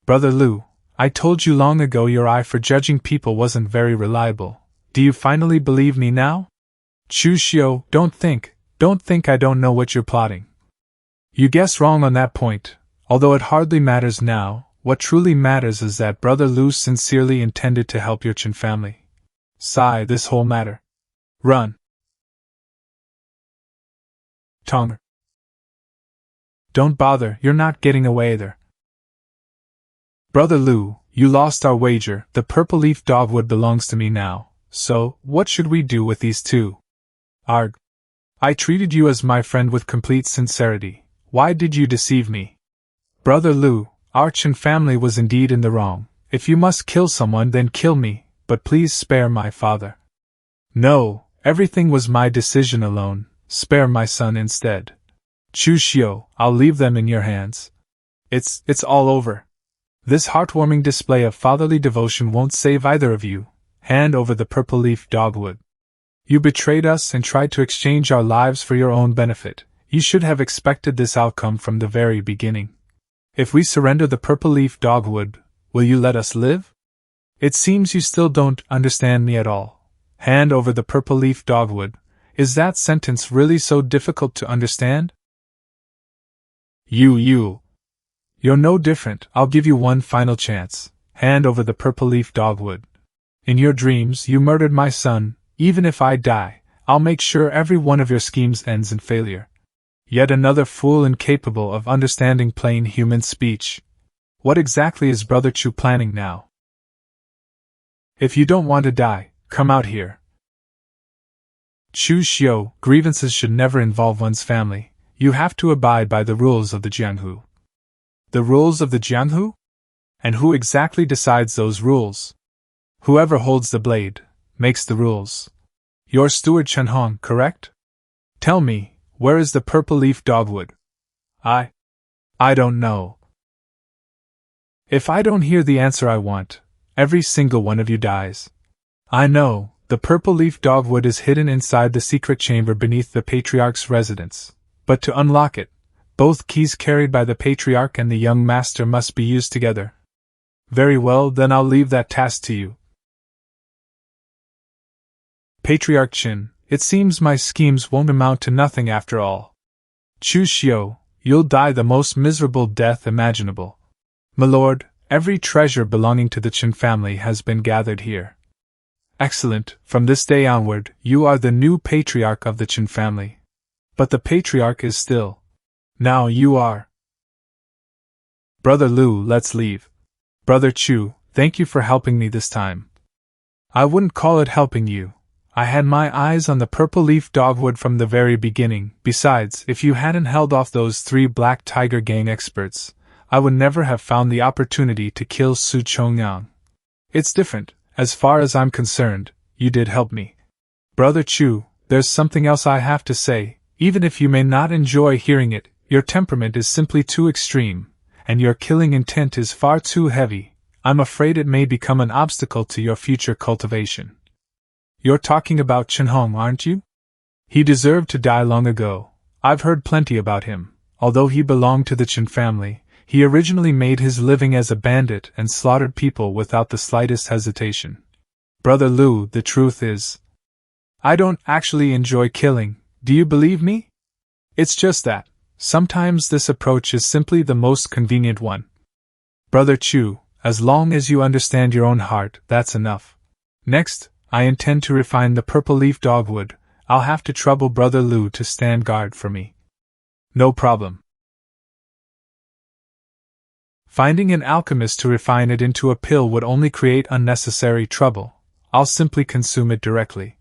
Brother Lu, I told you long ago your eye for judging people wasn't very reliable. Do you finally believe me now? Chu Xiu, don't think I don't know what you're plotting. You guessed wrong on that point, although it hardly matters now. What truly matters is that Brother Lu sincerely intended to help your Chen family. Sigh, this whole matter. Run. Tonger. Don't bother, you're not getting away there. Brother Lu, you lost our wager. The purple leaf dogwood belongs to me now, so what should we do with these two? Arg. I treated you as my friend with complete sincerity. Why did you deceive me? Brother Lu, our Chen family was indeed in the wrong. If you must kill someone, then kill me, but please spare my father. No, everything was my decision alone, spare my son instead. Chu Xiu, I'll leave them in your hands. It's all over. This heartwarming display of fatherly devotion won't save either of you. Hand over the purple leaf dogwood. You betrayed us and tried to exchange our lives for your own benefit. You should have expected this outcome from the very beginning. If we surrender the purple leaf dogwood, will you let us live? It seems you still don't understand me at all. Hand over the purple leaf dogwood. Is that sentence really so difficult to understand? You're no different. I'll give you one final chance. Hand over the purple leaf dogwood. In your dreams, you murdered my son. Even if I die, I'll make sure every one of your schemes ends in failure. Yet another fool incapable of understanding plain human speech. What exactly is Brother Chu planning now? If you don't want to die, come out here. Chu Xiu, grievances should never involve one's family. You have to abide by the rules of the Jianghu. The rules of the Jianghu? And who exactly decides those rules? Whoever holds the blade makes the rules. Your steward Chen Hong, correct? Tell me, where is the purple leaf dogwood? I don't know. If I don't hear the answer I want, every single one of you dies. I know, the purple leaf dogwood is hidden inside the secret chamber beneath the Patriarch's residence. But to unlock it, both keys carried by the Patriarch and the young master must be used together. Very well, then I'll leave that task to you. Patriarch Qin, it seems my schemes won't amount to nothing after all. Chu Xiu, you'll die the most miserable death imaginable. My lord, every treasure belonging to the Qin family has been gathered here. Excellent, from this day onward, you are the new Patriarch of the Qin family. But the Patriarch is still. Now you are. Brother Lu, let's leave. Brother Chu, thank you for helping me this time. I wouldn't call it helping you. I had my eyes on the purple leaf dogwood from the very beginning. Besides, if you hadn't held off those 3 Black Tiger Gang experts, I would never have found the opportunity to kill Su Chongyang. It's different. As far as I'm concerned, you did help me. Brother Chu, there's something else I have to say. Even if you may not enjoy hearing it, your temperament is simply too extreme, and your killing intent is far too heavy. I'm afraid it may become an obstacle to your future cultivation. You're talking about Chen Hong, aren't you? He deserved to die long ago. I've heard plenty about him. Although he belonged to the Chen family, he originally made his living as a bandit and slaughtered people without the slightest hesitation. Brother Lu, the truth is, I don't actually enjoy killing. Do you believe me? It's just that, sometimes this approach is simply the most convenient one. Brother Chu, as long as you understand your own heart, that's enough. Next, I intend to refine the purple leaf dogwood. I'll have to trouble Brother Lu to stand guard for me. No problem. Finding an alchemist to refine it into a pill would only create unnecessary trouble. I'll simply consume it directly.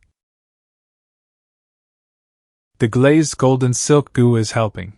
The glazed golden silk goo is helping.